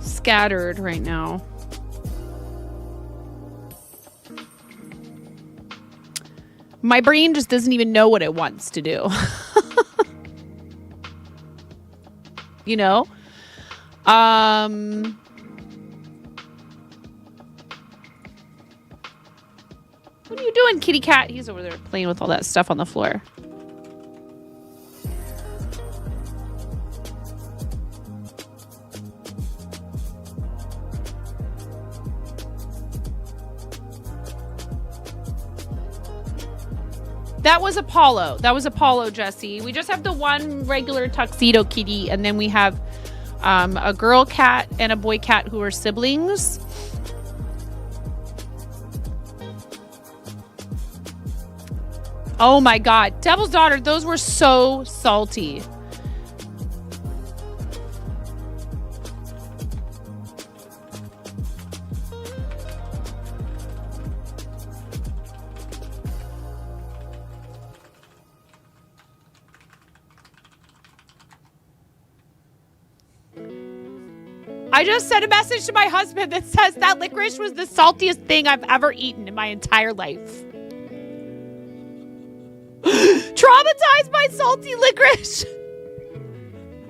scattered right now. My brain just doesn't even know what it wants to do. You know? What are you doing, kitty cat? He's over there playing with all that stuff on the floor. That was Apollo. That was Apollo, Jesse. We just have the one regular tuxedo kitty, and then we have a girl cat and a boy cat who are siblings. Oh my God. Devil's Daughter, those were so salty. I just sent a message to my husband that says that licorice was the saltiest thing I've ever eaten in my entire life. Traumatized by salty licorice.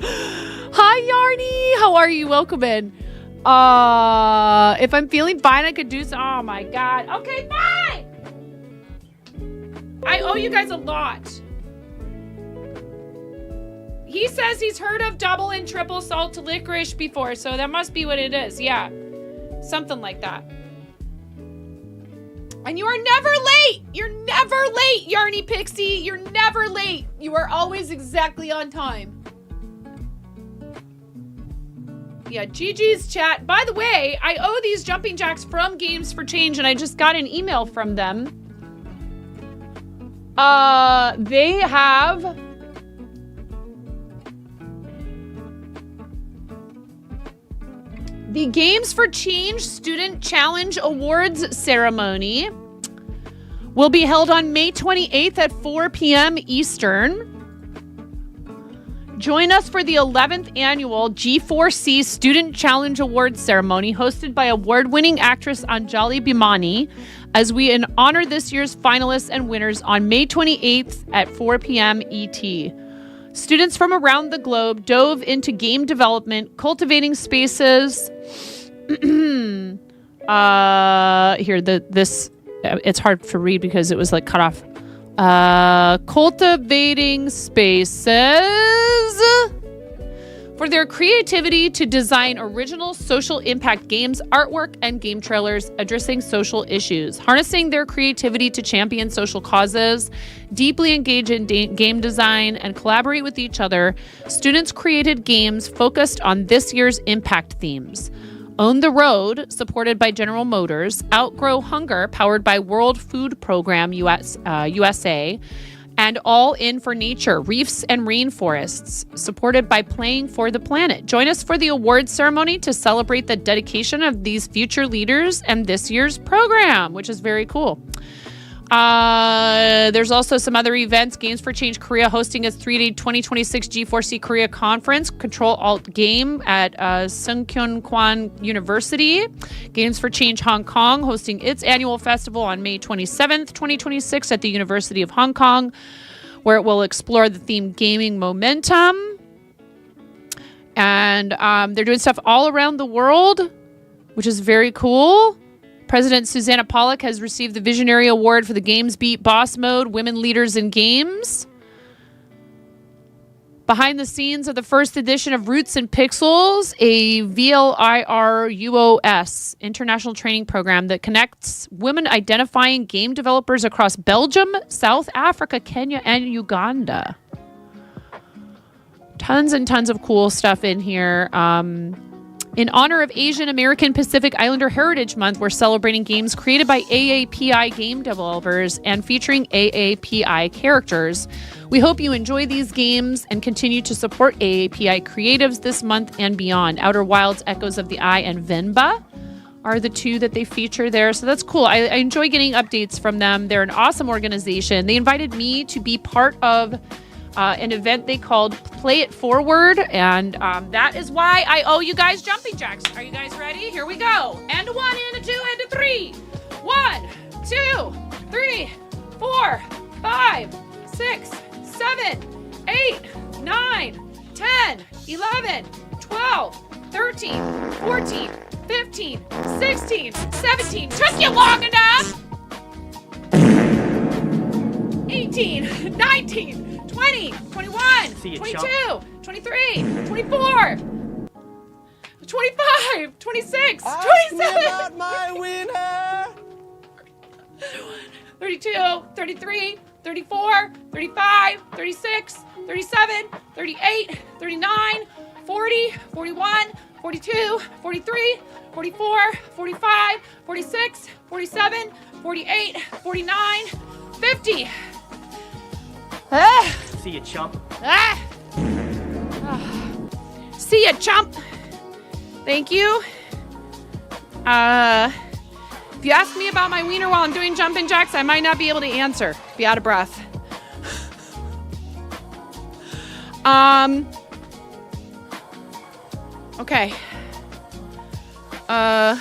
Hi, Yarny. How are you? Welcome in. If I'm feeling fine, I could do some. Oh my God. Okay, fine. I owe you guys a lot. He says he's heard of double and triple salt to licorice before, so that must be what it is. Yeah. Something like that. And you are never late. You're never late, Yarny Pixie. You're never late. You are always exactly on time. Yeah, GG's chat. By the way, I owe these jumping jacks from Games for Change, and I just got an email from them. They have... the Games for Change Student Challenge Awards ceremony will be held on May 28th at 4 p.m. Eastern. Join us for the 11th annual G4C Student Challenge Awards ceremony hosted by award-winning actress Anjali Bhimani as we honor this year's finalists and winners on May 28th at 4 p.m. ET. Students from around the globe dove into game development, cultivating spaces. Here, it's hard to read because it was like cut off. Cultivating spaces for their creativity to design original social impact games, artwork, and game trailers addressing social issues, harnessing their creativity to champion social causes, deeply engage in game design, and collaborate with each other. Students created games focused on this year's impact themes. Own the Road, supported by General Motors, Outgrow Hunger, powered by World Food Program USA, and All In for Nature, Reefs and Rainforests, supported by Playing for the Planet. Join us for the awards ceremony to celebrate the dedication of these future leaders and this year's program, which is very cool. There's also some other events. Games for Change Korea hosting its 3-day 2026 G4C Korea Conference, Control Alt Game at Sungkyunkwan University. Games for Change Hong Kong hosting its annual festival on May 27th, 2026 at the University of Hong Kong, where it will explore the theme Gaming Momentum. And they're doing stuff all around the world, which is very cool. President Susanna Pollock has received the Visionary Award for the Games Beat Boss Mode Women Leaders in Games. Behind the scenes of the first edition of Roots and Pixels, a VLIRUOS international training program that connects women identifying game developers across Belgium, South Africa, Kenya, and Uganda. Tons and tons of cool stuff in here. In honor of Asian American Pacific Islander Heritage Month, we're celebrating games created by AAPI game developers and featuring AAPI characters. We hope you enjoy these games and continue to support AAPI creatives this month and beyond. Outer Wilds, Echoes of the Eye, and Venba are the two that they feature there. So that's cool. I enjoy getting updates from them. They're an awesome organization. They invited me to be part of an event they called Play It Forward, and that is why I owe you guys jumping jacks. Are you guys ready? Here we go. And a 1, and a 2, and a 3. 1, 2, 3, 4, 5, 6, 7, 8, 9, 10, 11, 12, 13, 14, 15, 16, 17. Took you long enough. 18, 19, 20, 21, 22, 23, 24, 25, 26, 27, my winner. 32, 33, 34, 35, 36, 37, 38, 39, 40, 41, 42, 43, 44, 45, 46, 47, 48, 49, 50. See you, chump. See ya, chump. Thank you. If you ask me about my wiener while I'm doing jumping jacks, I might not be able to answer. Be out of breath. Okay. I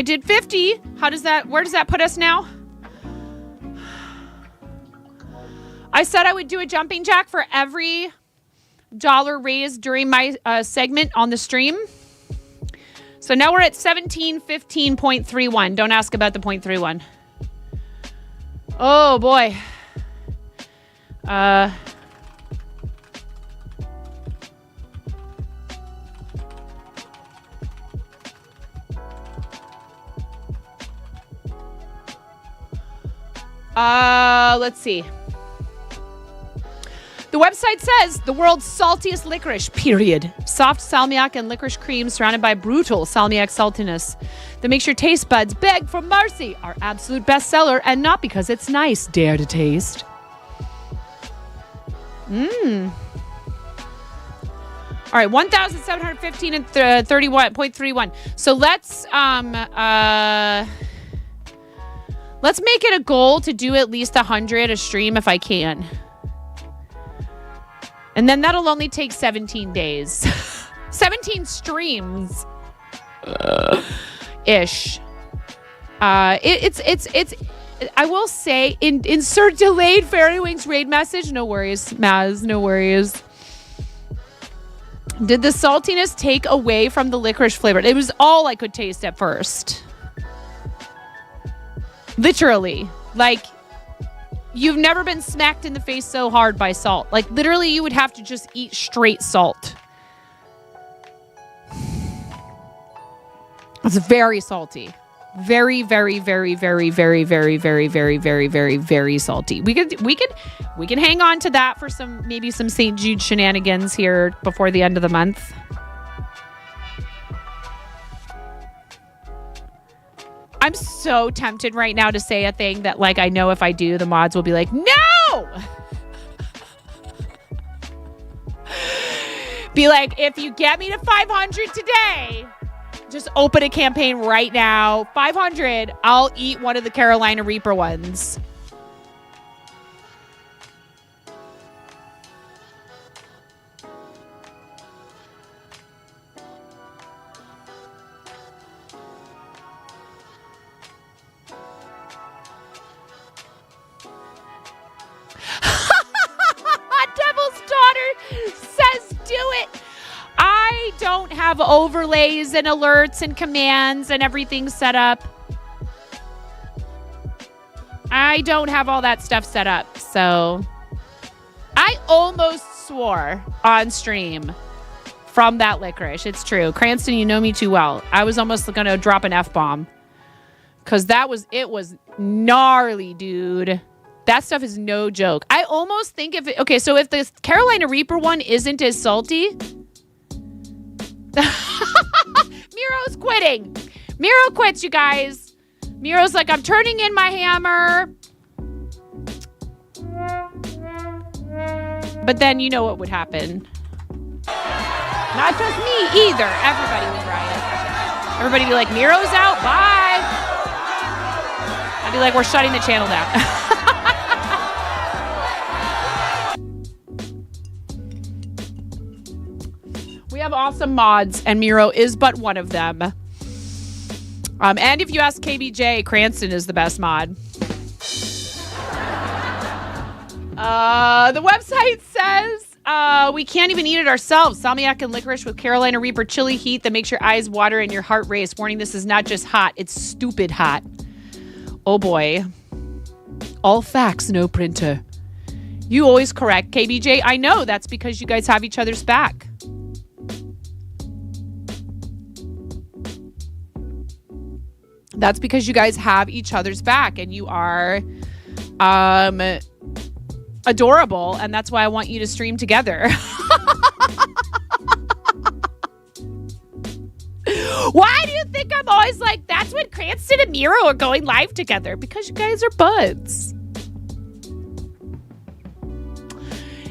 did 50. Where does that put us now? I said I would do a jumping jack for every dollar raised during my segment on the stream. So now we're at 1715.31. Don't ask about the 0.31. Oh boy. Let's see. The website says the world's saltiest licorice, period. Soft salmiak and licorice cream surrounded by brutal salmiak saltiness that makes your taste buds beg for mercy. Our absolute bestseller, and not because it's nice. Dare to taste. All right, 1,715 and 31.31. So let's make it a goal to do at least 100 a stream if I can. And then that'll only take 17 days. 17 streams. Ish. It's I will say, insert delayed Fairy Wings raid message. No worries, Maz, no worries. Did the saltiness take away from the licorice flavor? It was all I could taste at first. Literally. Like, you've never been smacked in the face so hard by salt. Like, literally, you would have to just eat straight salt. It's very salty. Very, very, very, very, very, very, very, very, very, very, very salty. We can hang on to that for maybe some St. Jude shenanigans here before the end of the month. I'm so tempted right now to say a thing that, like, I know if I do, the mods will be like, no! Be like, if you get me to 500 today, just open a campaign right now. 500, I'll eat one of the Carolina Reaper ones. Devil's Daughter says do it. I don't have overlays and alerts and commands and everything set up. I don't have all that stuff set up. So I almost swore on stream from that licorice. It's true. Cranston, you know me too well. I was almost going to drop an F-bomb because it was gnarly, dude. That stuff is no joke. I almost think if the Carolina Reaper one isn't as salty. Miro's quitting. Miro quits, you guys. Miro's like, I'm turning in my hammer. But then you know what would happen. Not just me either. Everybody would riot. Everybody would be like, Miro's out. Bye. I'd be like, we're shutting the channel down. We have awesome mods, and Miro is but one of them. And if you ask KBJ, Cranston is the best mod. The website says we can't even eat it ourselves. Salmiak and licorice with Carolina Reaper chili heat that makes your eyes water and your heart race. Warning, this is not just hot, it's stupid hot. Oh boy. All facts, no printer. You always correct, KBJ. I know, that's because you guys have each other's back. That's because you guys have each other's back and you are adorable, and that's why I want you to stream together. Why do you think I'm always like, that's when Cranston and Miro are going live together? Because you guys are buds.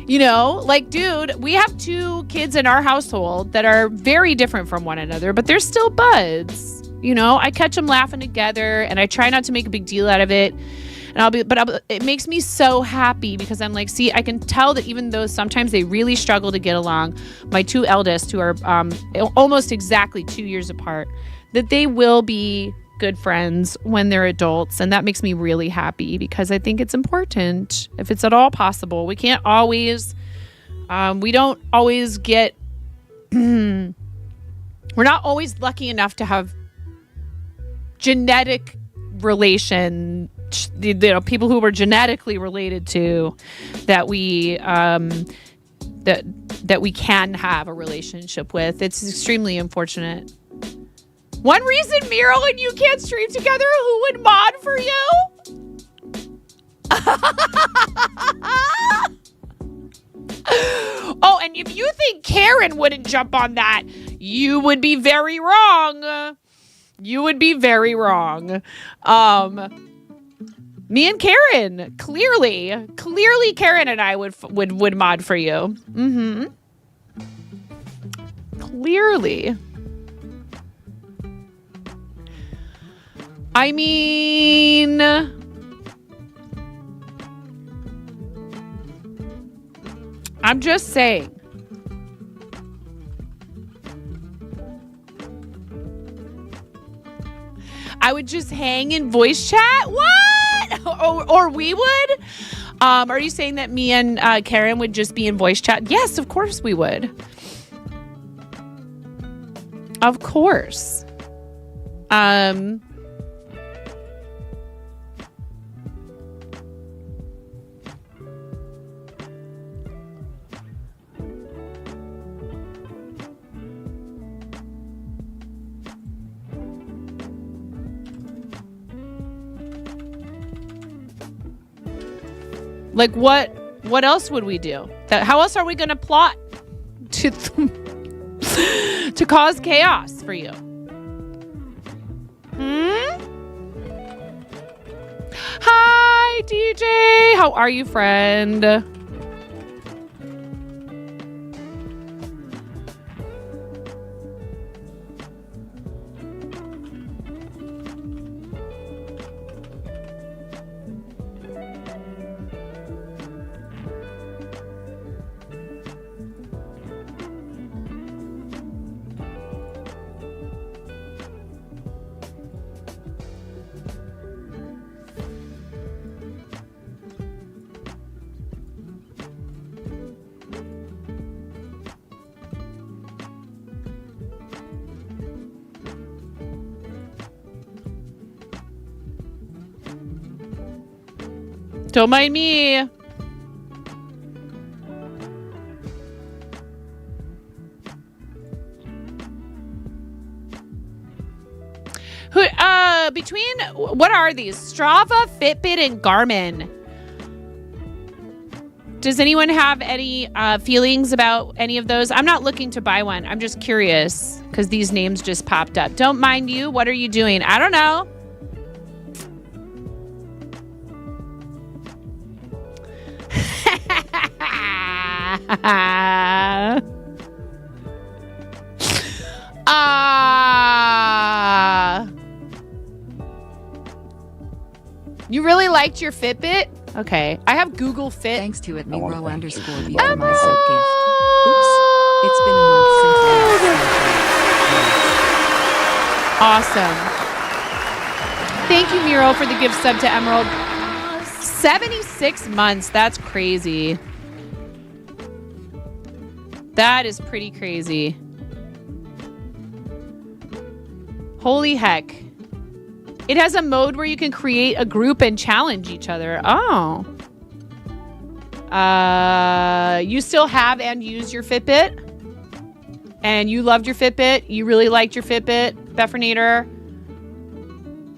You know, like, dude, we have 2 kids in our household that are very different from one another, but they're still buds. You know, I catch them laughing together, and I try not to make a big deal out of it. And it makes me so happy because I'm like, see, I can tell that even though sometimes they really struggle to get along, my 2 eldest, who are almost exactly 2 years apart, that they will be good friends when they're adults. And that makes me really happy because I think it's important if it's at all possible. We can't always, we don't always get, we're not always lucky enough to have genetic relation, you know, people who we're genetically related to, that we that we can have a relationship with. It's extremely unfortunate. One reason Miro and you can't stream together, who would mod for you? Oh, and if you think Karen wouldn't jump on that, you would be very wrong. You would be very wrong. Me and Karen, clearly Karen and I would mod for you. Mm-hmm. Clearly. I mean, I'm just saying. I would just hang in voice chat? What? Or we would? Are you saying that me and Karen would just be in voice chat? Yes, of course we would. Of course. Like what else would we do? How else are we going to plot to cause chaos for you? Hi, DJ. How are you, friend? Don't mind me. Between, what are these? Strava, Fitbit, and Garmin. Does anyone have any feelings about any of those? I'm not looking to buy one. I'm just curious because these names just popped up. Don't mind you. What are you doing? I don't know. You really liked your Fitbit? Okay. I have Google Fit. Thanks to @Miro_B for my sub gift. Oops. It's been a month since Awesome. Thank you, Miro, for the gift sub to Emerald. 76 months. That's crazy. That is pretty crazy. Holy heck. It has a mode where you can create a group and challenge each other. Oh. You still have and use your Fitbit? And you loved your Fitbit? You really liked your Fitbit, Beffernator?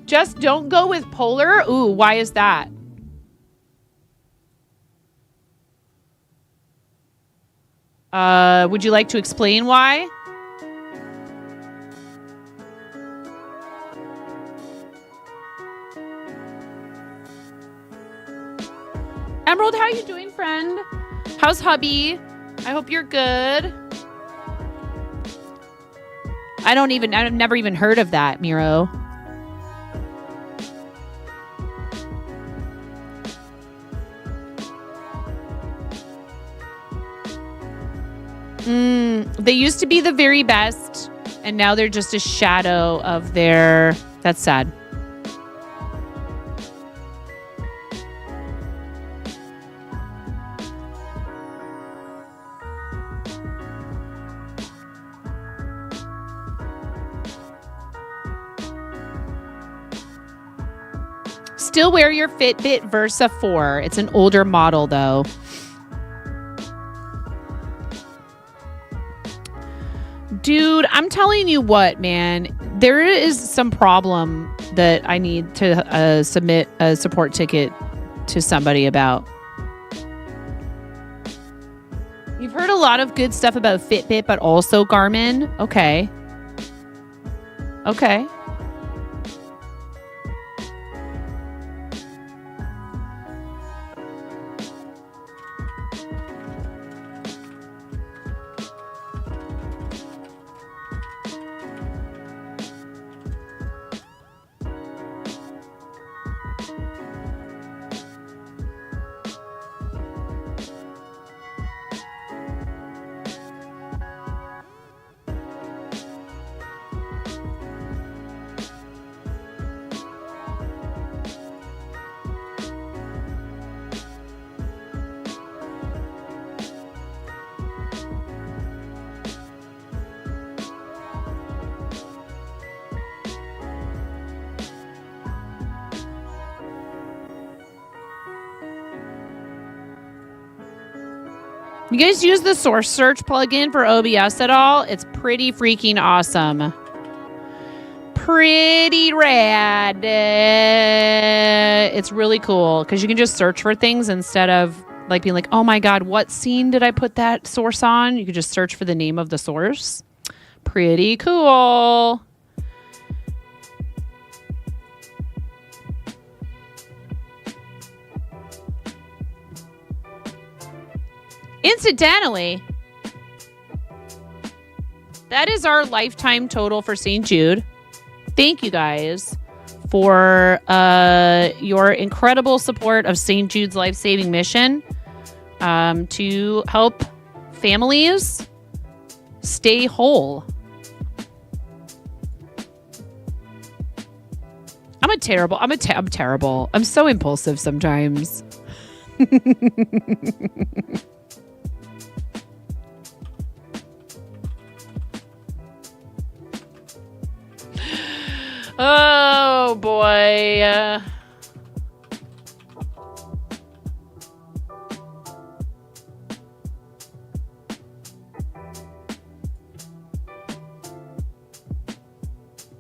Just don't go with polar? Ooh, why is that? Would you like to explain why? Emerald, how you doing, friend? How's hubby? I hope you're good. I've never even heard of that, Miro. They used to be the very best, and now they're just a shadow of their... That's sad. Still wear your Fitbit Versa 4. It's an older model, though. Dude, I'm telling you what, man. There is some problem that I need to submit a support ticket to somebody about. You've heard a lot of good stuff about Fitbit, but also Garmin. Okay. Okay. You guys use the source search plugin for OBS at all? It's pretty freaking awesome. Pretty rad. It's really cool because you can just search for things instead of like being like, oh my God, what scene did I put that source on? You can just search for the name of the source. Pretty cool. Incidentally, that is our lifetime total for St. Jude. Thank you guys for your incredible support of St. Jude's life-saving mission to help families stay whole. I'm terrible. I'm so impulsive sometimes. Oh boy. I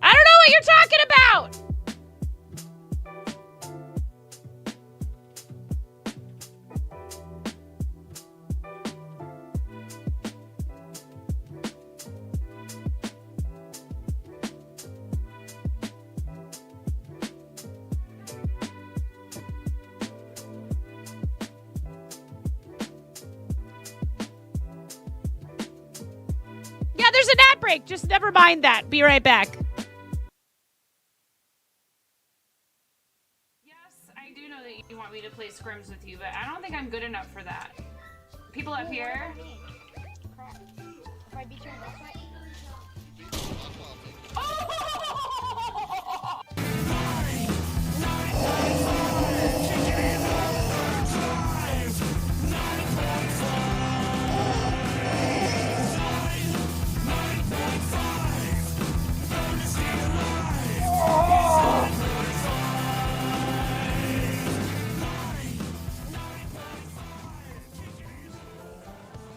don't know what you're talking about. Yeah, there's an ad break. Just never mind that. Be right back. Yes, I do know that you want me to play scrims with you, but I don't think I'm good enough for that. People up here. If I beat you in boss fight.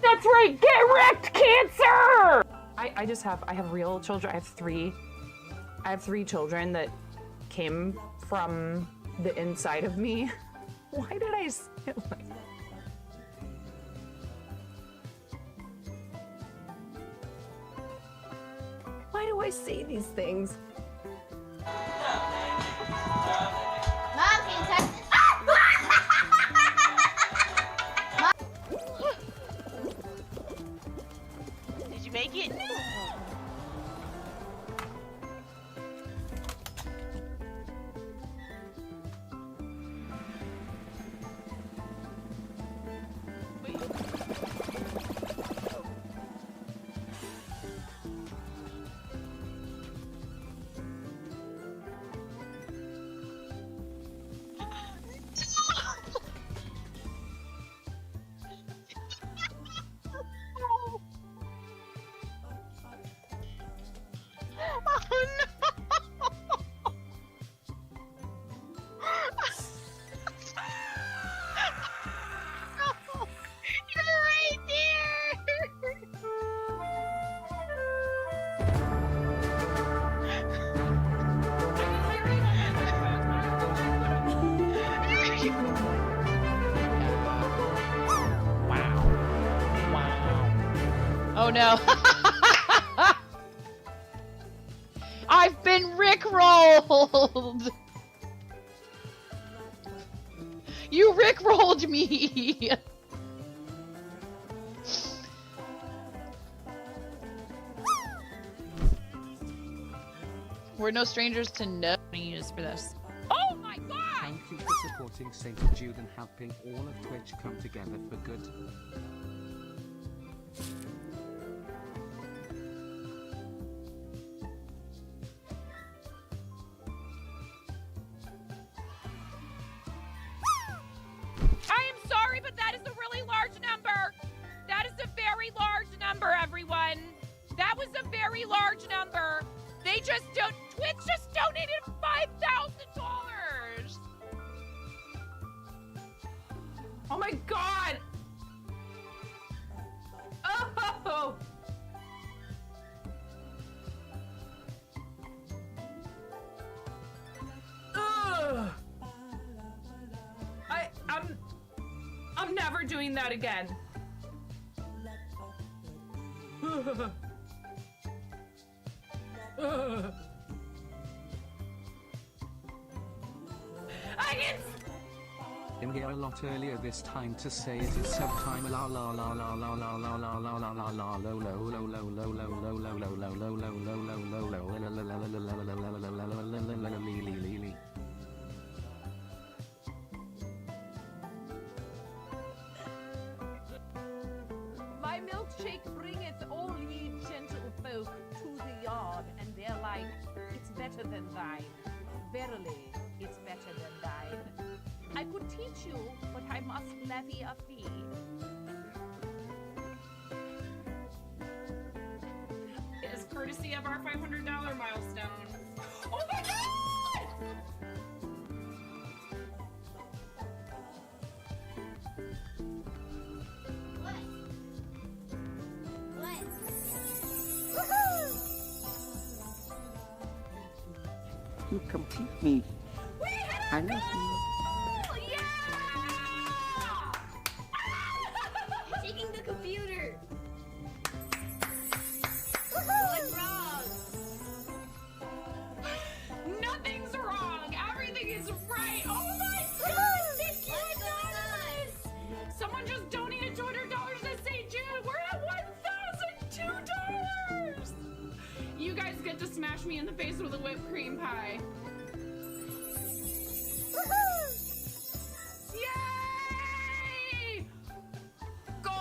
That's right. Get wrecked, Cancer. I have real children. I have three children that came from the inside of me. Why did I say it like Why do I say these things? Mom, can you touch this? Did you make it? Oh no. I've been rickrolled. You rickrolled me. We're no strangers to no use for this. Oh my god! Thank you for supporting St. Jude and helping all of Twitch come together for good. I am sorry, but that is a really large number. That is a very large number, everyone. That was a very large number. They just don't. Twitch just donated $5,000. Oh my god! Oh! Ugh! I'm never doing that again. I can. I'm here a lot earlier this time to say it is subtime la la la la la la la la la la la la lo lo lo lo lo lo lo lo lo lo lo lo lo lo lo. My milkshake bringeth all ye gentle folk to the yard, and they're like, it's better than thine. Verily, it's better than thine. I could teach you, but I must levy a fee. It is courtesy of our $500 milestone. Oh my god! You complete me. I love you. Taking the computer. What's wrong? Nothing's wrong. Everything is right. Oh my god! Thank you, someone just donated $200 to St. Jude. We're at $1,002. You guys get to smash me in the face with a whipped cream pie. Yay! Goal!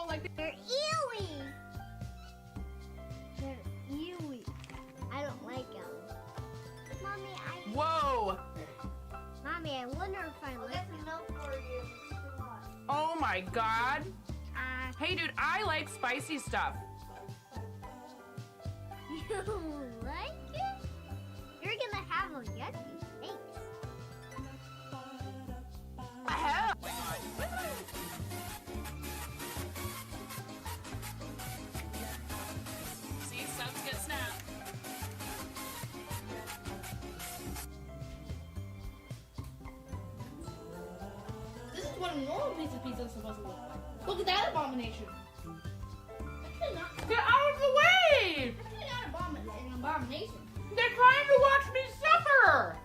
Like They're ewy. They're ewy. I don't like them. Mommy, whoa! Mommy, I wonder if I like them. Milk for you. Oh my god! Hey dude, I like spicy stuff. You like it? You're gonna have a yucky face. Hell! See, subs get snapped. what a normal piece of pizza is supposed to look like. Look at that abomination. Get out of the way! That's not an abomination. They're trying to watch me suffer!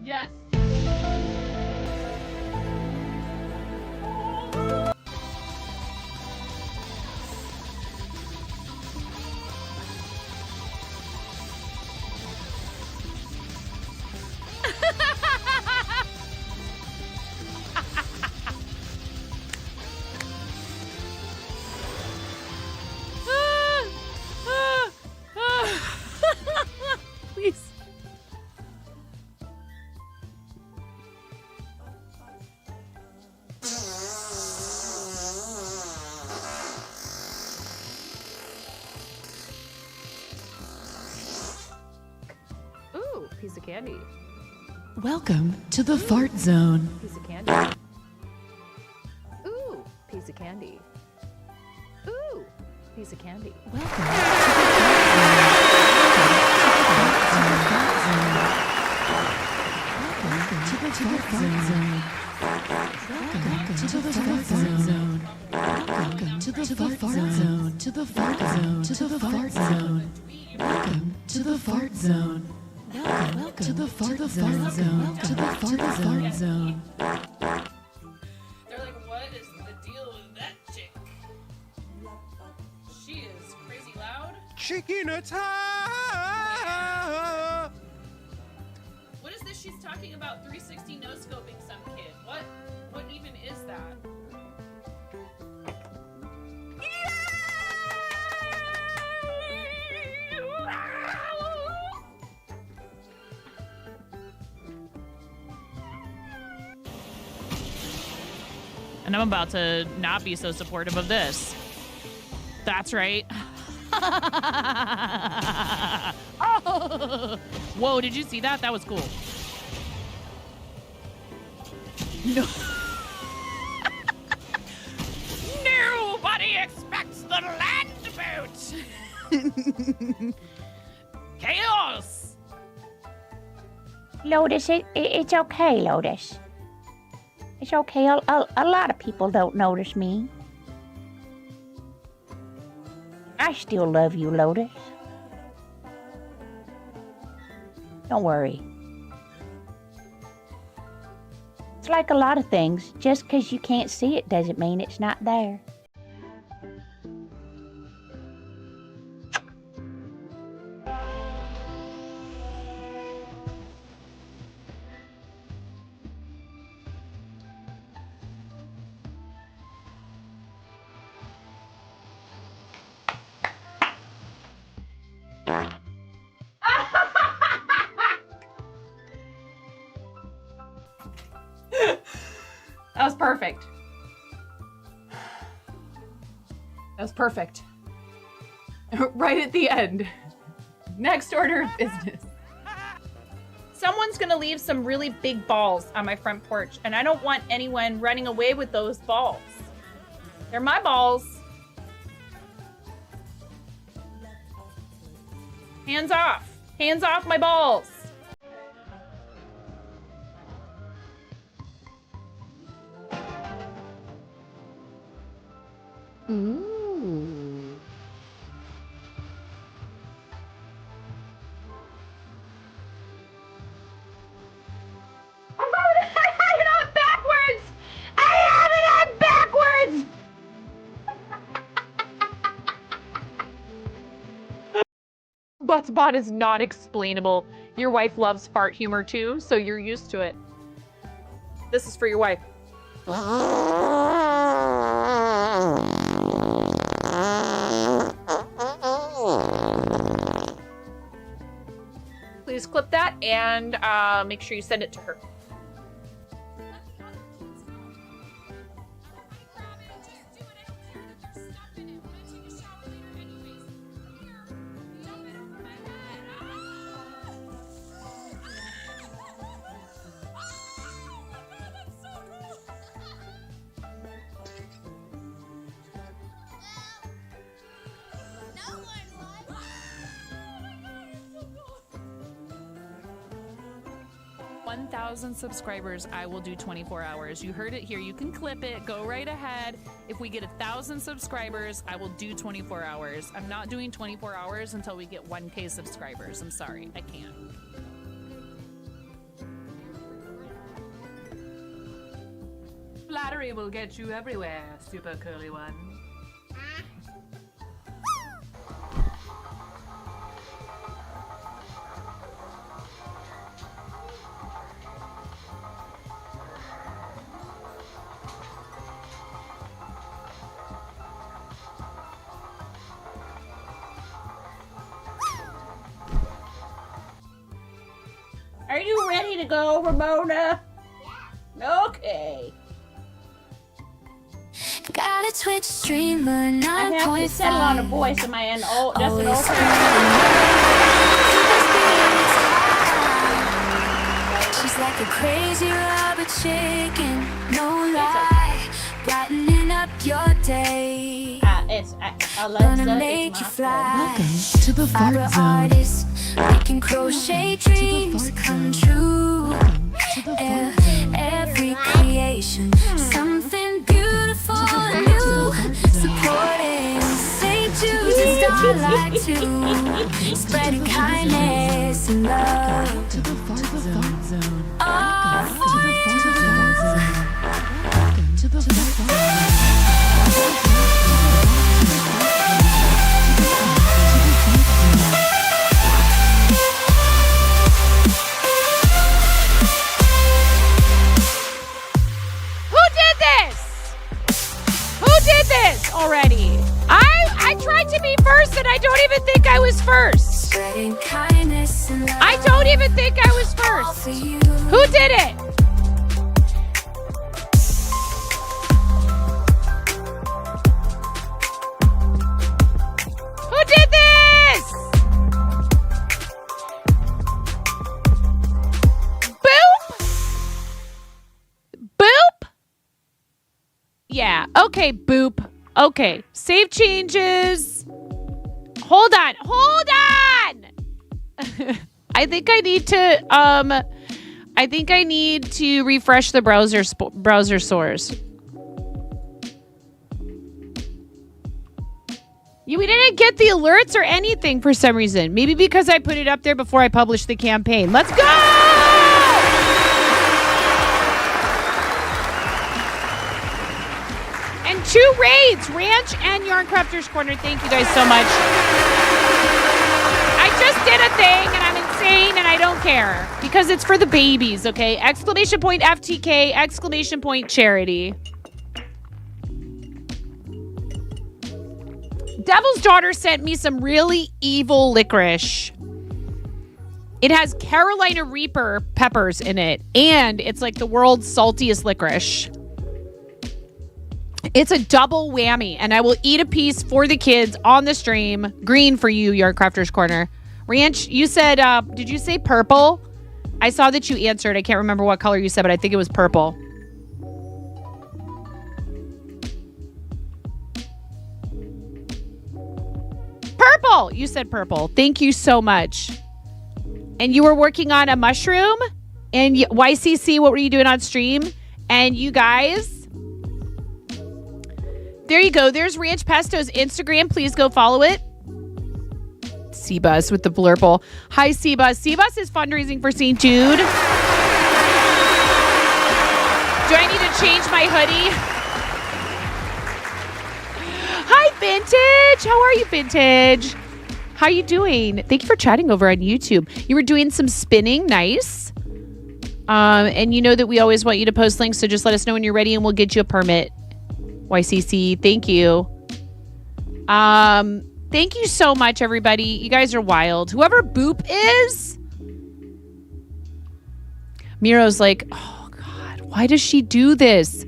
Yes. Please. Ooh, piece of candy. Welcome to the Fart Zone. Piece of candy. Ooh, piece of candy. Ooh, piece of candy. Welcome to the Fart Zone. Welcome to the Fart Zone. Welcome to the Fart Zone. To the Fart Zone. To the Fart Zone. Welcome to the Fart Zone. Welcome to the Fart Zone. To the Fart Zone. They're like, what is the deal with that chick? She is crazy loud. Chicken attack! What is this? She's talking about 360 no scoping some kid. What even is that? And I'm about to not be so supportive of this. That's right. Oh! Whoa, did you see that? That was cool. No. Nobody expects the land boat. Chaos. Lotus, it's okay, Lotus. It's okay. A lot of people don't notice me. I still love you, Lotus. Don't worry. It's like a lot of things. Just because you can't see it doesn't mean it's not there. That was perfect. That was perfect. Right at the end. Next order of business. Someone's gonna leave some really big balls on my front porch, and I don't want anyone running away with those balls. They're my balls. Hands off. Hands off my balls. Ooh. Buttsbot is not explainable. Your wife loves fart humor too, so you're used to it. This is for your wife. Please clip that and make sure you send it to her. Subscribers, I will do 24 hours. You heard it here. You can clip it. Go right ahead. If we get 1,000 subscribers, I will do 24 hours. I'm not doing 24 hours until we get 1K subscribers. I'm sorry. I can't. Flattery will get you everywhere, super curly one. Are you ready to go, Ramona? Okay. Got a Twitch streamer, 9.5. I have to settle on a voice in my end. Oh, that's an old She's like a crazy rubber chicken, no lie, brightening up your day. Gonna make you fly. Welcome to the fart zone. Artist, making crochet dreams come true. Every creation, something beautiful and new. Supporting St. Jude's and Starlight too. Spreading kindness and love. To the fart zone. Oh, for you. To the fart zone. Already. I tried to be first and I don't even think I was first. I don't even think I was first. Who did it? Who did this? Boop? Boop? Yeah, okay, boop. Okay, save changes. Hold on. I think I need to refresh the browser source. We didn't get the alerts or anything for some reason. Maybe because I put it up there before I published the campaign. Let's go! And 2 raids, Ranch and Yarncrafter's Corner. Thank you guys so much. I just did a thing and I'm insane and I don't care because it's for the babies, okay? Exclamation point FTK, exclamation point charity. Devil's Daughter sent me some really evil licorice. It has Carolina Reaper peppers in it and it's like the world's saltiest licorice. It's a double whammy, and I will eat a piece for the kids on the stream. Green for you, Yarncrafter's Corner. Ranch, you said, did you say purple? I saw that you answered. I can't remember what color you said, but I think it was purple. Purple! You said purple. Thank you so much. And you were working on a mushroom? And YCC, what were you doing on stream? And you guys... There you go. There's Ranch Pesto's Instagram. Please go follow it. Seabus with the blurple. Hi, Seabus. Seabus is fundraising for St. Jude. Do I need to change my hoodie? Hi, Vintage. How are you, Vintage? How you doing? Thank you for chatting over on YouTube. You were doing some spinning. Nice. And you know that we always want you to post links, so just let us know when you're ready and we'll get you a permit. YCC, thank you. Thank you so much, everybody. You guys are wild. Whoever Boop is. Miro's like, oh God, why does she do this?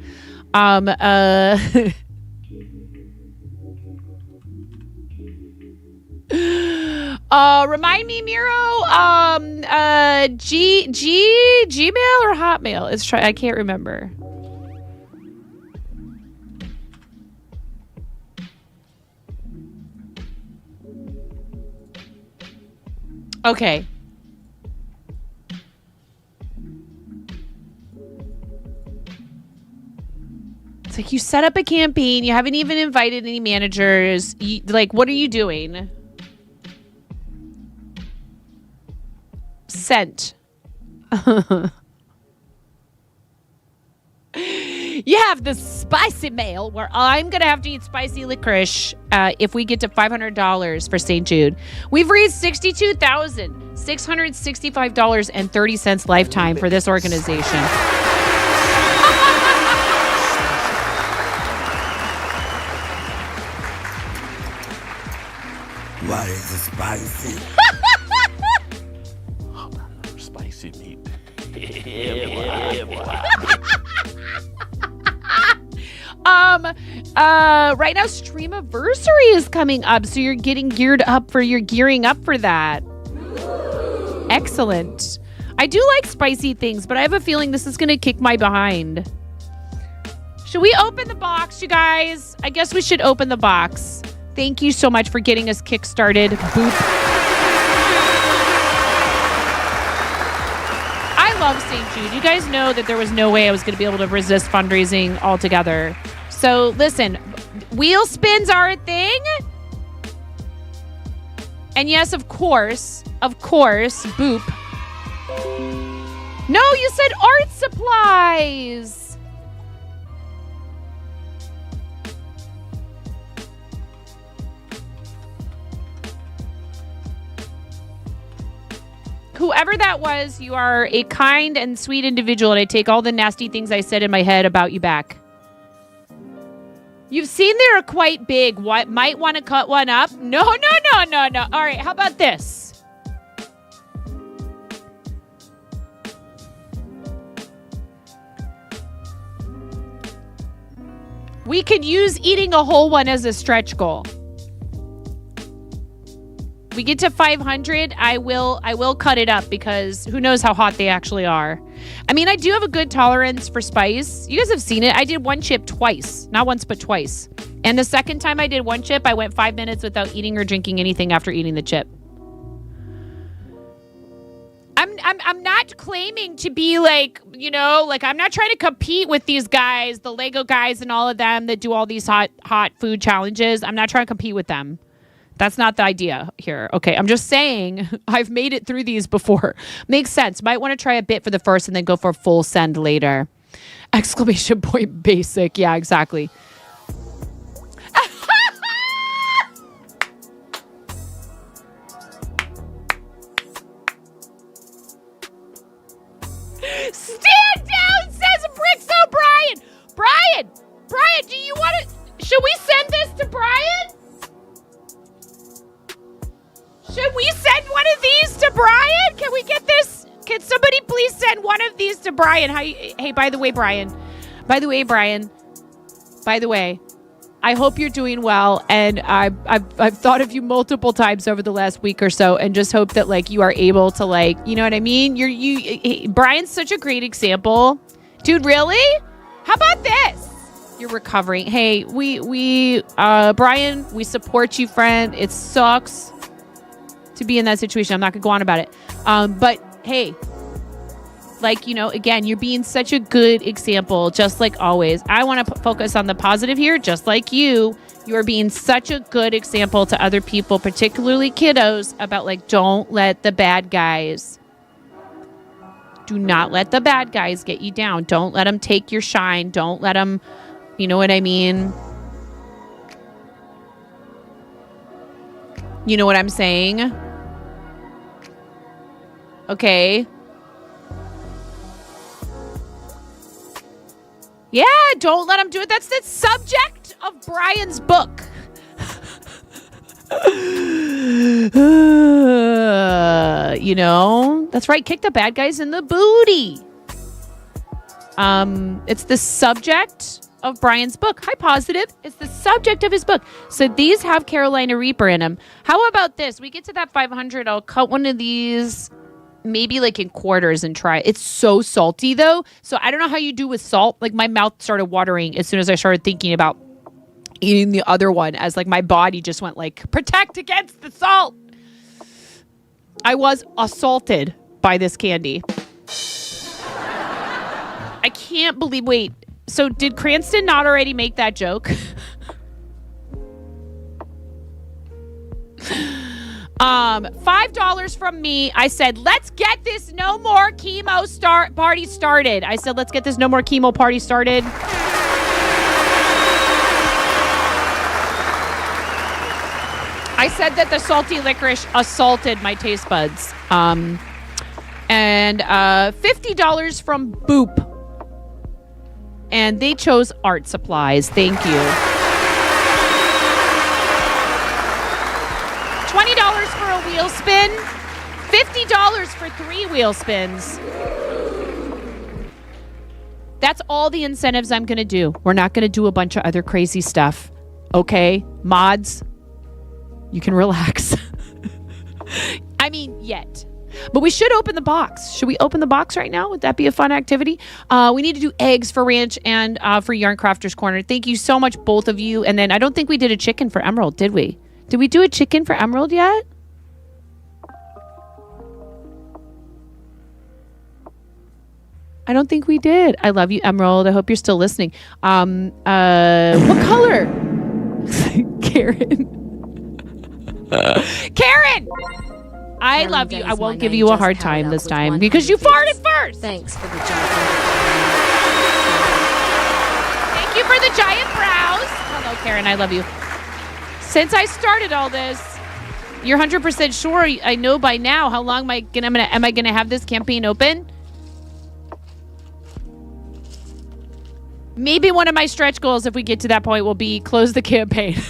Remind me, Miro, Gmail or Hotmail? I can't remember. Okay. It's like you set up a campaign. You haven't even invited any managers. Like, what are you doing? Sent. You have the spicy mail where I'm going to have to eat spicy licorice if we get to $500 for St. Jude. We've raised $62,665.30 lifetime for this organization. What is the spicy? Spicy meat. Right now Streamiversary is coming up, so you're gearing up for that. Excellent. I do like spicy things, but I have a feeling this is gonna kick my behind. Should we open the box, you guys? I guess we should open the box. Thank you so much for getting us kick-started. Boop. I love St. Jude. You guys know that there was no way I was going to be able to resist fundraising altogether. So listen, wheel spins are a thing. And yes, of course, Boop. No, you said art supplies. Whoever that was, you are a kind and sweet individual, and I take all the nasty things I said in my head about you back. You've seen they're quite big. What, might want to cut one up? No. All right, how about this? We could use eating a whole one as a stretch goal. We get to 500, I will cut it up because who knows how hot they actually are. I mean, I do have a good tolerance for spice. You guys have seen it. I did one chip twice. Not once, but twice. And the second time I did one chip, I went 5 minutes without eating or drinking anything after eating the chip. I'm not claiming to be like, you know, like I'm not trying to compete with these guys, the Lego guys and all of them that do all these hot food challenges. I'm not trying to compete with them. That's not the idea here. Okay, I'm just saying I've made it through these before. Makes sense. Might want to try a bit for the first and then go for a full send later. Exclamation point basic. Yeah, exactly. Stand down, says Bricks O'Brien. Brian, do you want to... Should we send this to Brian? Should we send one of these to Brian? Can we get this? Can somebody please send one of these to Brian? Hey, by the way, Brian. By the way, I hope you're doing well. And I've thought of you multiple times over the last week or so, and just hope that like you are able to like, you know what I mean? Brian's such a great example, dude. Really? How about this? You're recovering. Hey, Brian, we support you, friend. It sucks to be in that situation. I'm not gonna go on about it. But hey, like, you know, again, you're being such a good example, just like always. I want to focus on the positive here, just like you. You are being such a good example to other people, particularly kiddos, about like, don't let the bad guys. Do not let the bad guys get you down. Don't let them take your shine. Don't let them, you know what I mean? You know what I'm saying? Okay. Yeah, don't let him do it. That's the subject of Brian's book. You know, that's right. Kick the bad guys in the booty. It's the subject of Brian's book. Hi, Positive. It's the subject of his book. So these have Carolina Reaper in them. How about this? We get to that 500. I'll cut one of these maybe like in quarters and try it. It's so salty though. So I don't know how you do with salt. Like my mouth started watering as soon as I started thinking about eating the other one, as like my body just went like, protect against the salt. I was assaulted by this candy. I can't believe, wait, so did Cranston not already make that joke? $5 from me. I said, let's get this no more chemo party started. I said, let's get this no more chemo party started. I said that the salty licorice assaulted my taste buds. And $50 from Boop. And they chose art supplies. Thank you. $20 for a wheel spin. $50 for 3 wheel spins. That's all the incentives I'm going to do. We're not going to do a bunch of other crazy stuff. Okay? Mods, you can relax. I mean, yet. But we should open the box. Should we open the box right now? Would that be a fun activity? We need to do eggs for Ranch and for Yarn Crafters Corner. Thank you so much, both of you. And then I don't think we did a chicken for Emerald, did we? Did we do a chicken for Emerald yet? I don't think we did. I love you, Emerald. I hope you're still listening. What color? Karen. Karen! I love you. I won't give you a hard time this time because you farted first. Thanks for the giant. Thank you for the giant brows. Hello, Karen. I love you. Since I started all this, you're 100% sure I know by now how long am I gonna have this campaign open? Maybe one of my stretch goals, if we get to that point, will be close the campaign.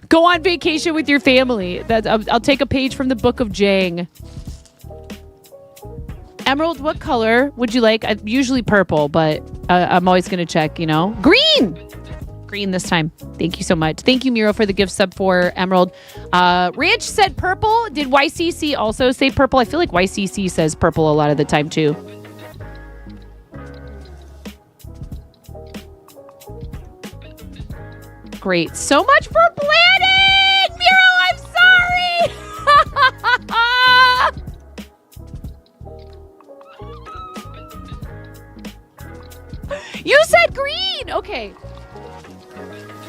Go on vacation with your family. I'll take a page from the book of Jang. Emerald, what color would you like? Usually purple, but I'm always going to check, you know. Green! Green this time. Thank you so much. Thank you, Miro, for the gift sub for Emerald. Ranch said purple. Did YCC also say purple? I feel like YCC says purple a lot of the time, too. Great. So much for planning! Miro, I'm sorry! You said green! Okay.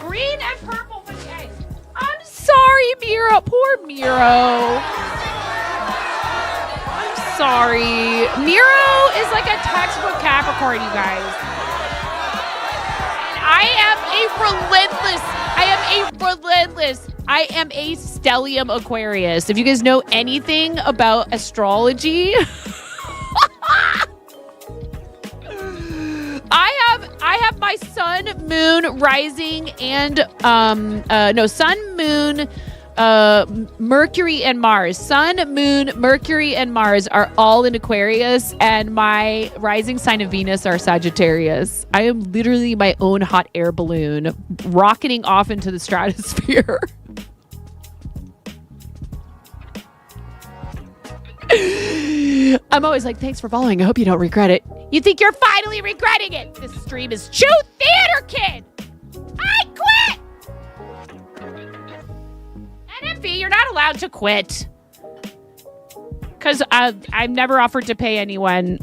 Green and purple for the eggs. I'm sorry, Miro. Poor Miro. I'm sorry. Miro is like a textbook Capricorn, you guys. I am a stellium Aquarius. If you guys know anything about astrology, I have my sun, moon, rising, and sun, moon, Mercury and Mars. Sun, moon, Mercury, and Mars are all in Aquarius, and my rising sign of Venus are Sagittarius. I am literally my own hot air balloon rocketing off into the stratosphere. I'm always like, thanks for following. I hope you don't regret it. You think you're finally regretting it? This stream is Chew Theater, kid. I quit. NFV, you're not allowed to quit. Because I've never offered to pay anyone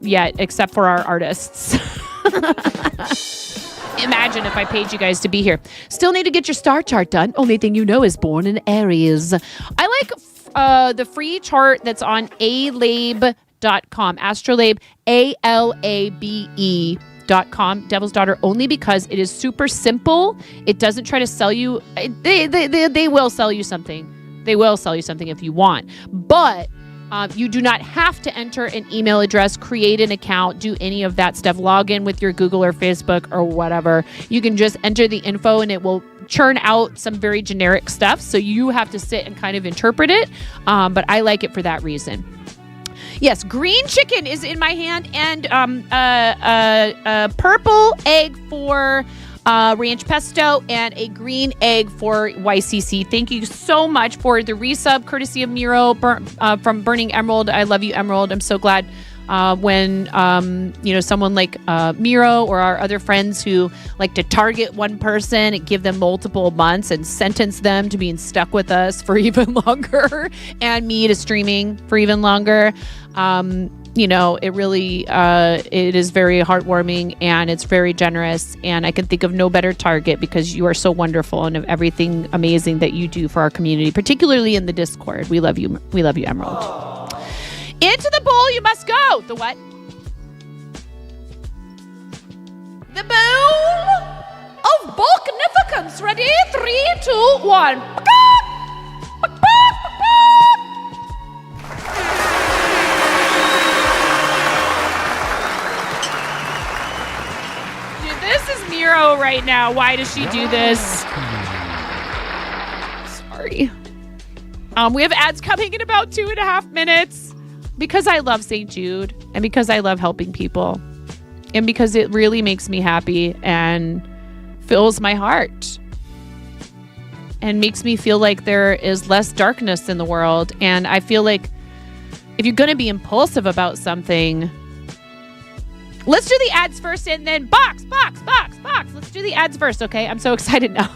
yet, except for our artists. Imagine if I paid you guys to be here. Still need to get your star chart done. Only thing you know is born in Aries. I like the free chart that's on alabe.com. Astrolabe, ALABE. devilsdaughter.com, Devil's Daughter, only because it is super simple. It doesn't try to sell you. They will sell you something. They will sell you something if you want. But you do not have to enter an email address, create an account, do any of that stuff. Log in with your Google or Facebook or whatever. You can just enter the info and it will churn out some very generic stuff. So you have to sit and kind of interpret it. But I like it for that reason. Yes, green chicken is in my hand, and a purple egg for ranch pesto and a green egg for YCC. Thank you so much for the resub, courtesy of Miro from Burning Emerald. I love you, Emerald. I'm so glad when someone like Miro or our other friends who like to target one person and give them multiple months and sentence them to being stuck with us for even longer, and me to streaming for even longer. It really it is very heartwarming, and it's very generous, and I can think of no better target because you are so wonderful and of everything amazing that you do for our community, particularly in the Discord. We love you. We love you, Emerald. Into the bowl you must go. The what? The bowl of bulknificence. Ready? 3, 2, 1. Dude, this is Miro right now. Why does she do this? Sorry. We have ads coming in about 2.5 minutes. Because I love St. Jude, and because I love helping people, and because it really makes me happy and fills my heart and makes me feel like there is less darkness in the world. And I feel like if you're going to be impulsive about something, let's do the ads first and then box. Let's do the ads first, okay? I'm so excited now.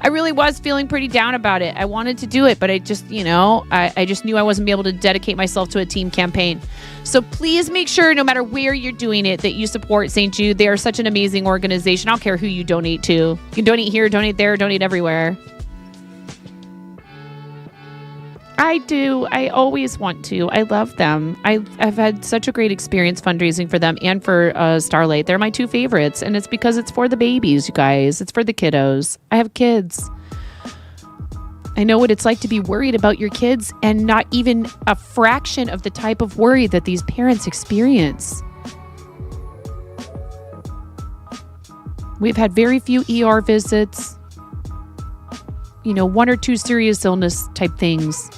I really was feeling pretty down about it. I wanted to do it, but I just, I just knew I wasn't be able to dedicate myself to a team campaign. So please make sure, no matter where you're doing it, that you support St. Jude. They are such an amazing organization. I don't care who you donate to. You can donate here, donate there, donate everywhere. I do. I always want to. I love them. I've had such a great experience fundraising for them and for Starlight. They're my two favorites, and it's because it's for the babies, you guys. It's for the kiddos. I have kids. I know what it's like to be worried about your kids and not even a fraction of the type of worry that these parents experience. We've had very few ER visits, 1 or 2 serious illness type things.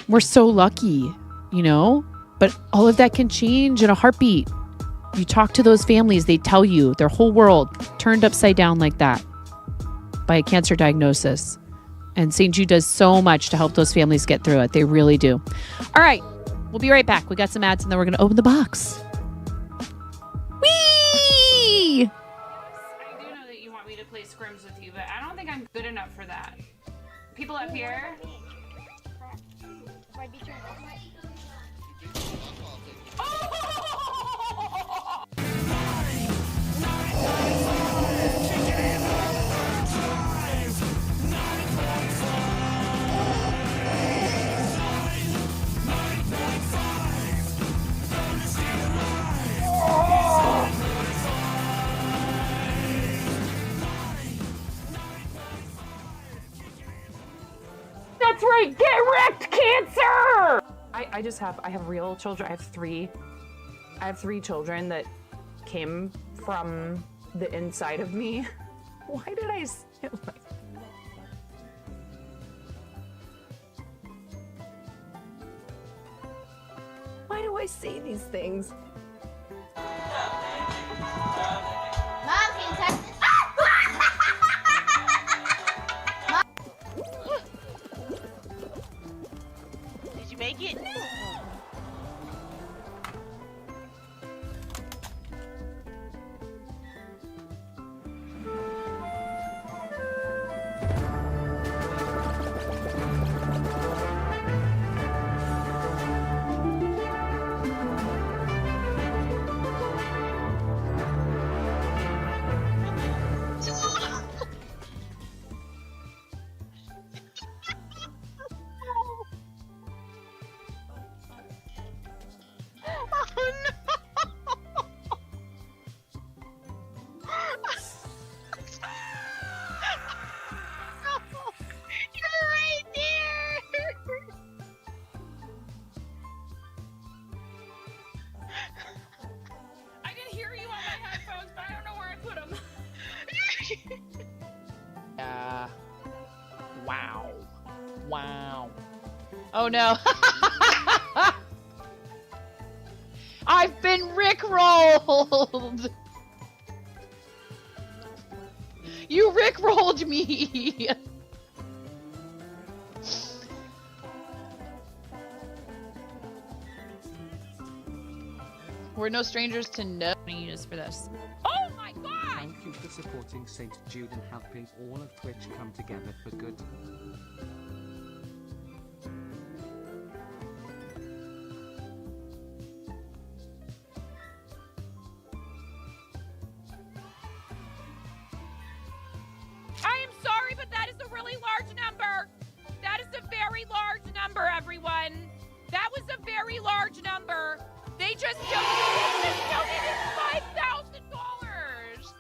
We're so lucky, but all of that can change in a heartbeat. You talk to those families, they tell you their whole world turned upside down like that by a cancer diagnosis. And St. Jude does so much to help those families get through it. They really do. All right, we'll be right back. We got some ads and then we're going to open the box. Whee! I do know that you want me to play scrims with you, but I don't think I'm good enough for that. People up here... That's right, get wrecked, cancer! I have real children. I have three children that came from the inside of me. Why did I say it like that? Why do I say these things? Mom, can you touch this? Did you make it? Wow. Wow. Oh no. I've been rickrolled. You rickrolled me. We're no strangers to no use for this. Oh my god! Thank you for supporting St. Jude and helping all of Twitch come together for good. I am sorry, but that is a really large number. That is a very large number, everyone. That was a very large number. They just donated $5,000.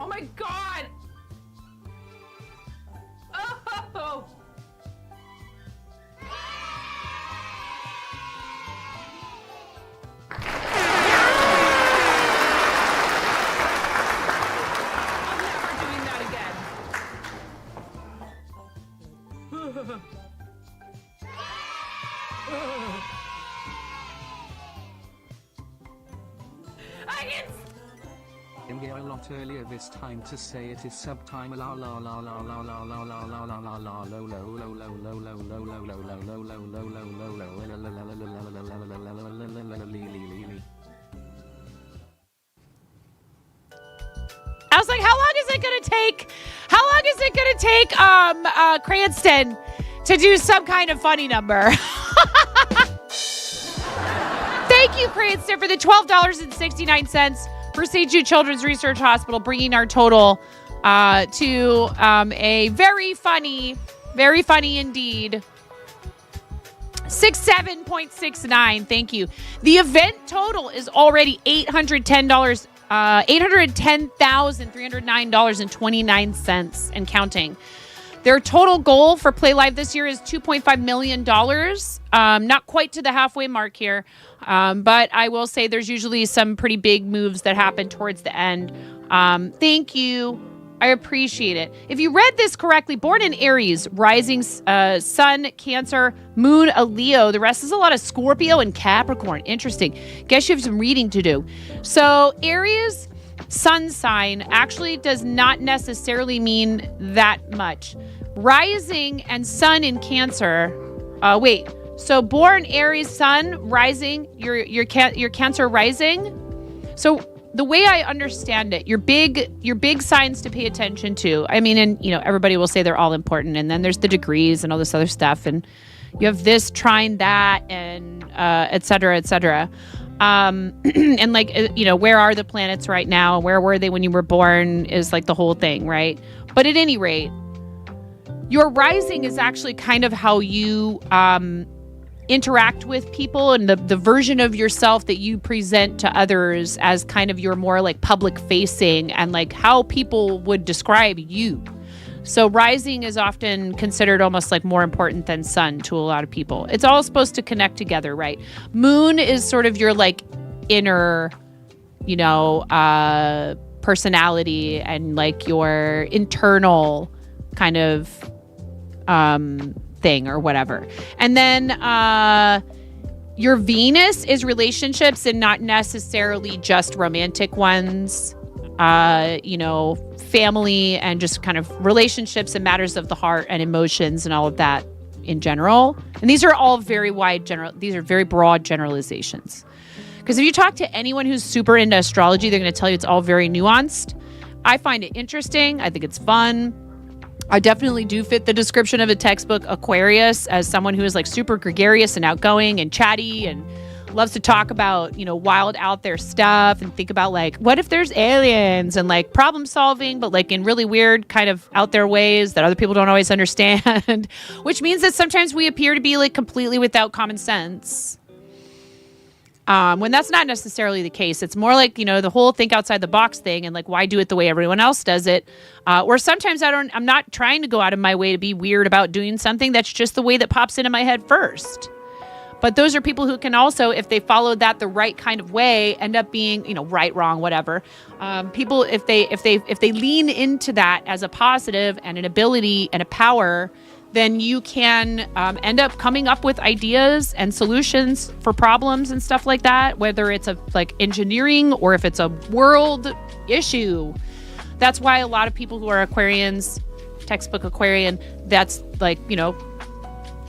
Oh my god! Oh! I'm never doing that again. I can. A lot earlier this time to say it is subtime la la la la la la la la la la la la lo lo lo lo lo lo lo lo lo lo lo lo I was like, how long is it gonna take? How long is it gonna take Cranston to do some kind of funny number? Thank you, Cranston, for the $12.69 for St. Jude Children's Research Hospital, bringing our total to a very funny indeed. 67.69. Thank you. The event total is already $810. $810,309.29 and counting. Their total goal for Play Live this year is $2.5 million. Not quite to the halfway mark here, but I will say there's usually some pretty big moves that happen towards the end. Thank you. I appreciate it. If you read this correctly, born in Aries, rising Sun, Cancer, Moon, a Leo. The rest is a lot of Scorpio and Capricorn. Interesting. Guess you have some reading to do. So Aries, Sun sign actually does not necessarily mean that much. Rising and Sun in Cancer. So born Aries, Sun, rising. Your Cancer rising. So the way I understand it, your big signs to pay attention to. I mean, and everybody will say they're all important, and then there's the degrees and all this other stuff, and you have this trine that, and et cetera, et cetera. And like, where are the planets right now? Where were they when you were born is like the whole thing, right? But at any rate, your rising is actually kind of how you interact with people and the version of yourself that you present to others as kind of your more like public facing and like how people would describe you. So rising is often considered almost like more important than sun to a lot of people. It's all supposed to connect together, right? Moon is sort of your like inner, personality and like your internal kind of thing or whatever. And then your Venus is relationships and not necessarily just romantic ones. Family and just kind of relationships and matters of the heart and emotions and all of that in general. And these are all very these are very broad generalizations. Because if you talk to anyone who's super into astrology, they're going to tell you it's all very nuanced. I find it interesting. I think it's fun. I definitely do fit the description of a textbook Aquarius as someone who is like super gregarious and outgoing and chatty and loves to talk about, wild out there stuff and think about like, what if there's aliens and like problem solving, but like in really weird kind of out there ways that other people don't always understand, which means that sometimes we appear to be like completely without common sense. When that's not necessarily the case. It's more like, the whole think outside the box thing and like, why do it the way everyone else does it? Or sometimes I'm not trying to go out of my way to be weird about doing something. That's just the way that pops into my head first. But those are people who can also, if they followed that the right kind of way, end up being, right, wrong, whatever. People, if they lean into that as a positive and an ability and a power, then you can end up coming up with ideas and solutions for problems and stuff like that, whether it's like engineering or if it's a world issue. That's why a lot of people who are Aquarians, textbook Aquarian, that's like,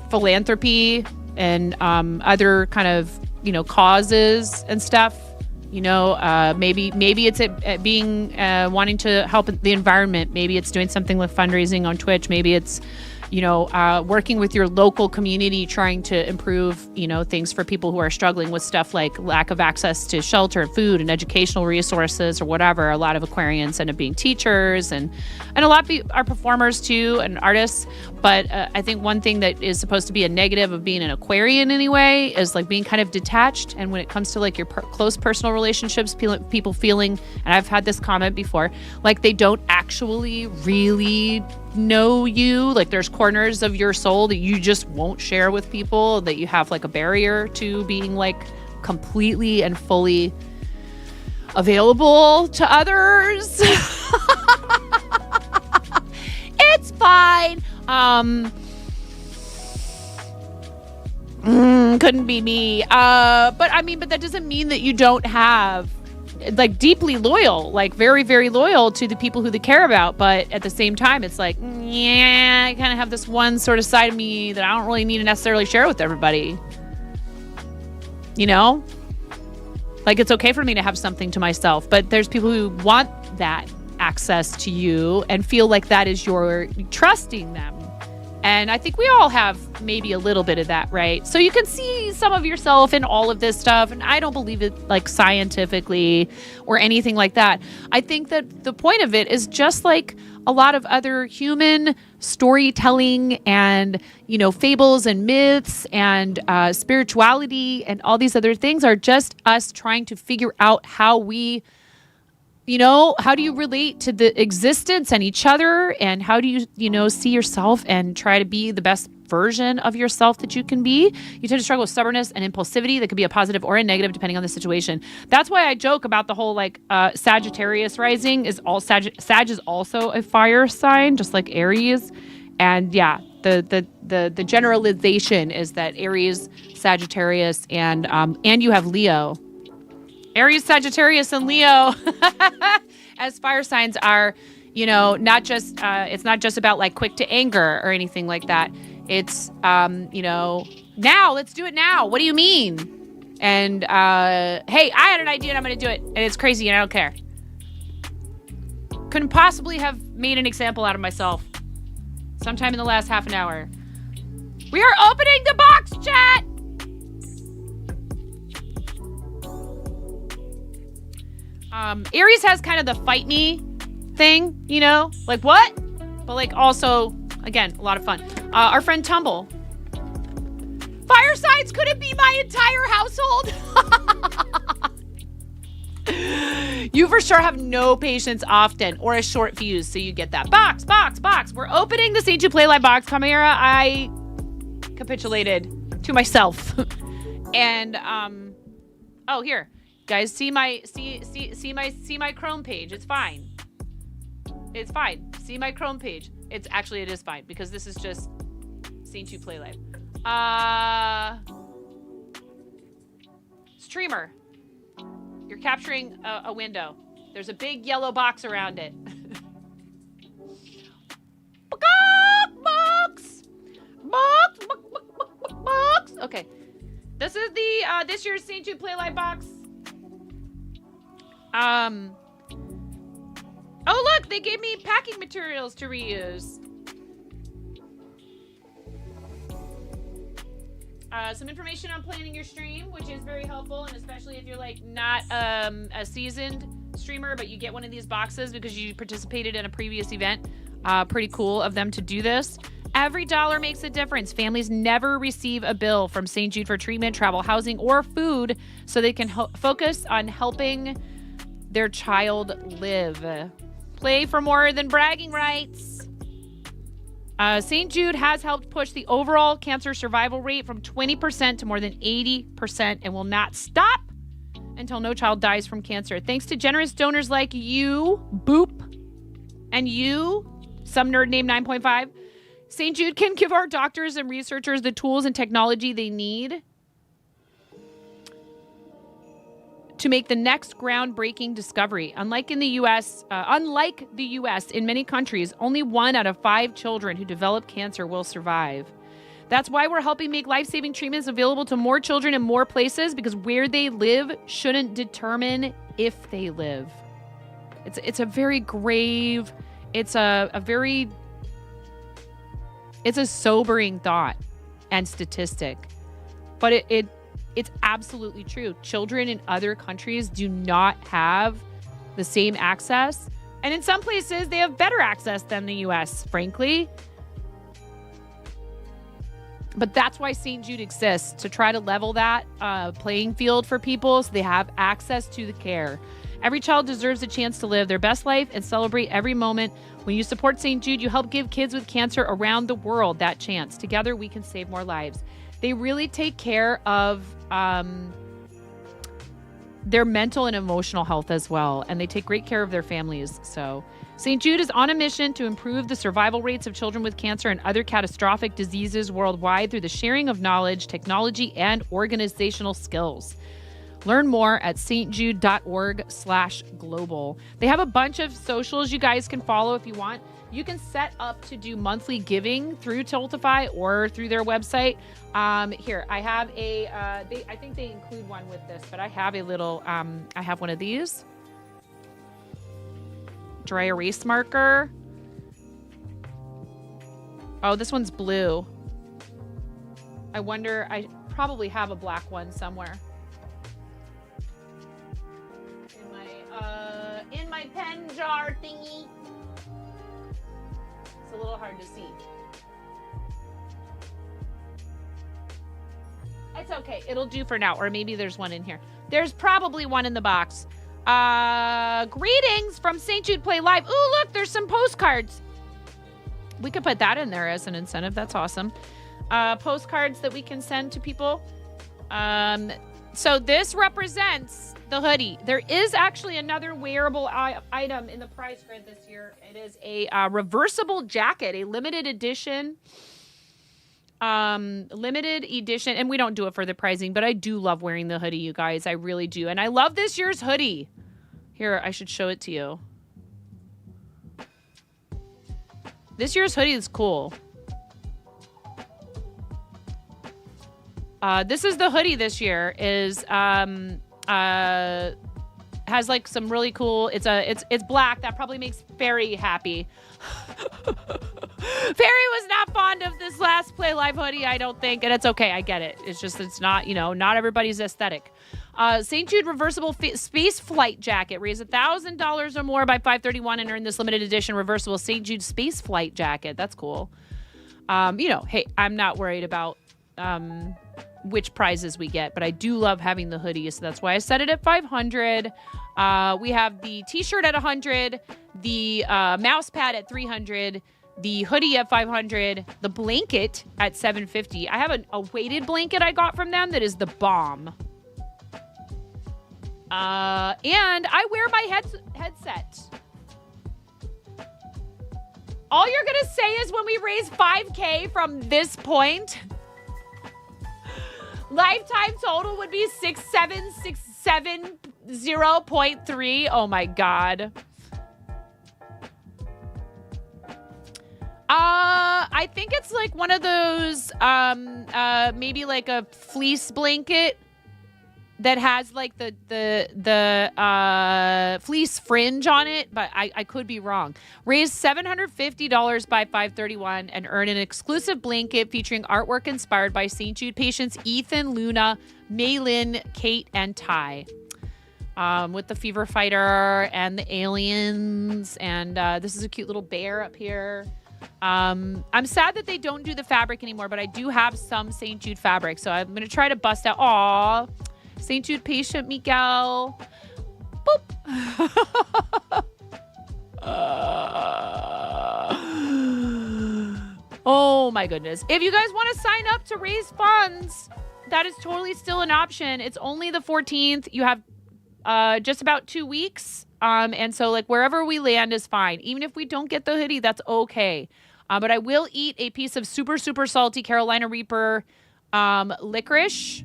philanthropy and other kind of, causes and stuff. Maybe it's at being wanting to help the environment. Maybe it's doing something like fundraising on Twitch. Maybe it's working with your local community, trying to improve, things for people who are struggling with stuff like lack of access to shelter and food and educational resources or whatever. A lot of Aquarians end up being teachers and a lot are performers too and artists. But I think one thing that is supposed to be a negative of being an Aquarian anyway is like being kind of detached. And when it comes to like your close personal relationships, people feeling, and I've had this comment before, like they don't actually really know you. Like there's corners of your soul that you just won't share with people, that you have like a barrier to being like completely and fully available to others. It's fine. Couldn't be me. But that doesn't mean that you don't have like deeply loyal, like very, very loyal to the people who they care about. But at the same time, it's like, yeah, I kind of have this one sort of side of me that I don't really need to necessarily share with everybody. Like it's okay for me to have something to myself, but there's people who want that access to you and feel like that is your trusting them. And I think we all have maybe a little bit of that, right? So you can see some of yourself in all of this stuff. And I don't believe it like scientifically or anything like that. I think that the point of it is just like a lot of other human storytelling and, fables and myths and spirituality and all these other things are just us trying to figure out how we, how do you relate to the existence and each other? And how do you, see yourself and try to be the best version of yourself that you can be? You tend to struggle with stubbornness and impulsivity that could be a positive or a negative depending on the situation. That's why I joke about the whole Sagittarius rising is all Sag is also a fire sign, just like Aries. And yeah, the generalization is that Aries, Sagittarius, and you have Leo. Aries, Sagittarius, and Leo as fire signs are, not just, it's not just about like quick to anger or anything like that. It's, now, let's do it now. What do you mean? And, hey, I had an idea and I'm going to do it. And it's crazy and I don't care. Couldn't possibly have made an example out of myself sometime in the last half an hour. We are opening the box, chat! Aries has kind of the fight me thing, like what? But like also, again, a lot of fun. Our friend Tumble. Fire signs couldn't be my entire household. You for sure have no patience often or a short fuse, so you get that. Box. We're opening the St. Jude Playlive box. Chimera, I capitulated to myself. And, oh, here. Guys, see my Chrome page. It's fine. It's fine. See my Chrome page. It is fine because this is just St. Jude Playlive. Streamer. You're capturing a window. There's a big yellow box around it. Box. Okay. This is the this year's St. Jude Playlive box. Oh look, they gave me packing materials to reuse. Some information on planning your stream, which is very helpful, and especially if you're like not a seasoned streamer, but you get one of these boxes because you participated in a previous event. Pretty cool of them to do this. Every dollar makes a difference. Families never receive a bill from St. Jude for treatment, travel, housing, or food, so they can focus on helping their child live. Play for more than bragging rights. St. Jude has helped push the overall cancer survival rate from 20% to more than 80% and will not stop until no child dies from cancer. Thanks to generous donors like you, Boop, and you, some nerd named 9.5, St. Jude can give our doctors and researchers the tools and technology they need to make the next groundbreaking discovery. Unlike the U.S., in many countries, only 1 out of 5 children who develop cancer will survive. That's why we're helping make life-saving treatments available to more children in more places, because where they live shouldn't determine if they live. It's a very grave, it's a sobering thought and statistic. But it's absolutely true. Children in other countries do not have the same access. And in some places, they have better access than the U.S., frankly. But that's why St. Jude exists, to try to level that playing field for people so they have access to the care. Every child deserves a chance to live their best life and celebrate every moment. When you support St. Jude, you help give kids with cancer around the world that chance. Together, we can save more lives. They really take care of their mental and emotional health as well, and they take great care of their families. So St. Jude is on a mission to improve the survival rates of children with cancer and other catastrophic diseases worldwide through the sharing of knowledge, technology, and organizational skills. Learn more at stjude.org/global. They have a bunch of socials you guys can follow if you want. You can set up to do monthly giving through Tiltify or through their website. Here, I have I think they include one with this, but I have a little, I have one of these. Dry erase marker. Oh, this one's blue. I wonder, I probably have a black one somewhere. In my pen jar thingy. It's a little hard to see. It's okay. It'll do for now. Or maybe there's one in here. There's probably one in the box. Greetings from St. Jude Play Live. Ooh, look, there's some postcards. We could put that in there as an incentive. That's awesome. Postcards that we can send to people. So this represents the hoodie. There is actually another wearable item in the prize grid this year. It is a reversible jacket, a limited edition. And we don't do it for the prizing, but I do love wearing the hoodie, you guys. I really do. And I love this year's hoodie. Here, I should show it to you. This year's hoodie is cool. This is the hoodie this year. Has like some really cool. It's black. That probably makes Fairy happy. Fairy was not fond of this last Play Live hoodie, I don't think, and it's okay. I get it. It's just it's not not everybody's aesthetic. St. Jude reversible space flight jacket. Raise $1,000 or more by 5/31 and earn this limited edition reversible St. Jude space flight jacket. That's cool. Hey, I'm not worried about which prizes we get, but I do love having the hoodie, so that's why I set it at 500. We have the t-shirt at 100, the mouse pad at 300, the hoodie at 500, the blanket at 750. I have a weighted blanket I got from them that is the bomb. And I wear my headset. All you're gonna say is when we raise 5K from this point, lifetime total would be 67670.3. Oh my God. I think it's like one of those, maybe like a fleece blanket that has like the fleece fringe on it, but I could be wrong. Raise $750 by 5/31 and earn an exclusive blanket featuring artwork inspired by St. Jude patients Ethan, Luna, Maylin, Kate, and Ty. With the fever fighter and the aliens, and this is a cute little bear up here. I'm sad that they don't do the fabric anymore, but I do have some St. Jude fabric, so I'm gonna try to bust out. Aw, St. Jude patient Miguel. Boop. my goodness. If you guys want to sign up to raise funds, that is totally still an option. It's only the 14th. You have just about 2 weeks. And so like wherever we land is fine. Even if we don't get the hoodie, that's okay. But I will eat a piece of super, super salty Carolina Reaper licorice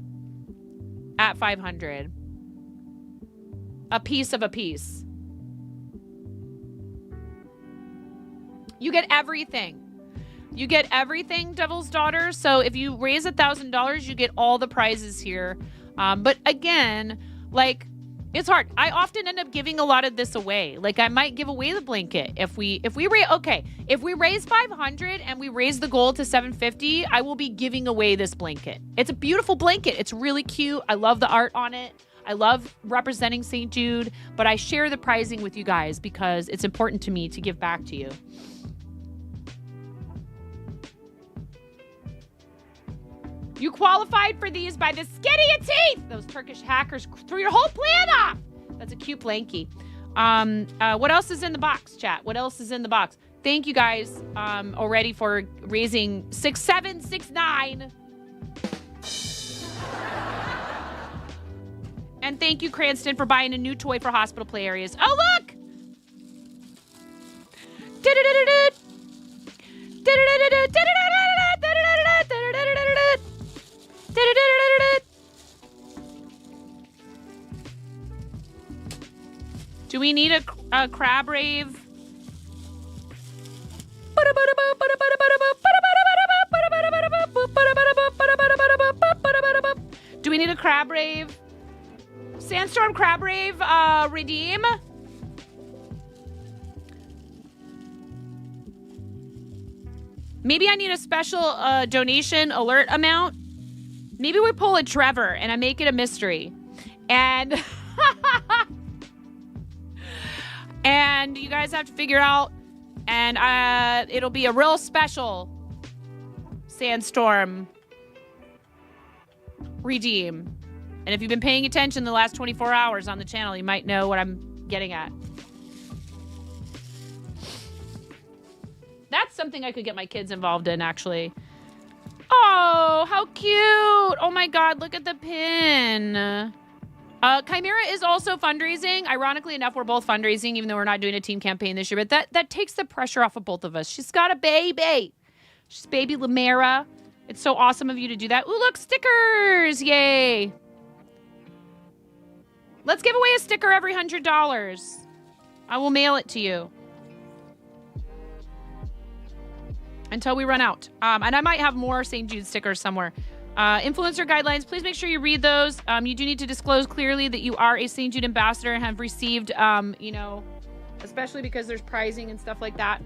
at 500. A piece of a piece. You get everything. You get everything, Devil's Daughter. So if you raise $1,000, you get all the prizes here. But again, like, it's hard. I often end up giving a lot of this away. Like, I might give away the blanket if we raise 500 and we raise the goal to 750, I will be giving away this blanket. It's a beautiful blanket. It's really cute. I love the art on it. I love representing St. Jude, but I share the prizing with you guys because it's important to me to give back to you. You qualified for these by the skin of your teeth. Those Turkish hackers threw your whole plan off. That's a cute blankie. What else is in the box, chat? What else is in the box? Thank you guys already for raising 6769. And thank you, Cranston, for buying a new toy for hospital play areas. Oh, look! Do we need a crab rave? Do we need a crab rave? Sandstorm crab rave redeem? Maybe I need a special donation alert amount. Maybe we pull a Trevor and I make it a mystery. And and you guys have to figure out, and it'll be a real special Sandstorm redeem. And if you've been paying attention the last 24 hours on the channel, you might know what I'm getting at. That's something I could get my kids involved in, actually. Oh, how cute. Oh my God, look at the pin. Chimera is also fundraising. Ironically enough, we're both fundraising, even though we're not doing a team campaign this year. But that takes the pressure off of both of us. She's got a baby. She's baby Lamera. It's so awesome of you to do that. Ooh, look, stickers. Yay. Let's give away a sticker every $100. I will mail it to you. Until we run out. And I might have more St. Jude stickers somewhere. Influencer guidelines, please make sure you read those. You do need to disclose clearly that you are a St. Jude ambassador and have received, you know, especially because there's prizing and stuff like that.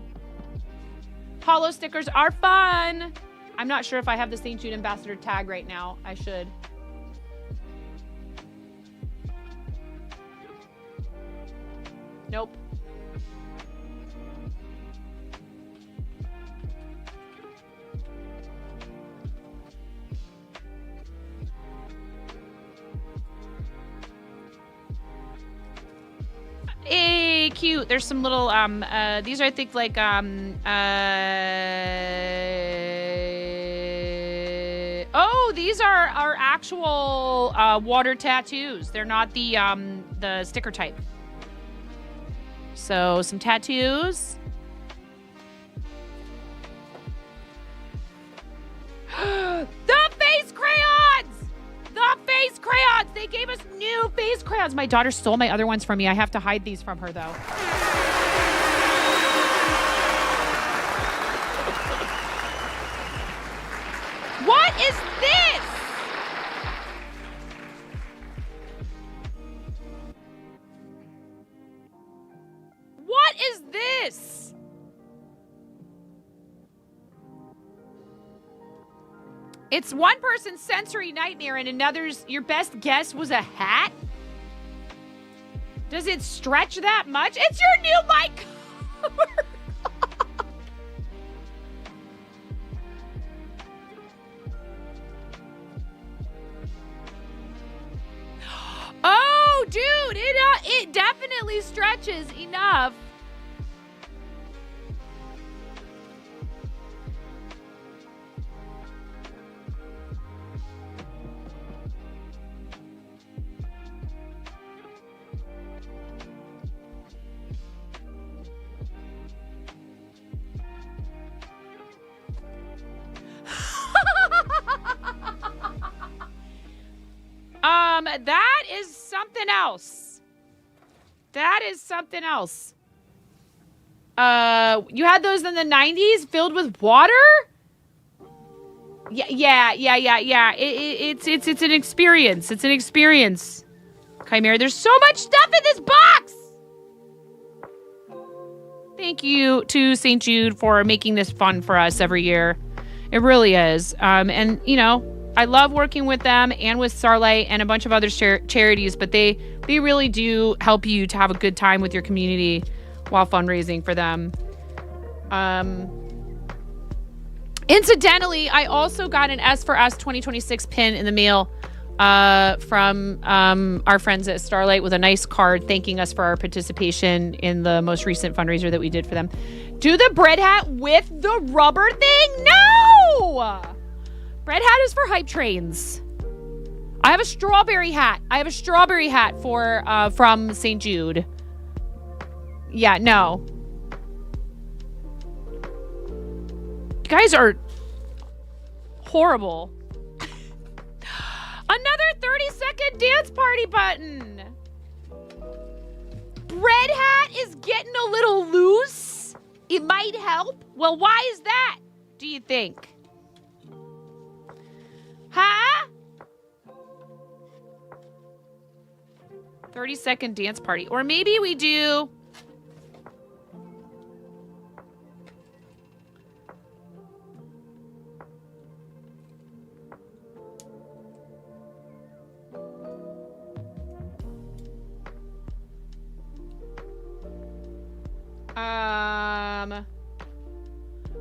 Hollow stickers are fun. I'm not sure if I have the St. Jude ambassador tag right now. I should. Nope. Hey, cute. There's some little, these are, I think, like, oh, these are our actual, water tattoos. They're not the sticker type. So, some tattoos. The face crayons! The face crayons! They gave us new face crayons. My daughter stole my other ones from me. I have to hide these from her, though. What is this? What is this? It's one person's sensory nightmare and another's your best guess was a hat? Does it stretch that much? It's your new mic cover. Oh, dude, it definitely stretches enough. That is something else. That is something else. You had those in the 90s filled with water? Yeah. It's an experience. It's an experience. Chimera, there's so much stuff in this box. Thank you to St. Jude for making this fun for us every year. It really is. And, you know, I love working with them and with Starlight and a bunch of other charities, but they really do help you to have a good time with your community while fundraising for them. Incidentally, I also got an S for Us 2026 pin in the mail from our friends at Starlight with a nice card thanking us for our participation in the most recent fundraiser that we did for them. Do the bread hat with the rubber thing? No! Bread hat is for hype trains. I have a strawberry hat. For from St. Jude. Yeah, no. You guys are horrible. Another 30-second dance party button. Bread hat is getting a little loose. It might help. Well, why is that, do you think? Huh? 30-second dance party. Or maybe we do...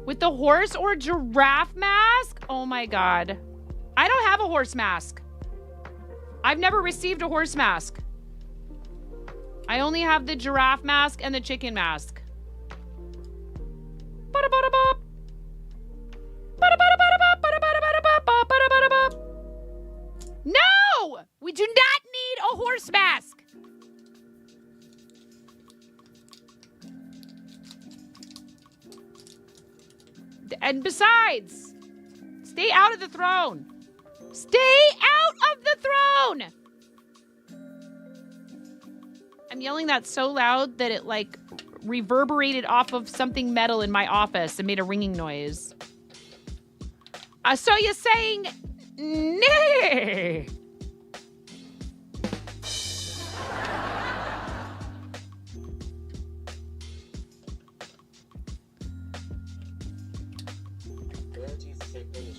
with the horse or giraffe mask? Oh my God. I don't have a horse mask. I've never received a horse mask. I only have the giraffe mask and the chicken mask. No! We do not need a horse mask. And besides, stay out of the throne. Stay out of the throne. I'm yelling that so loud that it like reverberated off of something metal in my office and made a ringing noise. So you're saying nay?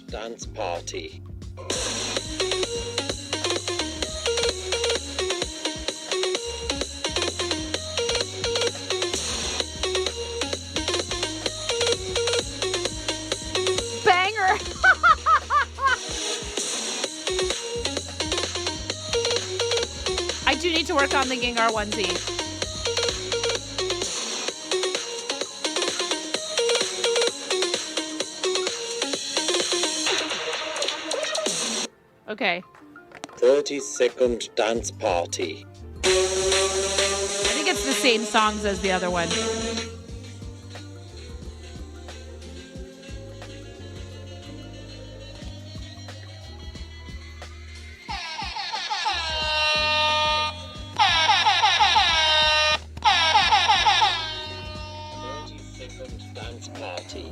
Dance party. Banger. I do need to work on the Gengar onesie. Okay. 30-second dance party. I think it's the same songs as the other one. Dance party.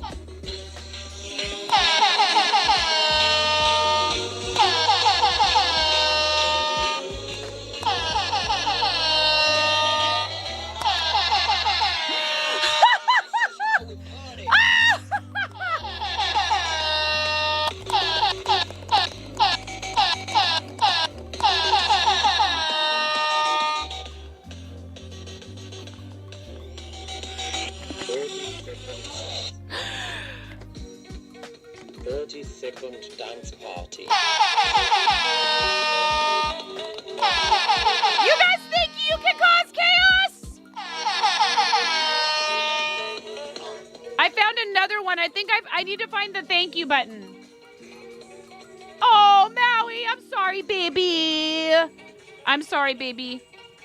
Dance party. You guys think you can cause chaos? I found another one. I think I need to find the thank you button. Oh, Maui, I'm sorry, baby. I'm sorry, baby.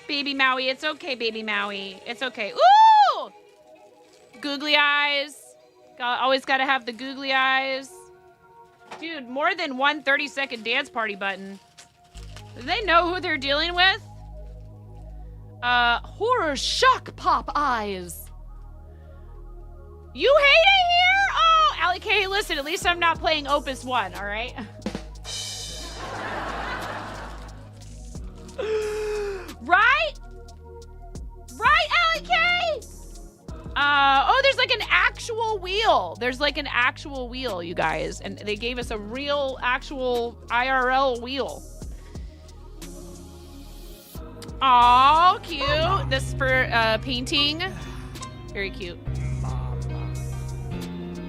Baby Maui. It's okay, baby Maui. It's okay. Ooh! Googly eyes. Always got to have the googly eyes. Dude, more than one 30-second dance party button. Do they know who they're dealing with? Horror shock pop eyes. You hate it here? Oh, Allie K, listen, at least I'm not playing Opus 1, all right? Right? Right, Allie K? Oh, there's like an actual wheel. There's like an actual wheel, you guys. And they gave us a real, actual IRL wheel. Oh, cute. This is for painting. Very cute.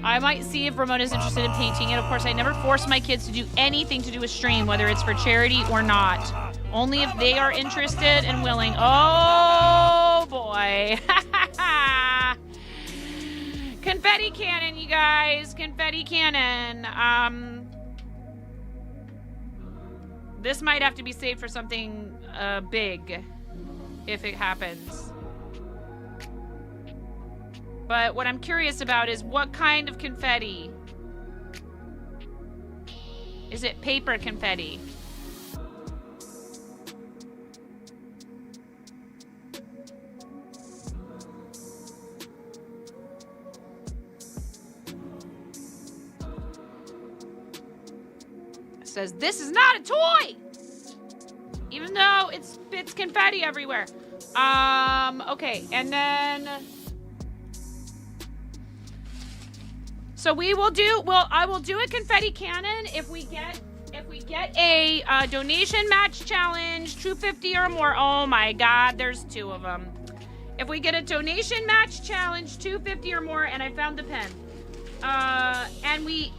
I might see if Ramona's interested in painting it. Of course, I never force my kids to do anything to do with stream, whether it's for charity or not. Only if they are interested and willing. Oh, boy. Confetti cannon, you guys. Confetti cannon. This might have to be saved for something big if it happens. But what I'm curious about is what kind of confetti? Is it paper confetti? It says, this is not a toy! Even though it spits confetti everywhere. Okay, and then... So we will do, I will do a confetti cannon if we get a donation match challenge, 250 or more. Oh my God, there's 2 of them. If we get a donation match challenge, 250 or more, and I found the pen, and we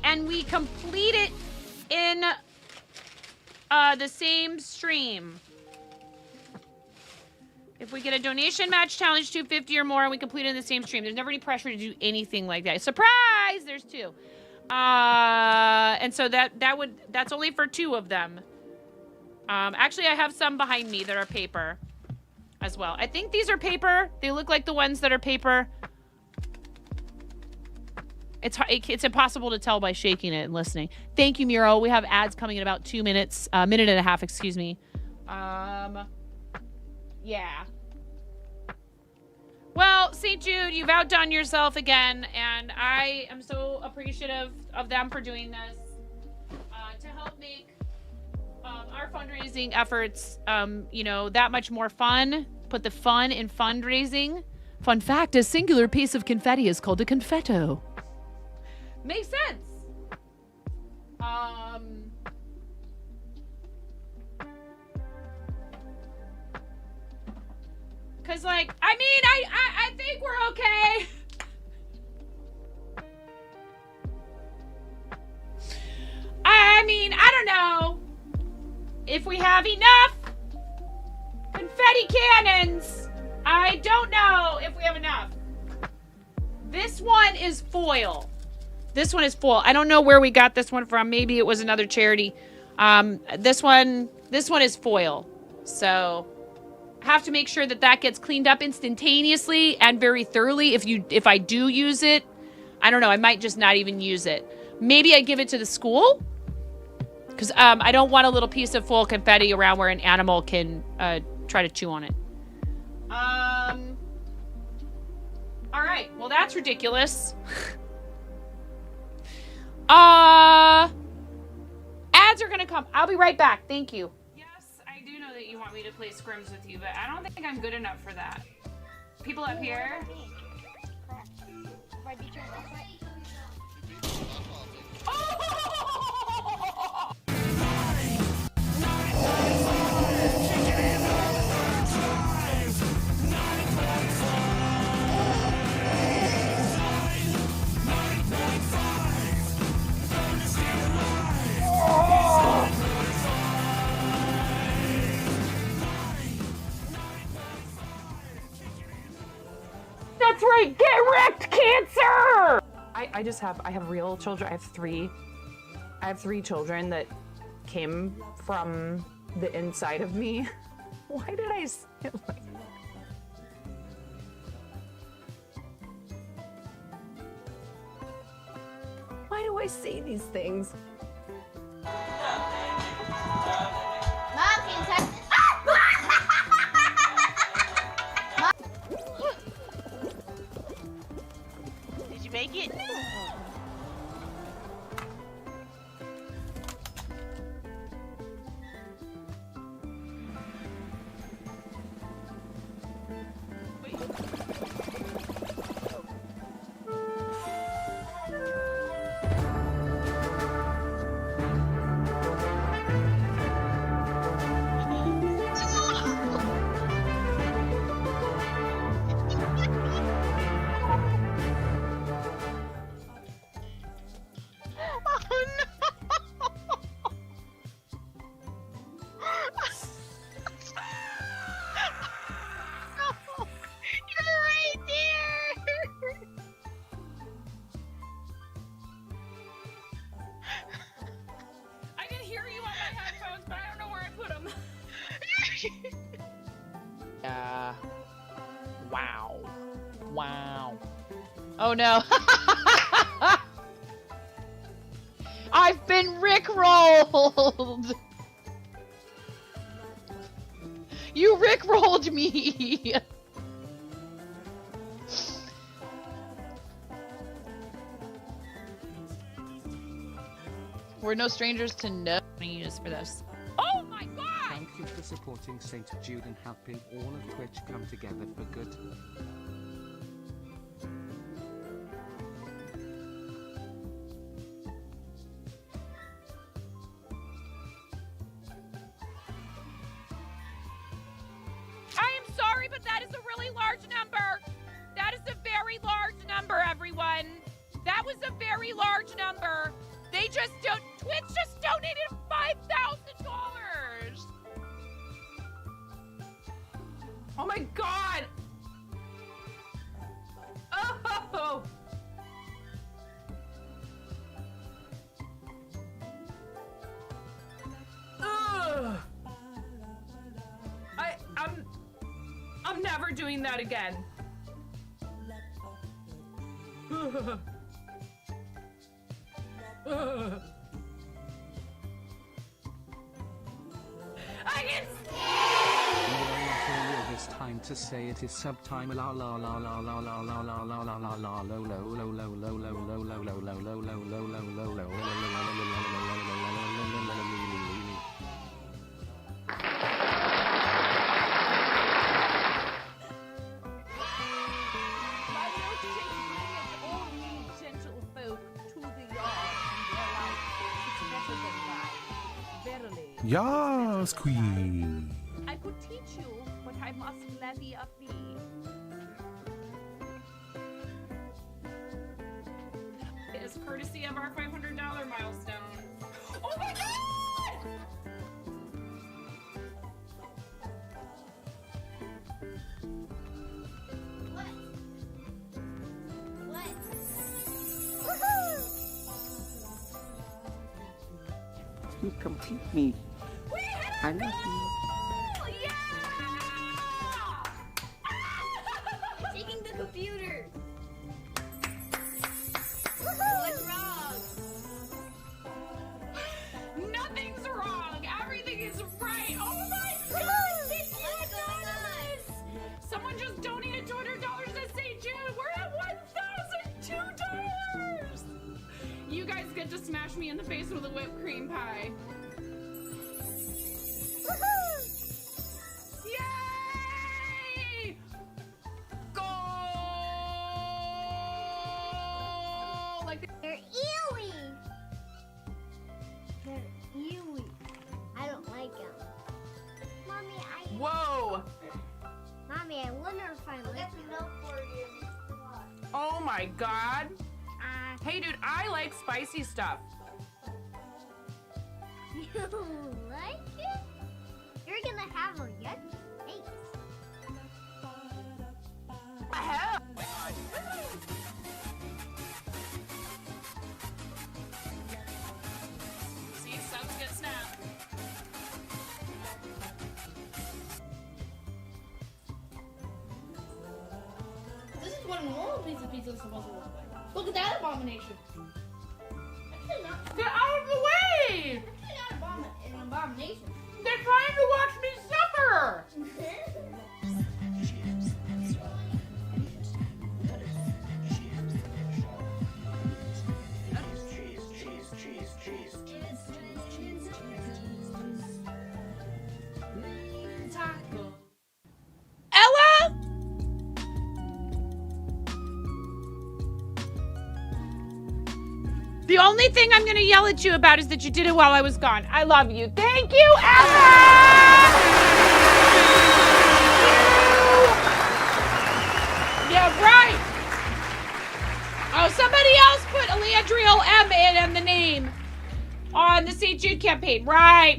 complete it in the same stream. If we get a donation match challenge 250 or more and we complete it in the same stream, there's never any pressure to do anything like that. Surprise! There's 2. And so that's only for 2 of them. Actually, I have some behind me that are paper as well. I think these are paper. They look like the ones that are paper. It's impossible to tell by shaking it and listening. Thank you, Miro. We have ads coming in about 2 minutes, minute and a half, excuse me. Yeah. Well, St. Jude, you've outdone yourself again, and I am so appreciative of them for doing this to help make our fundraising efforts, that much more fun. Put the fun in fundraising. Fun fact, a singular piece of confetti is called a confetto. Makes sense. Cause like, I mean, I think we're okay. I mean, I don't know if we have enough confetti cannons. I don't know if we have enough. This one is foil. This one is foil. I don't know where we got this one from. Maybe it was another charity. This one is foil. So have to make sure that gets cleaned up instantaneously and very thoroughly. If I do use it, I don't know, I might just not even use it. Maybe I give it to the school, because I don't want a little piece of foil confetti around where an animal can try to chew on it. All right, well, that's ridiculous. Ads are gonna come. I'll be right back. Thank you. I do know that you want me to play scrims with you, but I don't think I'm good enough for that. People up here? That's right, get wrecked, cancer! I have real children. I have three children that came from the inside of me. Why did I say it like that? Why do I say these things? Mom, can make it? Wow. Wow. Oh no. I've been rickrolled. You rickrolled me. We're no strangers to no use for this. Oh my god! Thank you for supporting St. Jude and helping all of Twitch come together for good. I am sorry, but that is a really large number. That is a very large number, everyone. That was a very large number. They just don't. Twitch just donated $5,000. Oh my god! Oh! Ugh! I'm never doing that again. I can This time to say it is subtime la la la la la la la la la la la la low low low low low low low low low low low low low low low My milkshake bringeth all ye gentle folk to the yard, and their life it's better than thine. Verily. Yes, Queen. I could teach you, but I must levy a fee. As courtesy of our $500 milestone. Oh my god! You complete me. I love you. Taking the computer. What's wrong? Nothing's wrong. Everything is right. Oh my god! Someone just donated $200 to St. Jude. We're at $1,002. You guys get to smash me in the face with a whipped cream pie. Yay! Goal! Like They're ewy. They're ewy. I don't like them. Mommy, Whoa! Mommy, I wonder if I like milk for you. Oh my god. Hey dude, I like spicy stuff. You like it? You're gonna have a yucky face. Hell. See, subs get snapped. This is what a normal piece of pizza is supposed to look like. Look at that abomination. Get out of the way! Actually not an abomination. They're trying to watch me suffer! The only thing I'm going to yell at you about is that you did it while I was gone. I love you. Thank you, Emma! Yeah, right. Oh, somebody else put Elandriel M in the name on the St. Jude campaign. Right.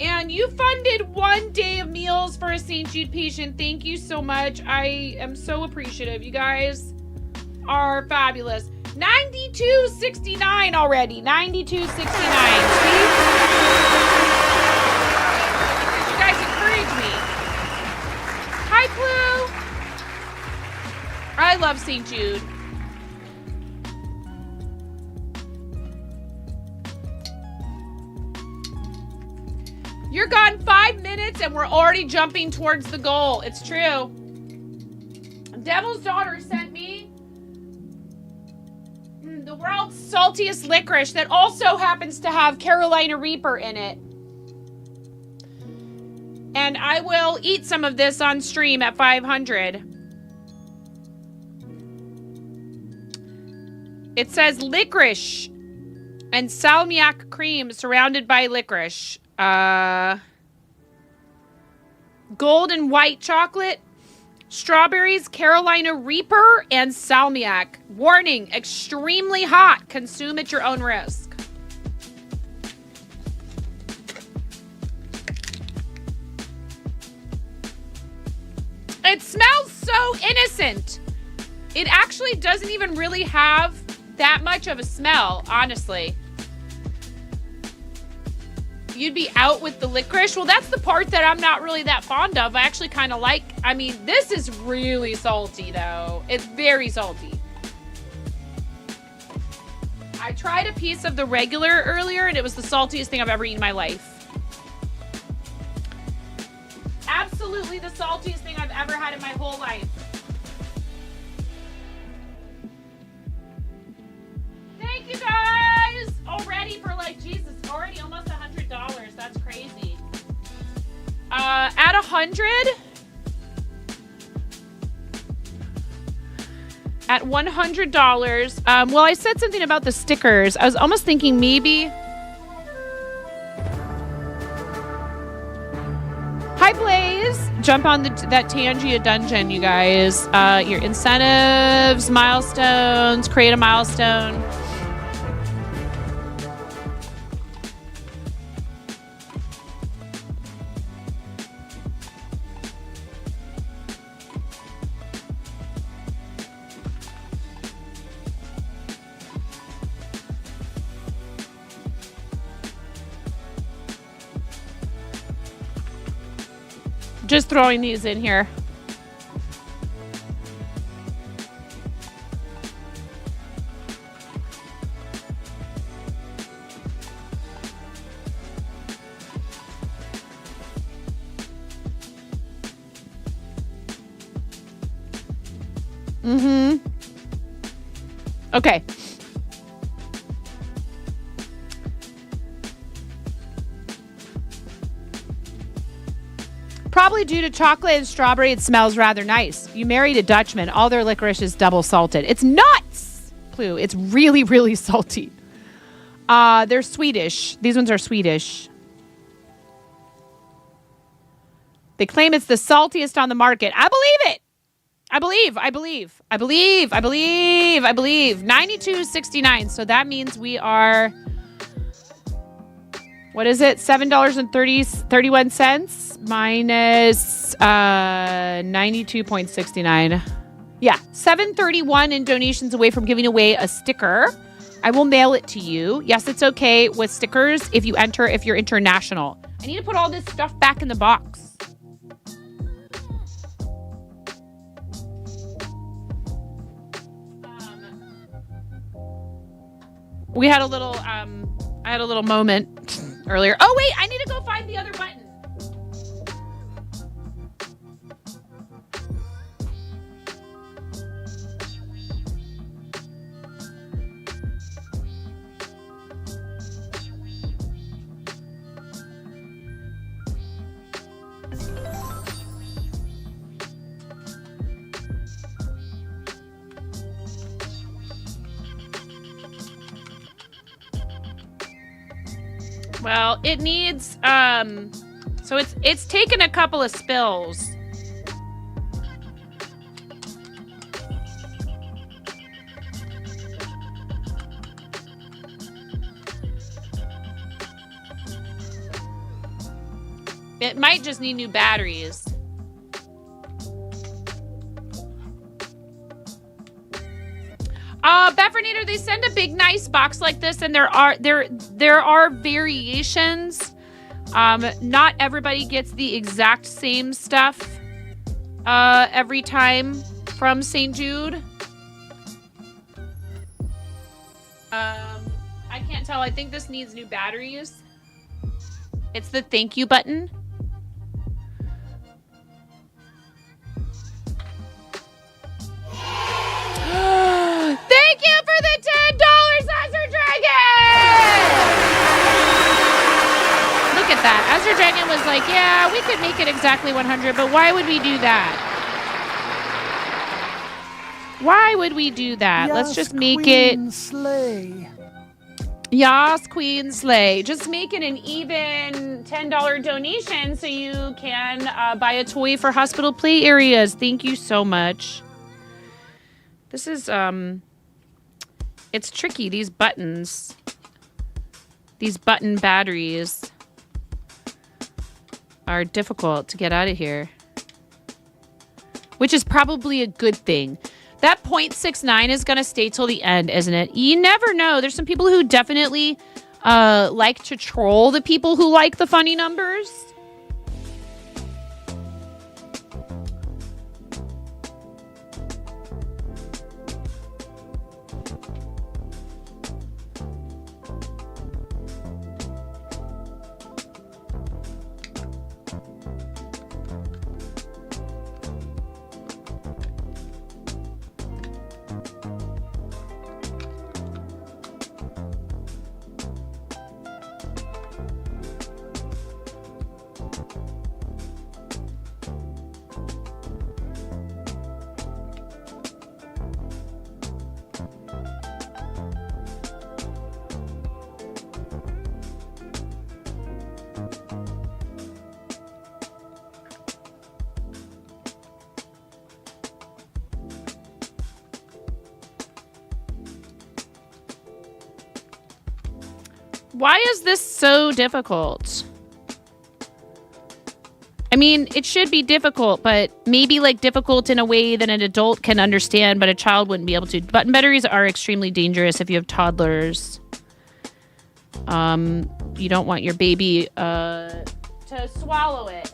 And you funded 1 day of meals for a St. Jude patient. Thank you so much. I am so appreciative. You guys are fabulous. $92.69 already. $92.69. You guys encourage me. Hi, Clue. I love St. Jude. You're gone 5 minutes and we're already jumping towards the goal. It's true. Devil's Daughter sent me the world's saltiest licorice that also happens to have Carolina Reaper in it. And I will eat some of this on stream at 500. It says licorice and salmiak cream surrounded by licorice. Gold and white chocolate, strawberries, Carolina Reaper, and salmiak. Warning, extremely hot. Consume at your own risk. It smells so innocent. It actually doesn't even really have that much of a smell, honestly. You'd be out with the licorice. Well, that's the part that I'm not really that fond of. I actually kind of like, I mean, this is really salty though. It's very salty. I tried a piece of the regular earlier and it was the saltiest thing I've ever eaten in my life. Absolutely the saltiest thing I've ever had in my whole life. Thank you guys! Already for like, Jesus, already almost $100. That's crazy. At 100, at $100. Well, I said something about the stickers. I was almost thinking maybe. Hi, Blaze. Jump on that Tangia dungeon, you guys. Your incentives, milestones, create a milestone. Just throwing these in here. Okay. Probably due to chocolate and strawberry, it smells rather nice. You married a Dutchman. All their licorice is double salted. It's nuts, Blue. It's really, really salty. They're Swedish. These ones are Swedish. They claim it's the saltiest on the market. I believe it. I believe. $92.69. So that means we are, what is it? $7.31 minus 92.69. Yeah, $7.31 in donations away from giving away a sticker. I will mail it to you. Yes, it's okay with stickers if you're international. I need to put all this stuff back in the box. We had a little, I had a little moment earlier. Oh, wait, I need to go find the other button. Well, it needs, so it's taken a couple of spills. It might just need new batteries. Beffernator, they send a big nice box like this, and there are variations. Not everybody gets the exact same stuff every time from St. Jude. I can't tell. I think this needs new batteries. It's the thank you button. Thank you for the $10, Azure Dragon! Look at that. Azure Dragon was like, yeah, we could make it exactly 100, but why would we do that? Why would we do that? Yes, let's just make Queen it... Slay. Yas, Queen Slay. Just make it an even $10 donation so you can buy a toy for hospital play areas. Thank you so much. This is, it's tricky. These buttons, these button batteries are difficult to get out of here, which is probably a good thing. That 0.69 is going to stay till the end, isn't it? You never know. There's some people who definitely like to troll the people who like the funny numbers. Why is this so difficult? I mean, it should be difficult, but maybe like difficult in a way that an adult can understand, but a child wouldn't be able to. Button batteries are extremely dangerous if you have toddlers. You don't want your baby to swallow it.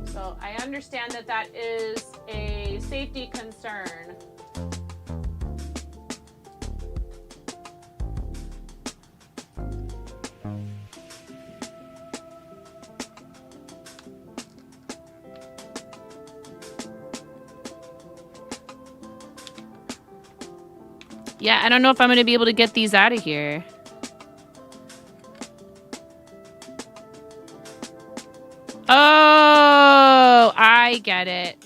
So I understand that that is a safety concern. Yeah, I don't know if I'm going to be able to get these out of here. Oh, I get it.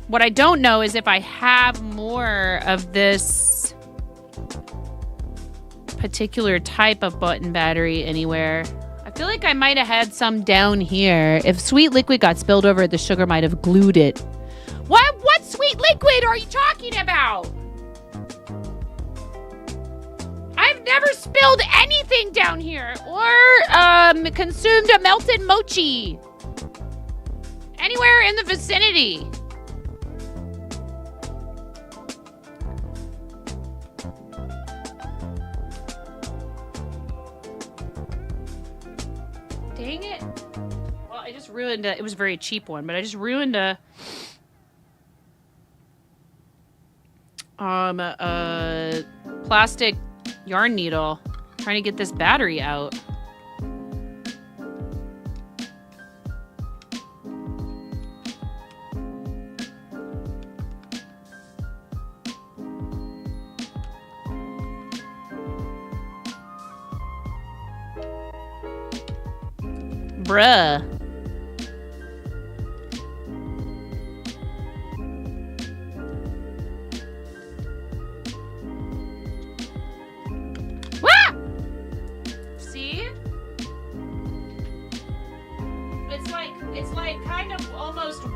What I don't know is if I have more of this particular type of button battery anywhere. I feel like I might have had some down here. If sweet liquid got spilled over, the sugar might have glued it. What sweet liquid are you talking about? I've never spilled anything down here or consumed a melted mochi anywhere in the vicinity. Dang it. Well, I just ruined it. It was a very cheap one, but I just ruined a plastic yarn needle trying to get this battery out. Bruh.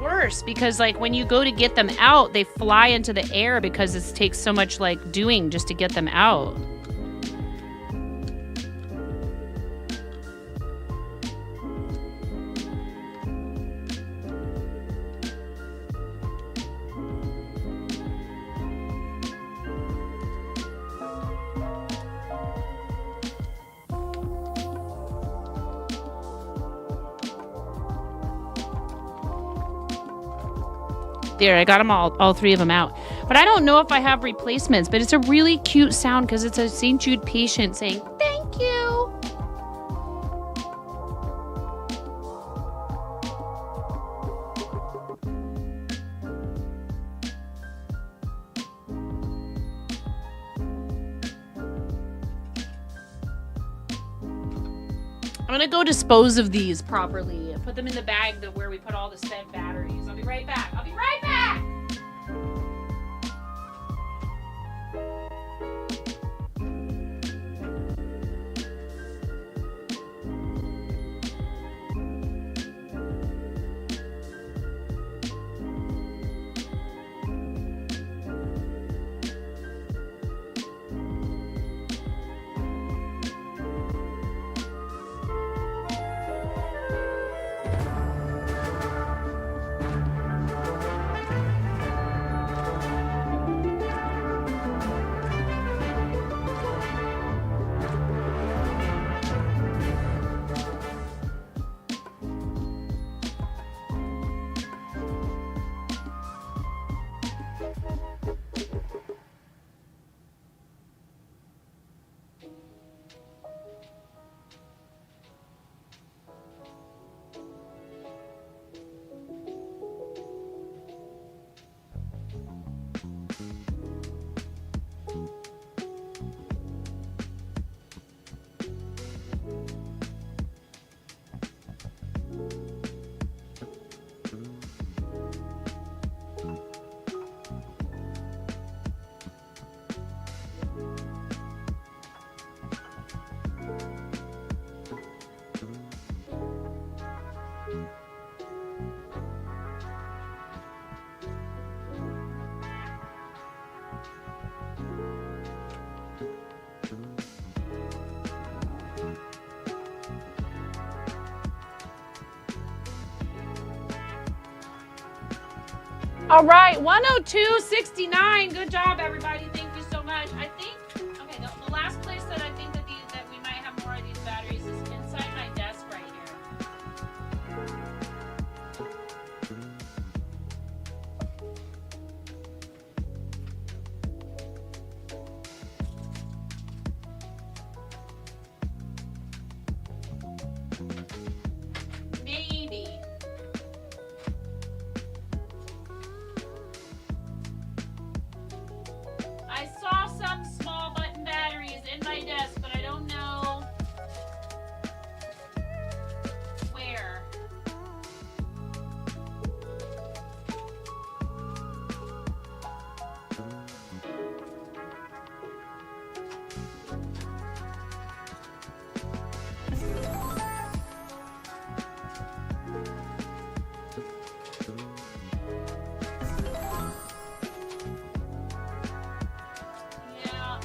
worse because like when you go to get them out, they fly into the air because it takes so much like doing just to get them out. There, I got them all three of them out. But I don't know if I have replacements, but it's a really cute sound because it's a St. Jude patient saying, thank you. I'm gonna go dispose of these properly and put them in the bag where we put all the spent batteries. I'll be right back. I'll be right back! All right, 102.69. Good job, everybody. Thank you so much. I think, okay, the last place that I think that we might have more of these batteries is inside my desk right here. Maybe. I saw some small button batteries in my desk, but I don't know where. Yeah.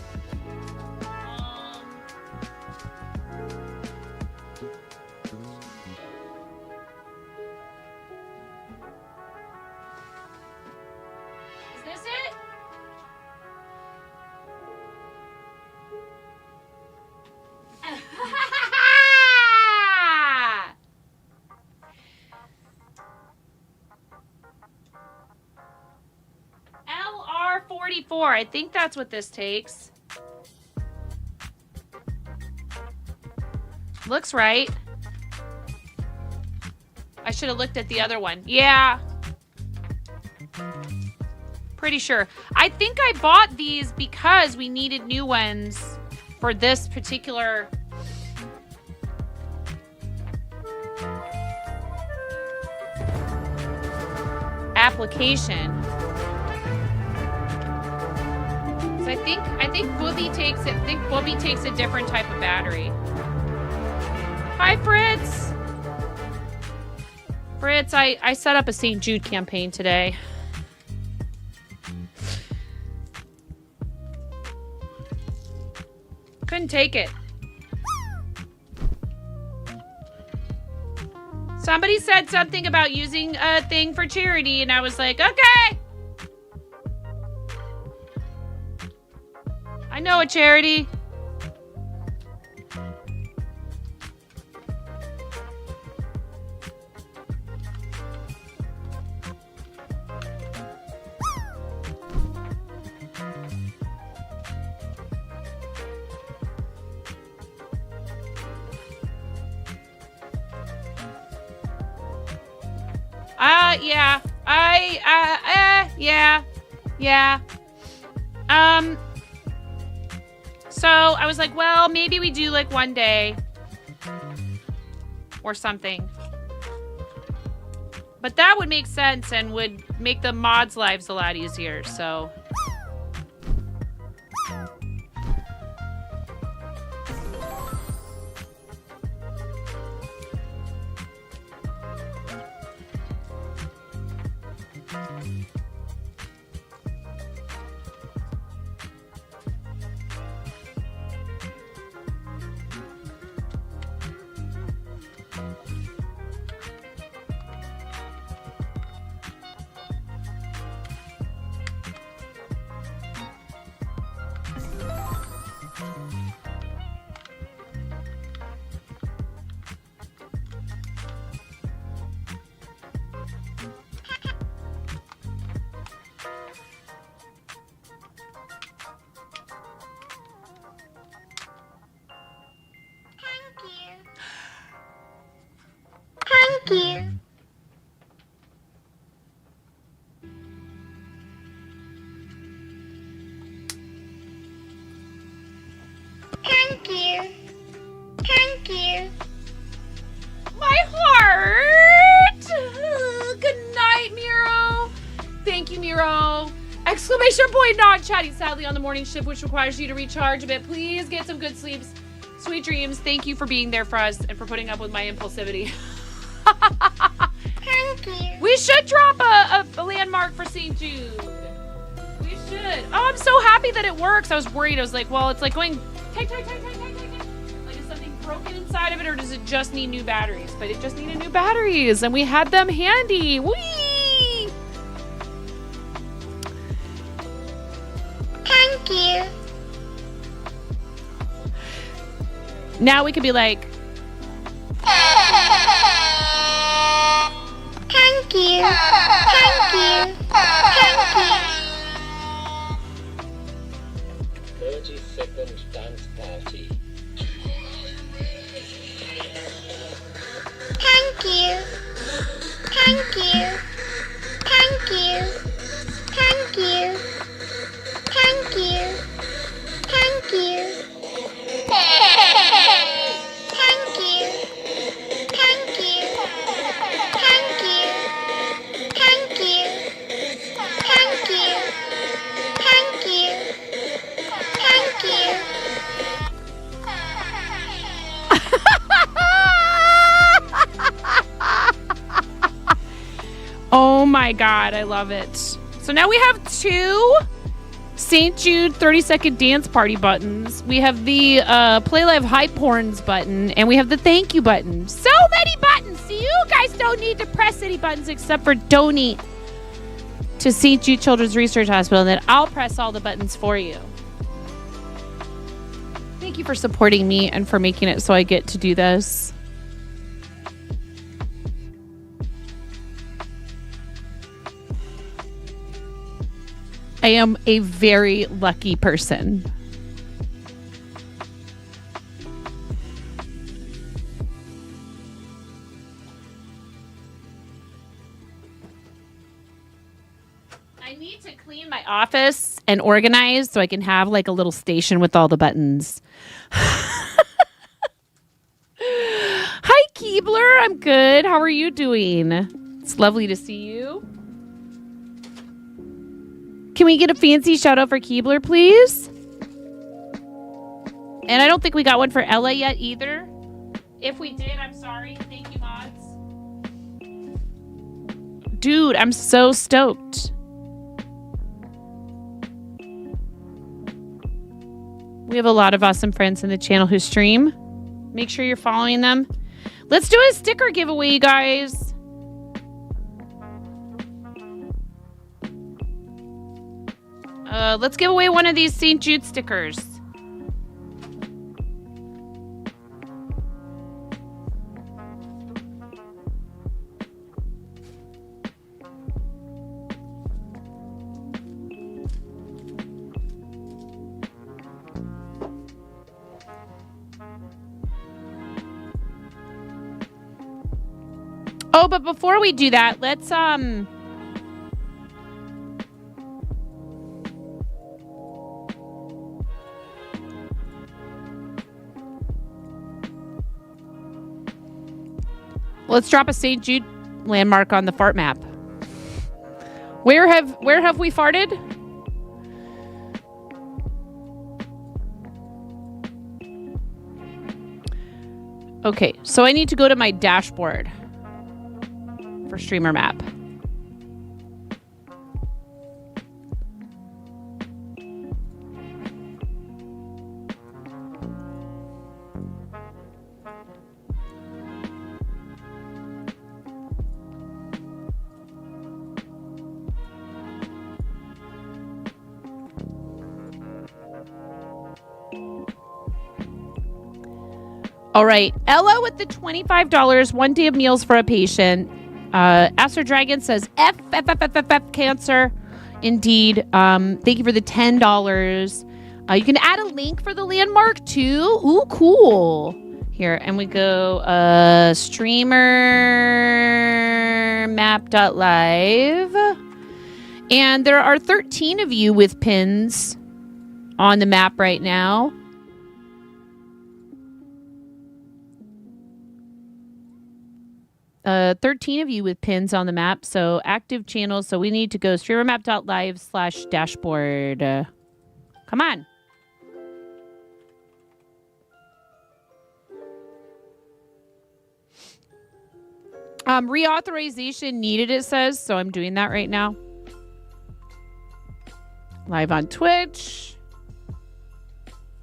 Is this it? LR44. I think that's what this takes. Looks right. I should have looked at the other one. Yeah. Pretty sure. I think I bought these because we needed new ones for this particular application. So I think Booby takes it. I think Booby takes a different type of battery. Hi, Fritz. Fritz, I set up a St. Jude campaign today. Couldn't take it. Somebody said something about using a thing for charity, and I was like, okay. I know a charity. Yeah. So I was like, well, maybe we do like one day or something. But that would make sense and would make the mods' lives a lot easier, so. My heart! Good night, Miro. Thank you, Miro. Exclamation point, not chatting sadly on the morning shift, which requires you to recharge a bit. Please get some good sleeps. Sweet dreams. Thank you for being there for us and for putting up with my impulsivity. We should drop a landmark for St. Jude. We should. Oh, I'm so happy that it works. I was worried. I was like, well, it's like going tick. Like, is something broken inside of it, or does it just need new batteries? But it just needed new batteries, and we had them handy. Whee! Thank you. Now we could be like, thank you. Thank you. Thank you. 30-second dance party. Thank you. Thank you. Thank you. Thank you. Thank you. Thank you. Thank you. Thank you. Thank you. Thank you. Thank you. Thank you. Thank you. oh my God, I love it. So now we have 2 St. Jude 30-second dance party buttons. We have the Play Live Hype Horns button, and we have the thank you button. So many buttons. So you guys don't need to press any buttons except for donate to St. Jude Children's Research Hospital, and then I'll press all the buttons for you. Thank you for supporting me and for making it so I get to do this. I am a very lucky person. I need to clean my office and organize so I can have like a little station with all the buttons. Hi, Keebler. I'm good. How are you doing? It's lovely to see you. Can we get a fancy shout out for Keebler, please? And I don't think we got one for Ella yet either. If we did, I'm sorry. Thank you, mods. Dude, I'm so stoked. We have a lot of awesome friends in the channel who stream. Make sure you're following them. Let's do a sticker giveaway, guys. Let's give away one of these St. Jude stickers. Oh, but before we do that, let's drop a St. Jude landmark on the fart map. Where have we farted? Okay, so I need to go to my dashboard for streamer map. All right, Ella with the $25, 1 day of meals for a patient. Aster Dragon says F cancer. Indeed. Thank you for the $10. You can add a link for the landmark too. Ooh, cool. Here, and we go streamer map.live. And there are 13 of you with pins on the map right now. Uh, 13 of you with pins on the map, so active channels. So we need to go streamermap.live/dashboard. Come on. Reauthorization needed, it says, so I'm doing that right now. Live on Twitch.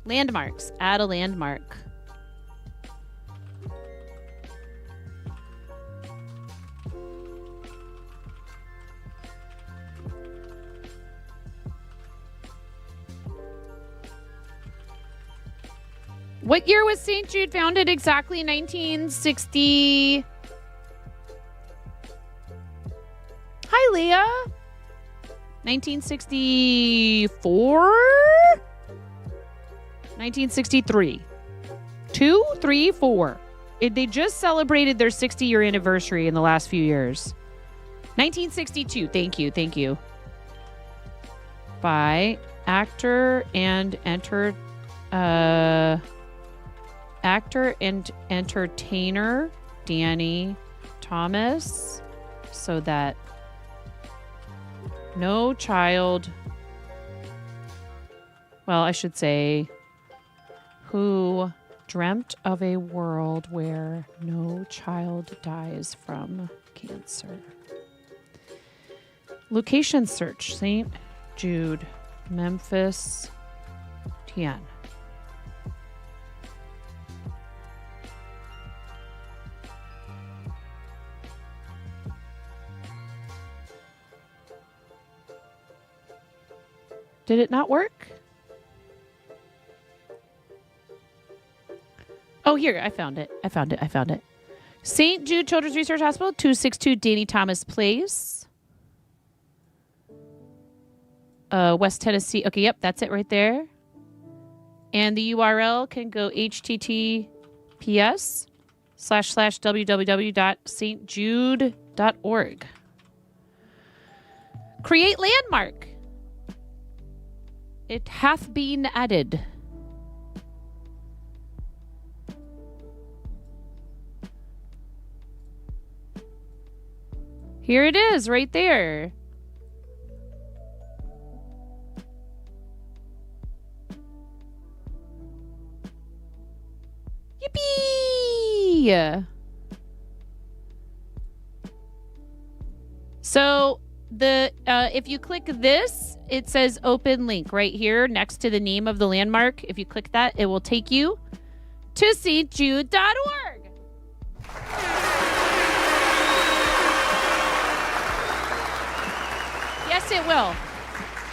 Landmarks. Add a landmark. What year was St. Jude founded exactly? 1960. Hi, Leah. 1964? 1963. 2, 3, 4. They just celebrated their 60-year anniversary in the last few years. 1962. Thank you. Thank you. By actor and entertainer Danny Thomas, so that no child, well, I should say, who dreamt of a world where no child dies from cancer. Location search, St. Jude, Memphis, TN. Did it not work? Oh, here, I found it. I found it. St. Jude Children's Research Hospital, 262 Danny Thomas Place. West Tennessee. Okay, yep, that's it right there. And the URL can go https://www.stjude.org. Create landmark. It hath been added. Here it is, right there. Yippee! So the if you click this, it says open link right here next to the name of the landmark. If you click that, it will take you to stjude.org. Yes, it will.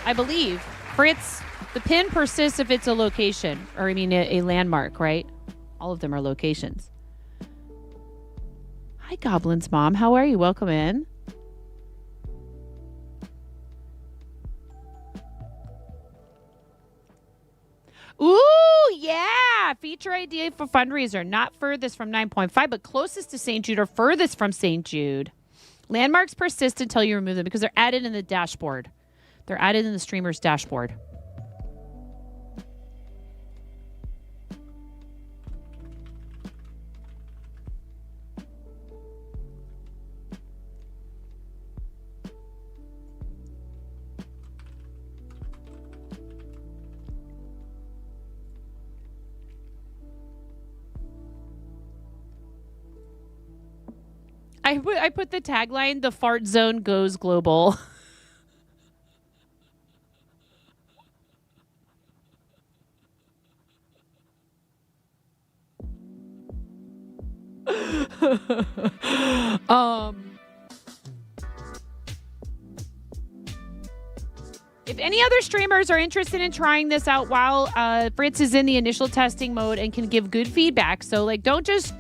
I believe. Fritz, the pin persists if it's a location, or I mean a landmark, right? All of them are locations. Hi, Goblin's mom. How are you? Welcome in. Ooh, yeah. Feature idea for fundraiser. Not furthest from 9.5, but closest to St. Jude or furthest from St. Jude. Landmarks persist until you remove them because they're added in the dashboard. They're added in the streamer's dashboard. I put the tagline, the fart zone goes global. If any other streamers are interested in trying this out while Fritz is in the initial testing mode and can give good feedback, so like don't just,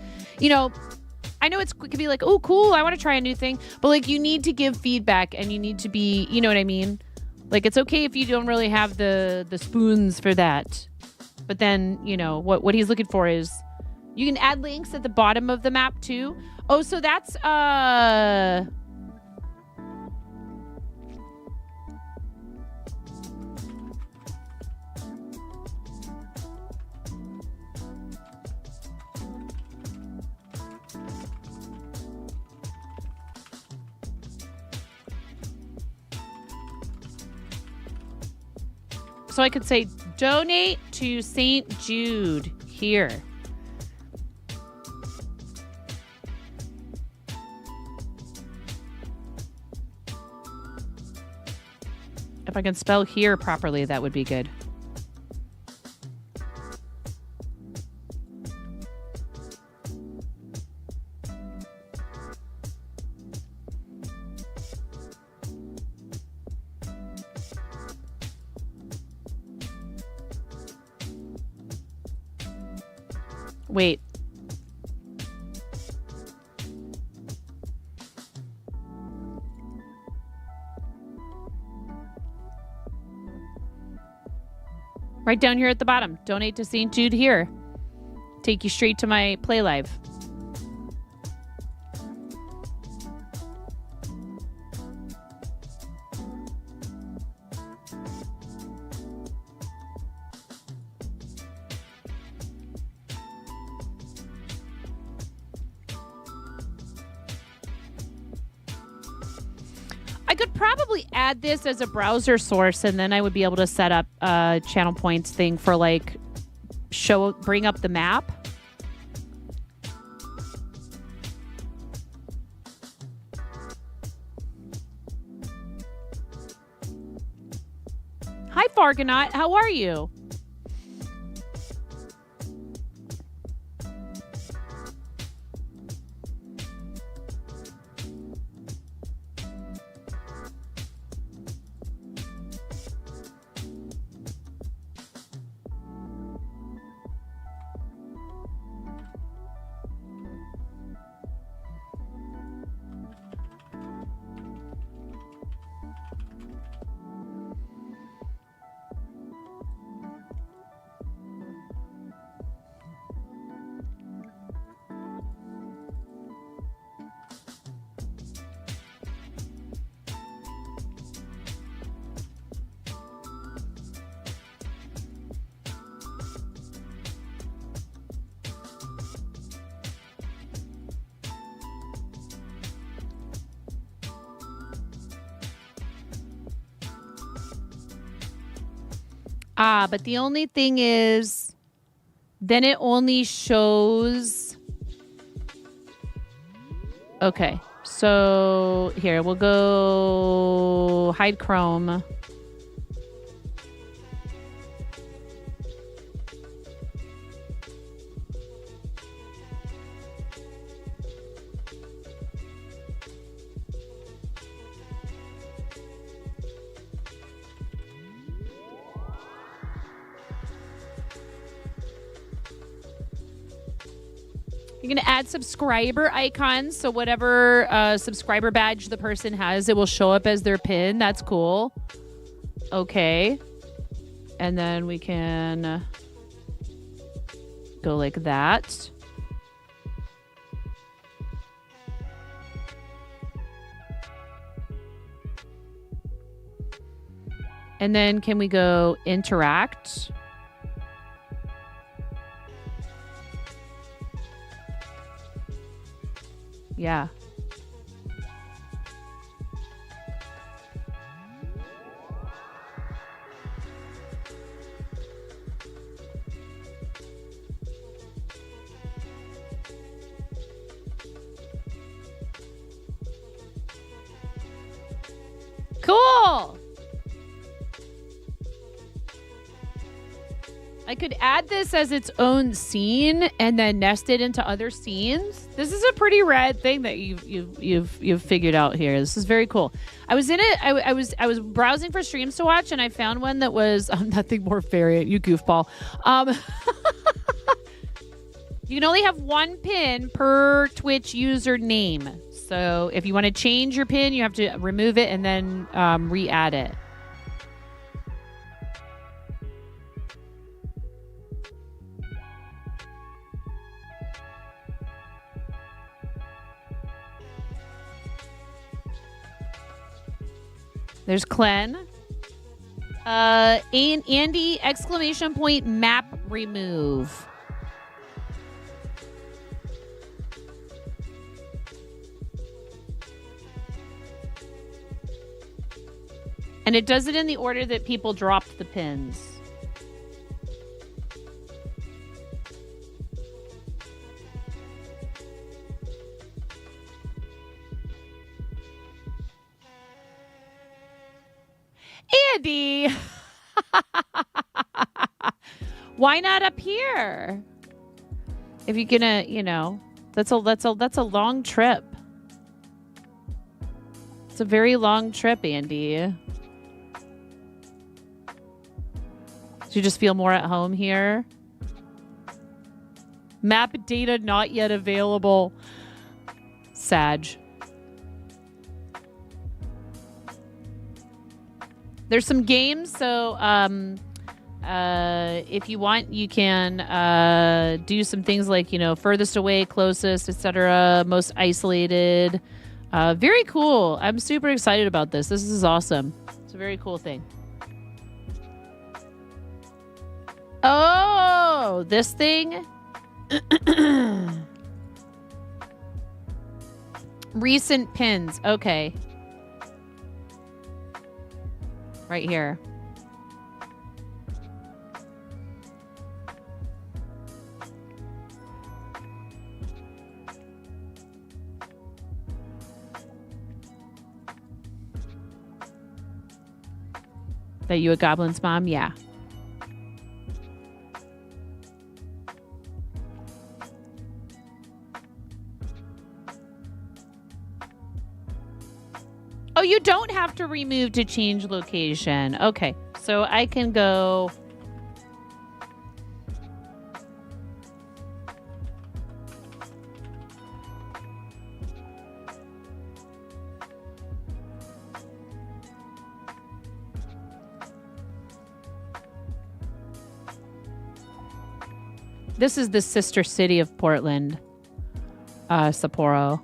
I know it could be like, oh, cool, I want to try a new thing. But, like, you need to give feedback and you need to be, you know what I mean? Like, it's okay if you don't really have the spoons for that. But then, what he's looking for is you can add links at the bottom of the map, too. Oh, so that's, So I could say, donate to St. Jude here. If I can spell here properly, that would be good. Wait. Right down here at the bottom. Donate to St. Jude here. Take you straight to my Play Live. I could probably add this as a browser source, and then I would be able to set up a channel points thing for like bring up the map. Hi, Fargonaut. How are you? But the only thing is, then it only shows. Okay, So here, we'll go hide Chrome. You're going to add subscriber icons. So whatever subscriber badge the person has, it will show up as their pin. That's cool. Okay. And then we can go like that. And then can we go interact? Yeah. Cool. I could add this as its own scene and then nest it into other scenes. This is a pretty rad thing that you've figured out here. This is very cool. I was in it. I was browsing for streams to watch, and I found one that was nothing more variant. You goofball. You can only have one pin per Twitch username. So if you want to change your pin, you have to remove it and then re-add it. There's Clen. Andy, exclamation point, map remove. And it does it in the order that people dropped the pins. Andy, why not up here? If you're gonna, you know, that's a long trip. It's a very long trip, Andy. Do you just feel more at home here? Map data not yet available. Sag. There's some games, so if you want, you can do some things like, you know, furthest away, closest, etc., most isolated. Very cool. I'm super excited about this. This is awesome. It's a very cool thing. Oh, this thing? Recent pins. Okay. Right here. That you a goblin's mom? Yeah. Oh, you don't have to remove to change location. Okay, so I can go. This is the sister city of Portland, Sapporo.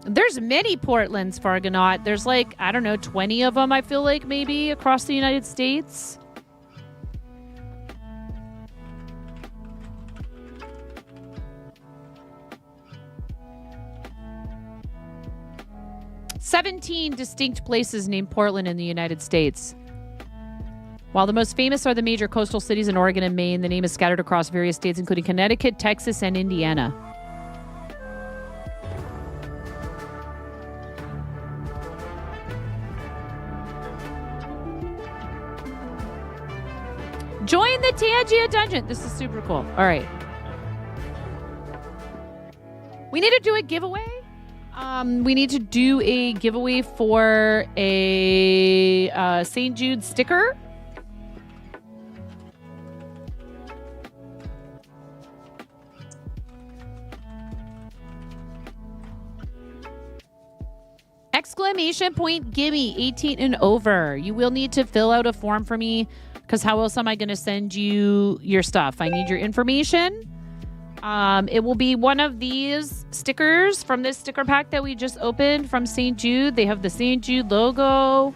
There's many Portlands, Fargonaut. There's like, I don't know, 20 of them, I feel like, maybe, across the United States. "17 distinct places named Portland in the United States. While the most famous are the major coastal cities in Oregon and Maine, the name is scattered across various states, including Connecticut, Texas, and Indiana." Join the Tangia Dungeon. This is super cool. All right. We need to do a giveaway. We need to do a giveaway for a St. Jude sticker. Exclamation point gimme 18 and over. You will need to fill out a form for me because how else am I going to send you your stuff? I need your information. It will be one of these stickers from this sticker pack that we just opened from St. Jude. They have the St. Jude logo.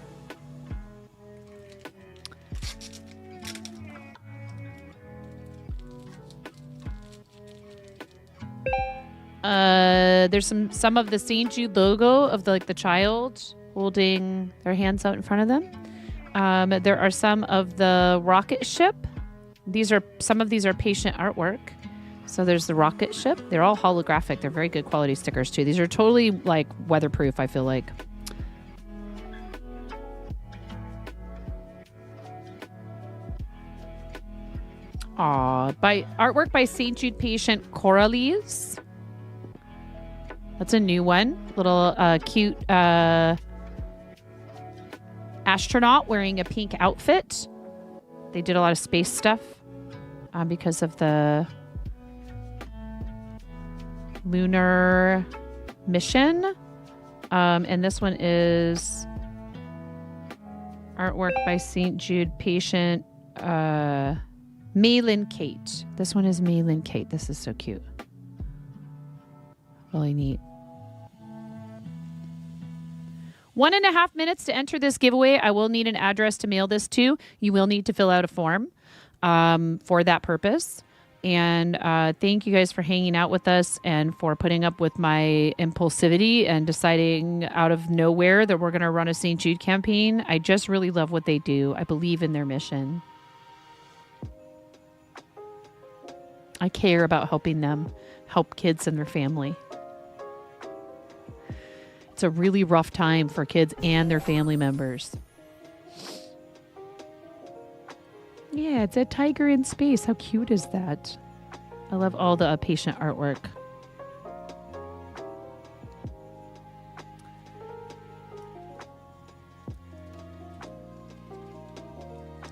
There's some of the St. Jude logo of the child holding their hands out in front of them. There are some of the rocket ship. Some of these are patient artwork. So there's the rocket ship. They're all holographic. They're very good quality stickers too. These are totally like weatherproof, I feel like. Artwork by St. Jude patient Coralise. That's a new one. Little cute astronaut wearing a pink outfit. They did a lot of space stuff because of the lunar mission. And this one is artwork by St. Jude patient Malin Kate. This one is Malin Kate. This is so cute. Really neat. 1.5 minutes to enter this giveaway. I will need an address to mail this to. You will need to fill out a form for that purpose. And thank you guys for hanging out with us and for putting up with my impulsivity and deciding out of nowhere that we're going to run a St. Jude campaign. I just really love what they do. I believe in their mission. I care about helping them help kids and their family. It's a really rough time for kids and their family members. Yeah, it's a tiger in space. How cute is that? I love all the patient artwork.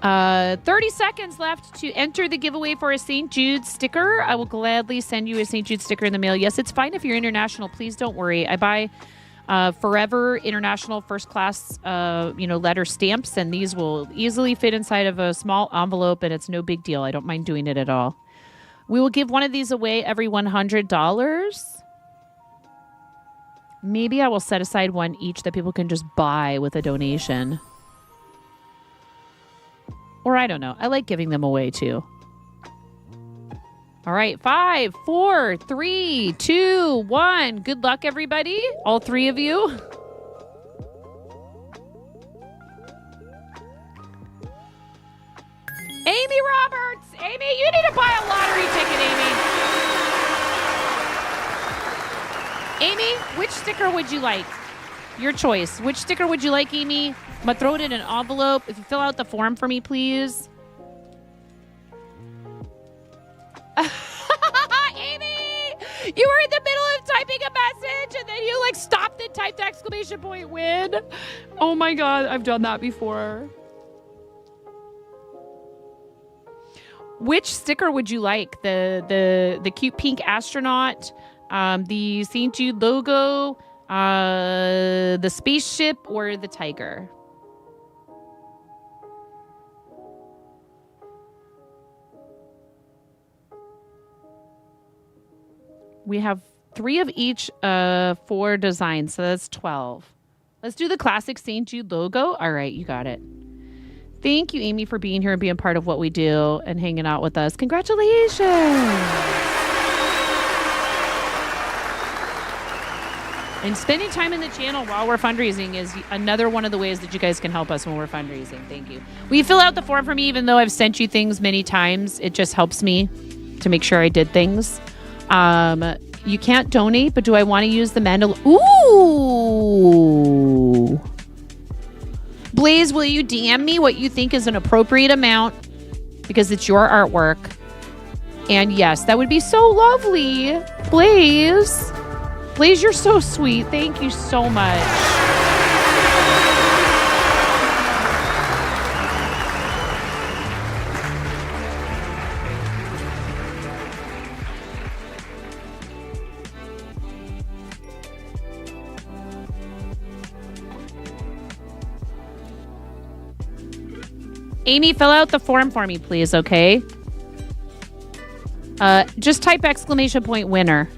Uh, 30 seconds left to enter the giveaway for a St. Jude sticker. I will gladly send you a St. Jude sticker in the mail. Yes, it's fine if you're international. Please don't worry. I buy forever international first class letter stamps, and these will easily fit inside of a small envelope, and it's no big deal. I don't mind doing it at all. We will give one of these away every $100. Maybe I will set aside one each that people can just buy with a donation. Or I don't know. I like giving them away too. All right, 5, 4, 3, 2, 1. Good luck, everybody. All three of you. Amy Roberts. Amy, you need to buy a lottery ticket, Amy. Amy, which sticker would you like? Your choice. Which sticker would you like, Amy? I'm going to throw it in an envelope. If you fill out the form for me, please. Amy, you were in the middle of typing a message and then you stopped and typed exclamation point win. Oh my God, I've done that before. Which sticker would you like? The cute pink astronaut, the St. Jude logo, the spaceship, or the tiger? We have 3 of each 4 designs, so that's 12. Let's do the classic St. Jude logo. All right, you got it. Thank you, Amy, for being here and being part of what we do and hanging out with us. Congratulations. And spending time in the channel while we're fundraising is another one of the ways that you guys can help us when we're fundraising. Thank you. Will you fill out the form for me, even though I've sent you things many times? It just helps me to make sure I did things. You can't donate, but do I want to use the mandala? Ooh. Blaze, will you DM me what you think is an appropriate amount? Because it's your artwork. And yes, that would be so lovely. Blaze. Blaze, you're so sweet. Thank you so much. Amy, fill out the form for me, please, okay? Just type !! winner.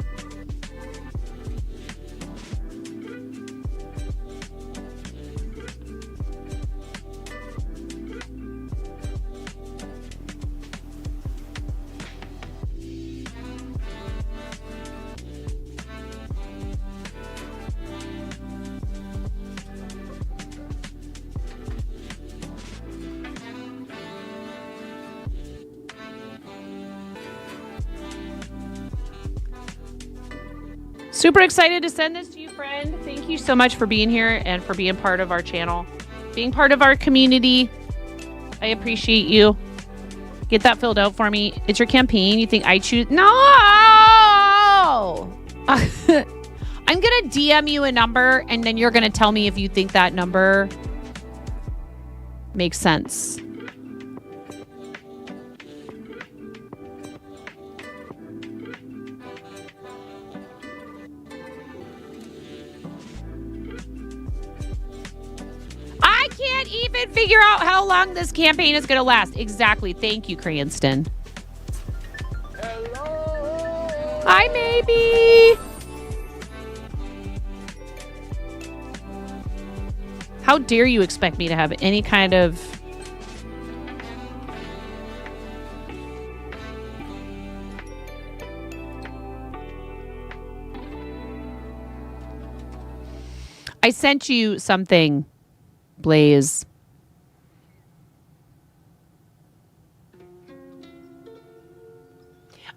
Super excited to send this to you, friend. Thank you so much for being here and for being part of our channel, being part of our community. I appreciate you. Get that filled out for me. It's your campaign. You think I choose? No! I'm going to DM you a number, and then you're going to tell me if you think that number makes sense. I can't even figure out how long this campaign is going to last. Exactly. Thank you, Cranston. Hello. Hi, maybe. How dare you expect me to have any kind of... I sent you something, Blaze.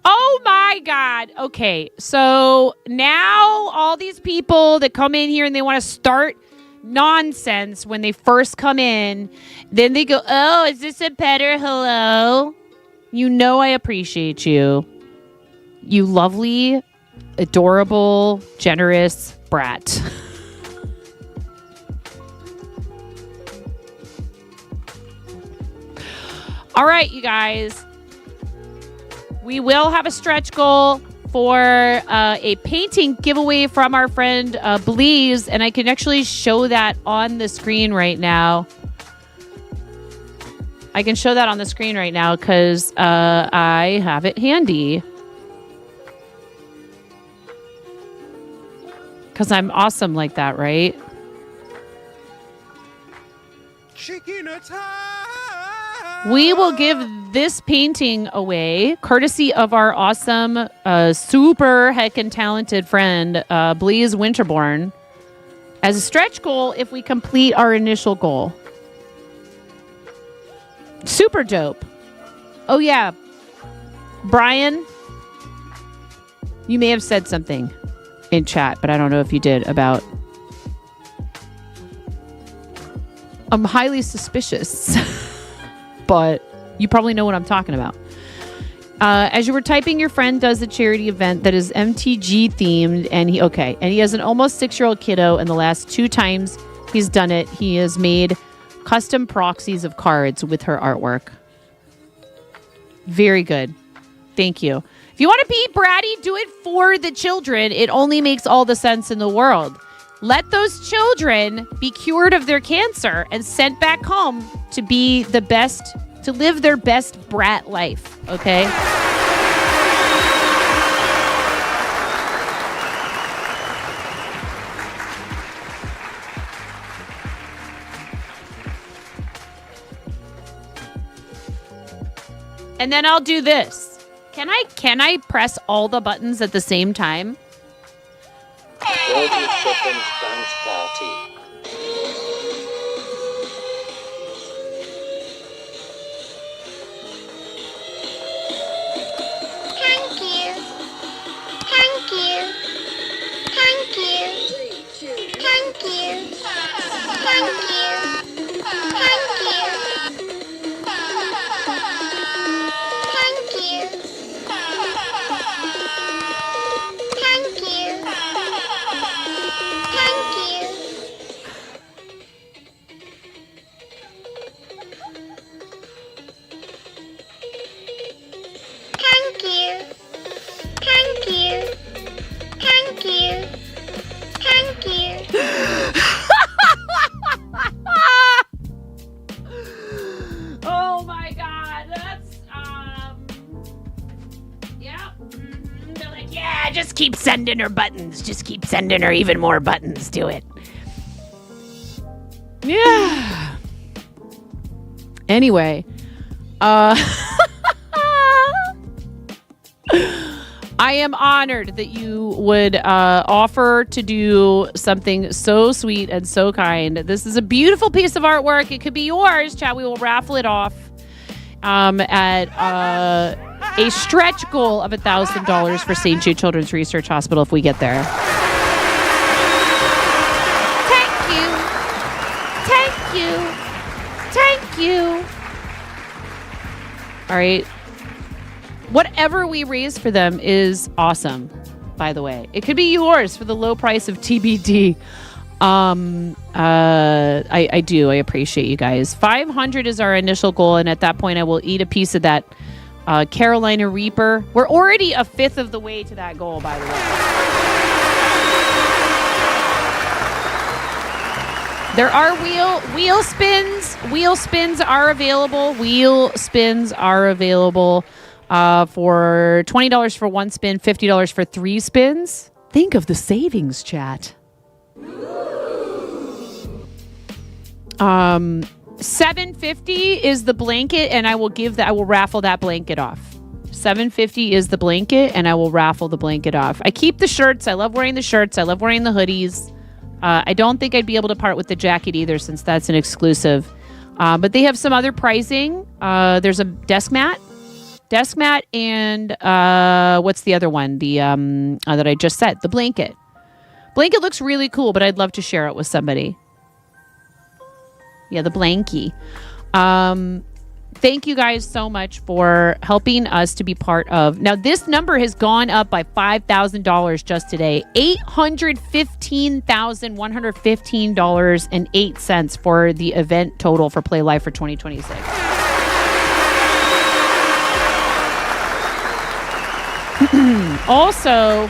Oh my God. Okay. So now all these people that come in here and they want to start nonsense when they first come in, then they go, oh, is this a better hello? You know I appreciate you. You lovely, adorable, generous brat. All right, you guys. We will have a stretch goal for a painting giveaway from our friend Blaze, and I can actually show that on the screen right now. I can show that on the screen right now because I have it handy. Because I'm awesome like that, right? Chicken attack! We will give this painting away, courtesy of our awesome, super heckin' talented friend, Blaze Winterborn, as a stretch goal if we complete our initial goal. Super dope. Oh, yeah. Brian, you may have said something in chat, but I don't know if you did about... I'm highly suspicious. But you probably know what I'm talking about. As you were typing, your friend does a charity event that is MTG themed, and he has an almost 6-year-old kiddo, and the last 2 times he's done it, he has made custom proxies of cards with her artwork. Very good. Thank you. If you want to be bratty, do it for the children. It only makes all the sense in the world. Let those children be cured of their cancer and sent back home to be the best, to live their best brat life, okay? And then I'll do this. Can I press all the buttons at the same time? 30-second dance party. Thank you. Thank you. Thank you. Thank you. Thank you. Thank you. Thank you. Thank you. Thank you. Thank you. Thank you. Thank you. Thank you. Oh my god, that's yeah. They're like, yeah, just keep sending her buttons. Just keep sending her even more buttons. Do it. Yeah. Anyway, I am honored that you would offer to do something so sweet and so kind. This is a beautiful piece of artwork. It could be yours, chat. We will raffle it off at a stretch goal of $1,000 for St. Jude Children's Research Hospital if we get there. Thank you. Thank you. Thank you. All right. Whatever we raise for them is awesome, by the way. It could be yours for the low price of TBD. I do. I appreciate you guys. 500 is our initial goal, and at that point, I will eat a piece of that Carolina Reaper. We're already a fifth of the way to that goal, by the way. There are wheel spins. Wheel spins are available. Wheel spins are available for $20 for one spin, $50 for 3 spins. Think of the savings, chat. $750 is the blanket, and I will raffle that blanket off. $750 is the blanket, and I will raffle the blanket off. I keep the shirts. I love wearing the shirts. I love wearing the hoodies. I don't think I'd be able to part with the jacket either, since that's an exclusive. But they have some other pricing. There's a desk mat, and what's the other one? The that I just said, the blanket. Blanket looks really cool, but I'd love to share it with somebody. Yeah, the blankie. Thank you guys so much for helping us to be part of. Now, this number has gone up by $5,000 just today. $815,115.08 for the event total for Play Live for 2026. Also,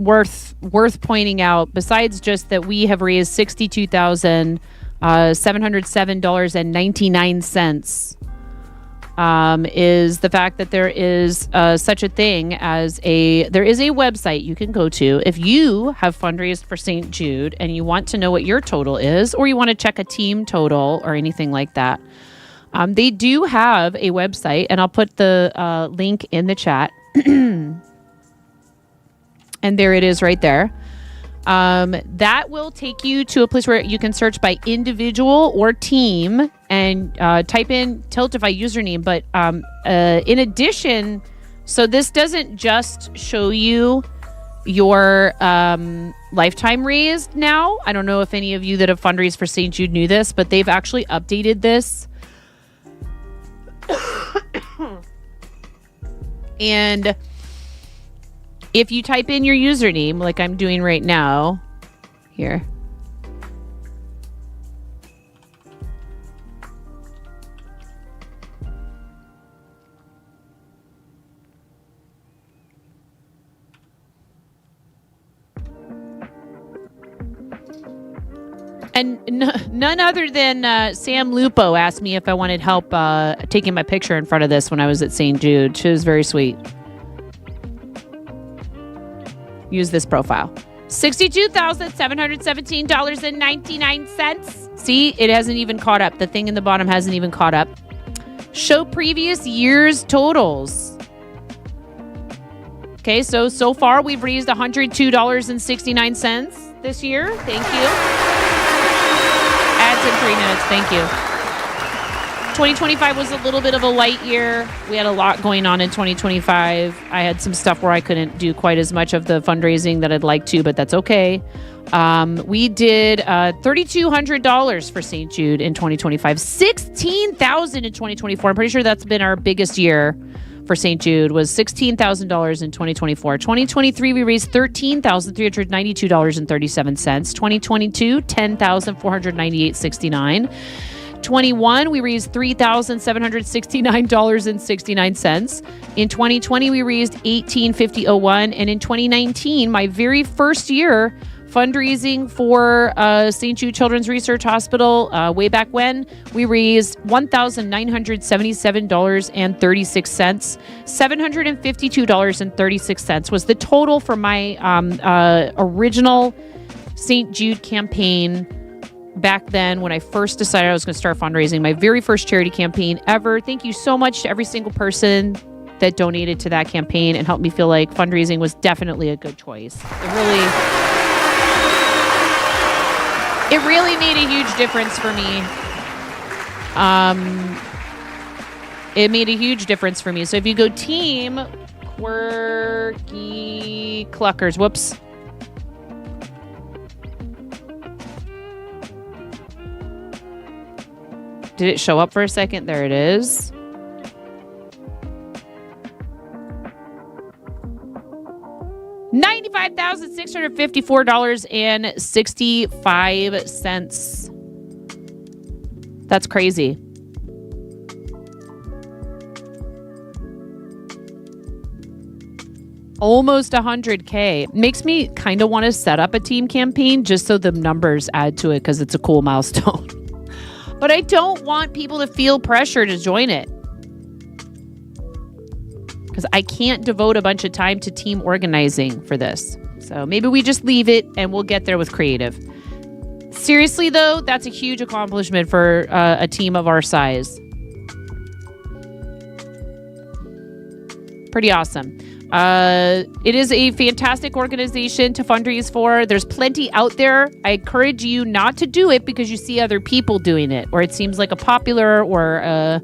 worth pointing out, besides just that we have raised $62,707.99, is the fact that there is such a thing as there is a website you can go to if you have fundraised for St. Jude and you want to know what your total is, or you want to check a team total or anything like that. They do have a website, and I'll put the link in the chat. And there it is right there. That will take you to a place where you can search by individual or team and type in Tiltify username. But in addition, so this doesn't just show you your lifetime raised now. I don't know if any of you that have fundraised for St. Jude knew this, but they've actually updated this. And if you type in your username, like I'm doing right now, here. And none other than Sam Lupo asked me if I wanted help taking my picture in front of this when I was at St. Jude. She was very sweet. Use this profile. $62,717.99. See, it hasn't even caught up. The thing in the bottom hasn't even caught up. Show previous year's totals. Okay, so far we've raised $102.69 this year. Thank you. Ads in 3 minutes. Thank you. 2025 was a little bit of a light year. We had a lot going on in 2025. I had some stuff where I couldn't do quite as much of the fundraising that I'd like to, but that's okay. We did $3,200 for St. Jude in 2025, $16,000 in 2024. I'm pretty sure that's been our biggest year for St. Jude, was $16,000 in 2024. 2023, we raised $13,392.37. 2022, $10,498.69. 21, we raised $3,769.69. In 2020, we raised $1,850.01. And in 2019, my very first year fundraising for St. Jude Children's Research Hospital, way back when, we raised $1,977.36. $752.36 was the total for my original St. Jude campaign back then when I first decided I was going to start fundraising, my very first charity campaign ever. Thank you so much to every single person that donated to that campaign and helped me feel like fundraising was definitely a good choice. It really made a huge difference for me. It made a huge difference for me. So if you go Team Quirky Cluckers, whoops. Did it show up for a second? There it is. $95,654.65. That's crazy. Almost 100K. Makes me kind of want to set up a team campaign just so the numbers add to it because it's a cool milestone. But I don't want people to feel pressure to join it. Because I can't devote a bunch of time to team organizing for this. So maybe we just leave it and we'll get there with creative. Seriously, though, that's a huge accomplishment for a team of our size. Pretty awesome. It is a fantastic organization to fundraise for. There's plenty out there. I encourage you not to do it because you see other people doing it, or it seems like a popular or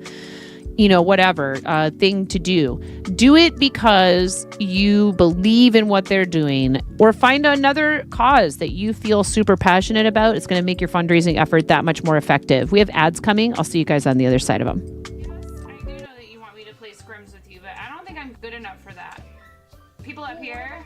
whatever thing to do. Do it because you believe in what they're doing, or find another cause that you feel super passionate about. It's going to make your fundraising effort that much more effective. We have ads coming. I'll see you guys on the other side of them. Yes, I do know that you want me to play scrims with you, but I don't think I'm good enough for that. People up here.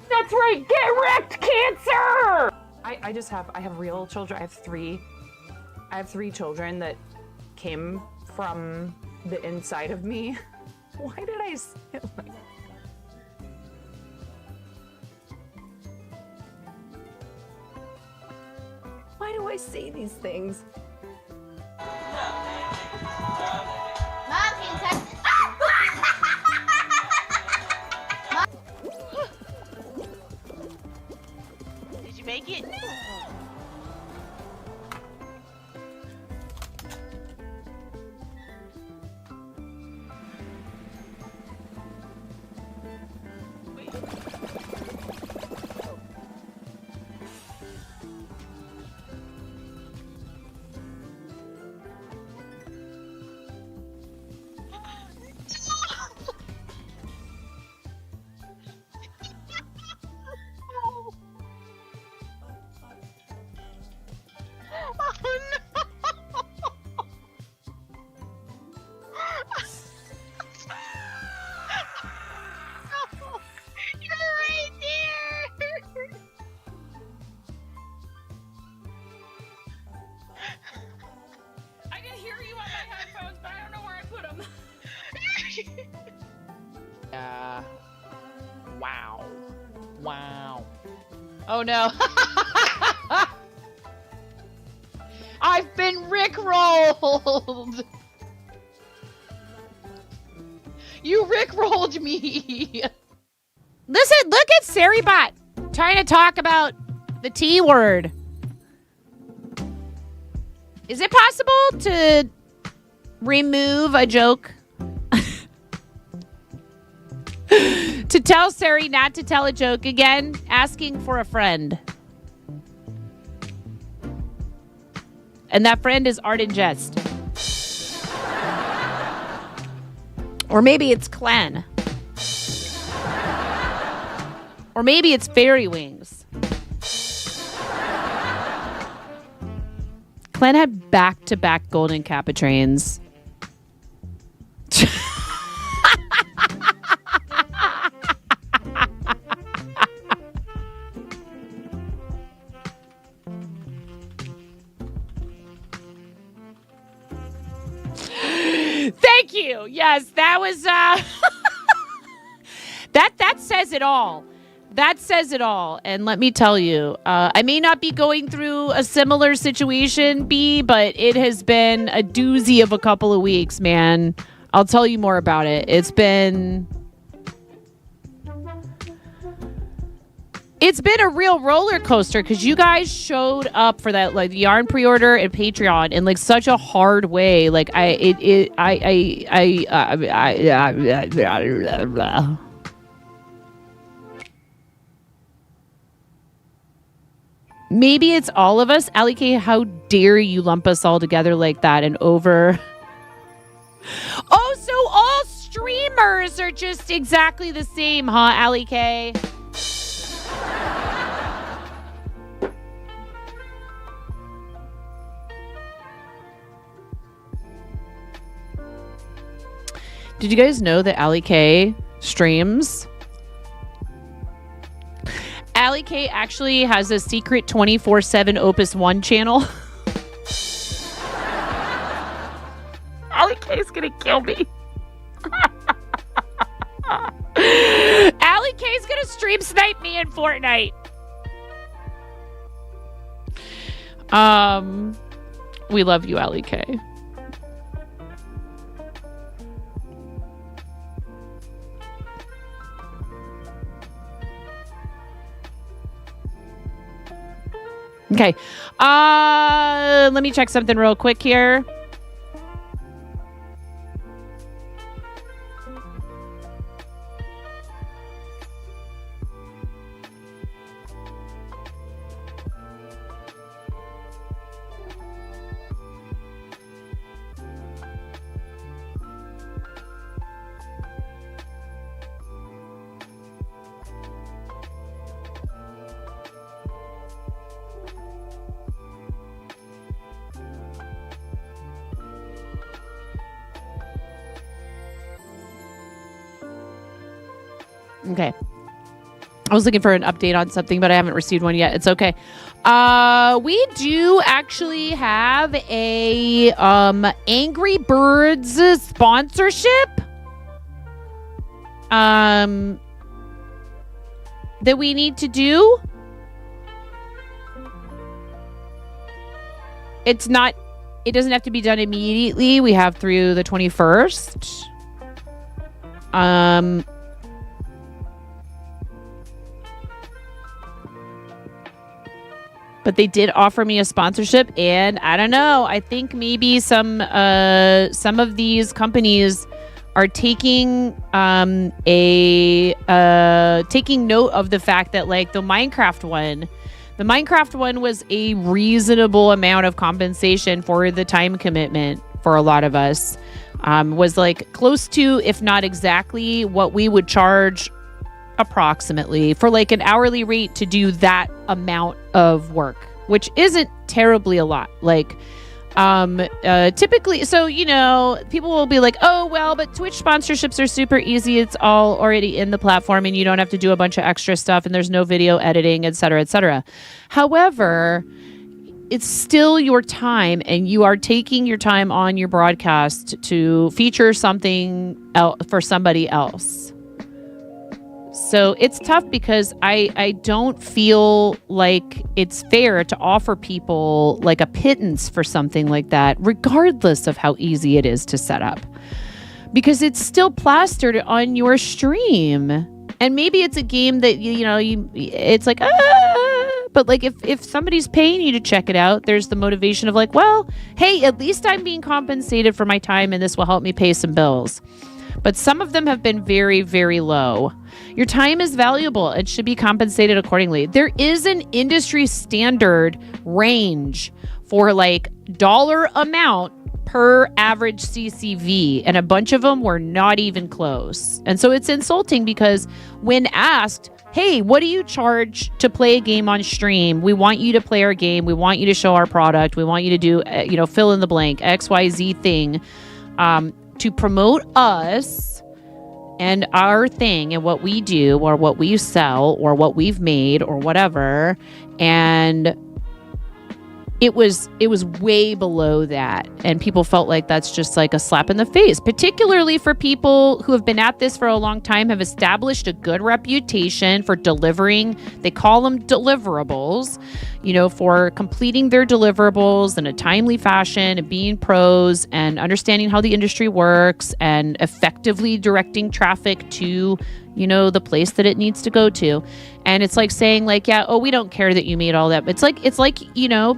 That's right, get wrecked, cancer! I have real children. I have three children that came from the inside of me. Why did I say it like that? Why do I say these things? Did you make it? Wow. Wow. Oh no. I've been rickrolled. You rickrolled me. Listen, look at Saribot trying to talk about the T word. Is it possible to remove a joke? To tell Sari not to tell a joke again? Asking for a friend. And that friend is Art and Jest. Or maybe it's Clan. Or maybe it's Fairy Wings. Clan had back-to-back golden Caputrains. Thank you. Yes, that was that says it all. That says it all. And let me tell you, I may not be going through a similar situation, B, but it has been a doozy of a couple of weeks, man. I'll tell you more about it. It's been a real roller coaster because you guys showed up for that like yarn pre-order and Patreon in like such a hard way. Like maybe it's all of us. Allie K, how dare you lump us all together like that and over. Oh, so all streamers are just exactly the same, huh, Allie K? Did you guys know that Allie K streams? Allie K actually has a secret 24/7 Opus 1 channel. Allie K is gonna kill me. Allie K is gonna stream snipe me in Fortnite. We love you, Allie K. Okay. Let me check something real quick here. Okay. I was looking for an update on something, but I haven't received one yet. It's okay. We do actually have a Angry Birds sponsorship that we need to do. It doesn't have to be done immediately. We have through the 21st. But they did offer me a sponsorship, and I don't know. I think maybe some of these companies are taking taking note of the fact that like the Minecraft one was a reasonable amount of compensation for the time commitment for a lot of us. Was like close to, if not exactly, what we would charge approximately for like an hourly rate to do that amount of work, which isn't terribly a lot. Like typically, so you know, people will be like, oh well, but Twitch sponsorships are super easy, it's all already in the platform and you don't have to do a bunch of extra stuff and there's no video editing, etc., etc. However, it's still your time, and you are taking your time on your broadcast to feature something for somebody else. So it's tough because I don't feel like it's fair to offer people like a pittance for something like that, regardless of how easy it is to set up. Because it's still plastered on your stream. And maybe it's a game that, it's like, but like if somebody's paying you to check it out, there's the motivation of like, well, hey, at least I'm being compensated for my time and this will help me pay some bills. But some of them have been very, very low. Your time is valuable. It should be compensated accordingly. There is an industry standard range for like dollar amount per average CCV, and a bunch of them were not even close. And so it's insulting because when asked, hey, what do you charge to play a game on stream? We want you to play our game. We want you to show our product. We want you to do, fill in the blank, XYZ thing to promote us and our thing and what we do or what we sell or what we've made or whatever. And it was way below that. And people felt like that's just like a slap in the face, particularly for people who have been at this for a long time, have established a good reputation for delivering. They call them deliverables, for completing their deliverables in a timely fashion and being pros and understanding how the industry works and effectively directing traffic to the place that it needs to go to. And it's like saying like, yeah, oh, we don't care that you made all that. It's like,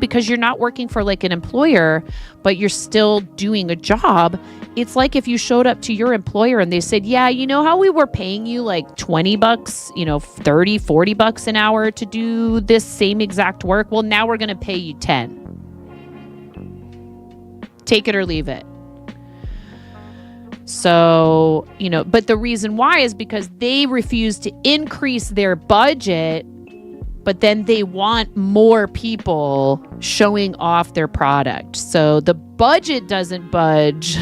because you're not working for like an employer, but you're still doing a job. It's like if you showed up to your employer and they said, yeah, you know how we were paying you like $20, $30, $40 an hour to do this same exact work. Well, now we're going to pay you 10. Take it or leave it. So, but the reason why is because they refuse to increase their budget, but then they want more people showing off their product. So the budget doesn't budge.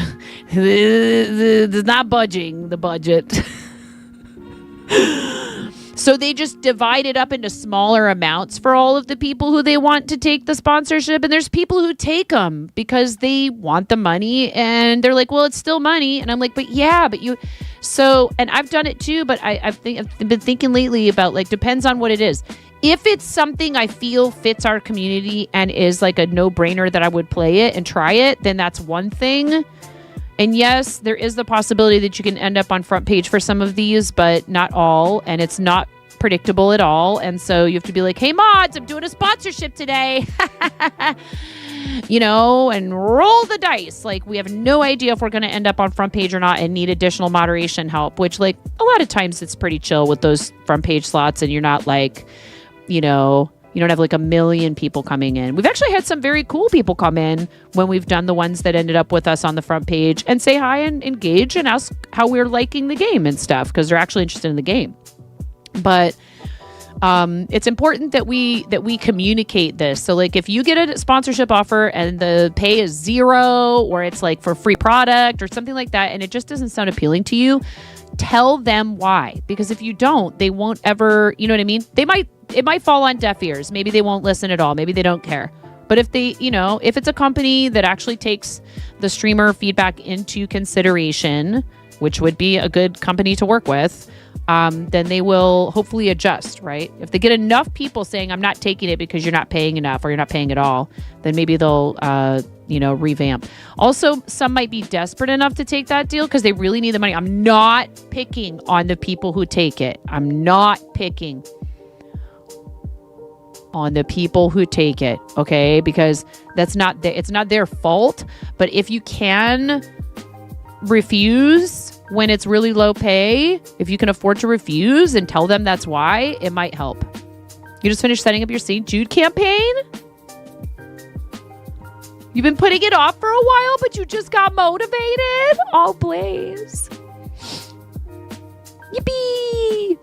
It's not budging, the budget. So they just divide it up into smaller amounts for all of the people who they want to take the sponsorship. And there's people who take them because they want the money and they're like, well, it's still money. And I'm like, but you, so, and I've done it too, but I've been thinking lately about like, depends on what it is. If it's something I feel fits our community and is like a no-brainer that I would play it and try it, then that's one thing. And yes, there is the possibility that you can end up on front page for some of these, but not all. And it's not predictable at all. And so you have to be like, hey, mods, I'm doing a sponsorship today. And roll the dice. Like, we have no idea if we're going to end up on front page or not and need additional moderation help, which like a lot of times it's pretty chill with those front page slots. And you're not like, you don't have like a million people coming in. We've actually had some very cool people come in when we've done the ones that ended up with us on the front page and say hi and engage and ask how we're liking the game and stuff because they're actually interested in the game. But it's important that we communicate this. So like if you get a sponsorship offer and the pay is $0 or it's like for free product or something like that and it just doesn't sound appealing to you, tell them why. Because if you don't, they won't ever, you know what I mean? It might fall on deaf ears. Maybe they won't listen at all. Maybe they don't care. But if they, if it's a company that actually takes the streamer feedback into consideration, which would be a good company to work with, then they will hopefully adjust, right? If they get enough people saying, I'm not taking it because you're not paying enough or you're not paying at all, then maybe they'll, revamp. Also, some might be desperate enough to take that deal because they really need the money. I'm not picking on the people who take it. I'm not picking on the people who take it, okay? Because it's not their fault. But if you can refuse when it's really low pay, if you can afford to refuse and tell them that's why, it might help. You just finished setting up your St. Jude campaign? You've been putting it off for a while, but you just got motivated? Oh, Blaze. Yippee!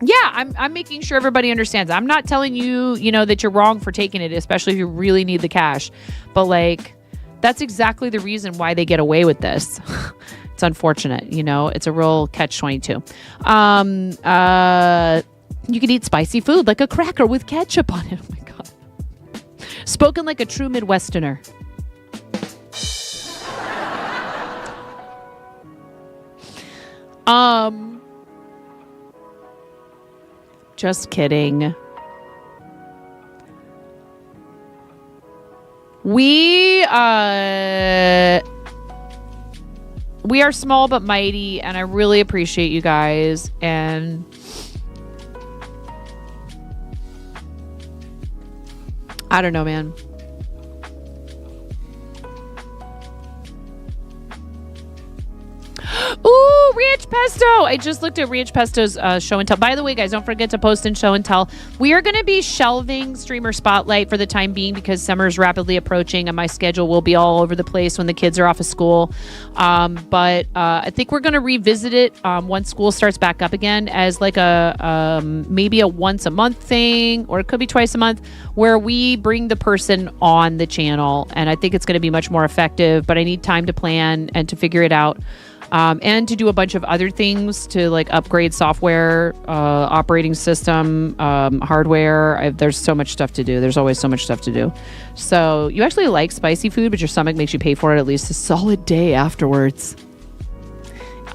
Yeah, I'm making sure everybody understands. I'm not telling you, that you're wrong for taking it, especially if you really need the cash. But like, that's exactly the reason why they get away with this. It's unfortunate, it's a real catch-22. You can eat spicy food like a cracker with ketchup on it. Oh my God. Spoken like a true Midwesterner. Just kidding. We are small but mighty, and I really appreciate you guys. And I don't know, man. Ooh, Ranch Pesto. I just looked at Ranch Pesto's show and tell. By the way, guys, don't forget to post in show and tell. We are going to be shelving Streamer Spotlight for the time being because summer is rapidly approaching and my schedule will be all over the place when the kids are off of school. But I think we're going to revisit it once school starts back up again as like a maybe a once a month thing, or it could be twice a month, where we bring the person on the channel. And I think it's going to be much more effective, but I need time to plan and to figure it out. And to do a bunch of other things to like upgrade software, operating system, hardware. There's so much stuff to do. There's always so much stuff to do. So you actually like spicy food, but your stomach makes you pay for it at least a solid day afterwards.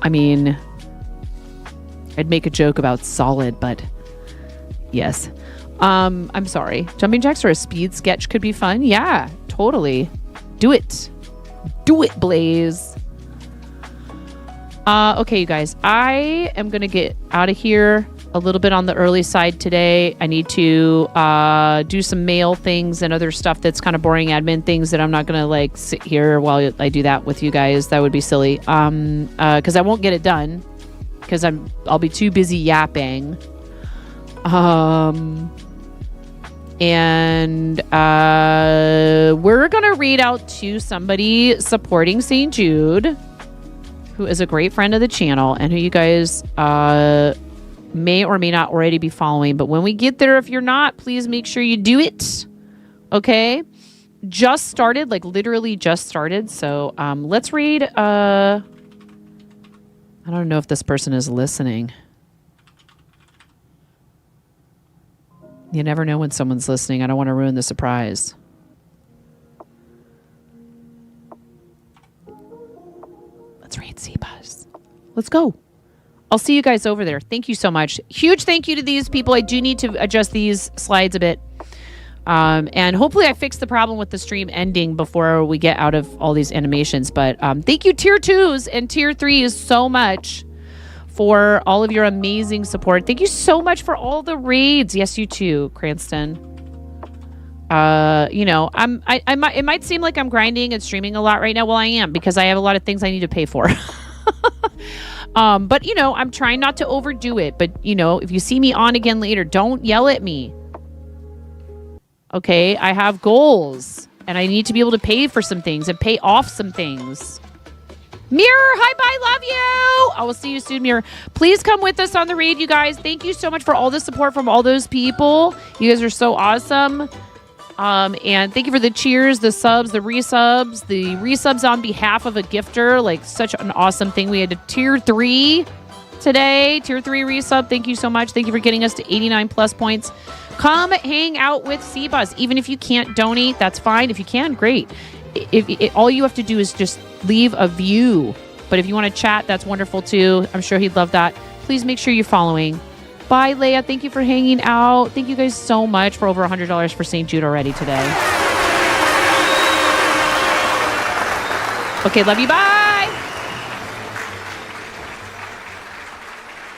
I mean, I'd make a joke about solid, but yes. I'm sorry. Jumping jacks or a speed sketch could be fun. Yeah, totally. Do it. Do it, Blaze. Okay, you guys, I am going to get out of here a little bit on the early side today. I need to do some mail things and other stuff that's kind of boring admin things that I'm not going to like sit here while I do that with you guys. That would be silly. Because I won't get it done because I'll be too busy yapping. And we're going to read out to somebody supporting St. Jude, who is a great friend of the channel and who you guys may or may not already be following. But when we get there, if you're not, please make sure you do it. Okay? Just started, like literally just started. So let's read. I don't know if this person is listening. You never know when someone's listening. I don't want to ruin the surprise. Let's read C-Buzz. Let's go. I'll see you guys over there. Thank you so much. Huge thank you to these people. I do need to adjust these slides a bit. And hopefully I fix the problem with the stream ending before we get out of all these animations. But thank you tier 2s and tier 3s so much for all of your amazing support. Thank you so much for all the raids. Yes, you too, Cranston. You know, it might seem like I'm grinding and streaming a lot right now. Well, I am, because I have a lot of things I need to pay for. But you know, I'm trying not to overdo it. But you know, if you see me on again later, don't yell at me. Okay, I have goals and I need to be able to pay for some things and pay off some things. Mirror, hi, bye, love you. I will see you soon, Mirror. Please come with us on the raid, you guys. Thank you so much for all the support from all those people. You guys are so awesome. And thank you for the cheers, the subs, the resubs on behalf of a gifter. Like, such an awesome thing. We had a tier 3 today, tier 3 resub. Thank you so much. Thank you for getting us to 89 plus points. Come hang out with C-Buzz. Even if you can't donate, that's fine. If you can, great. If all you have to do is just leave a view. But if you want to chat, that's wonderful too. I'm sure he'd love that. Please make sure you're following. Bye, Leia. Thank you for hanging out. Thank you guys so much for over $100 for St. Jude already today. Okay, love you. Bye.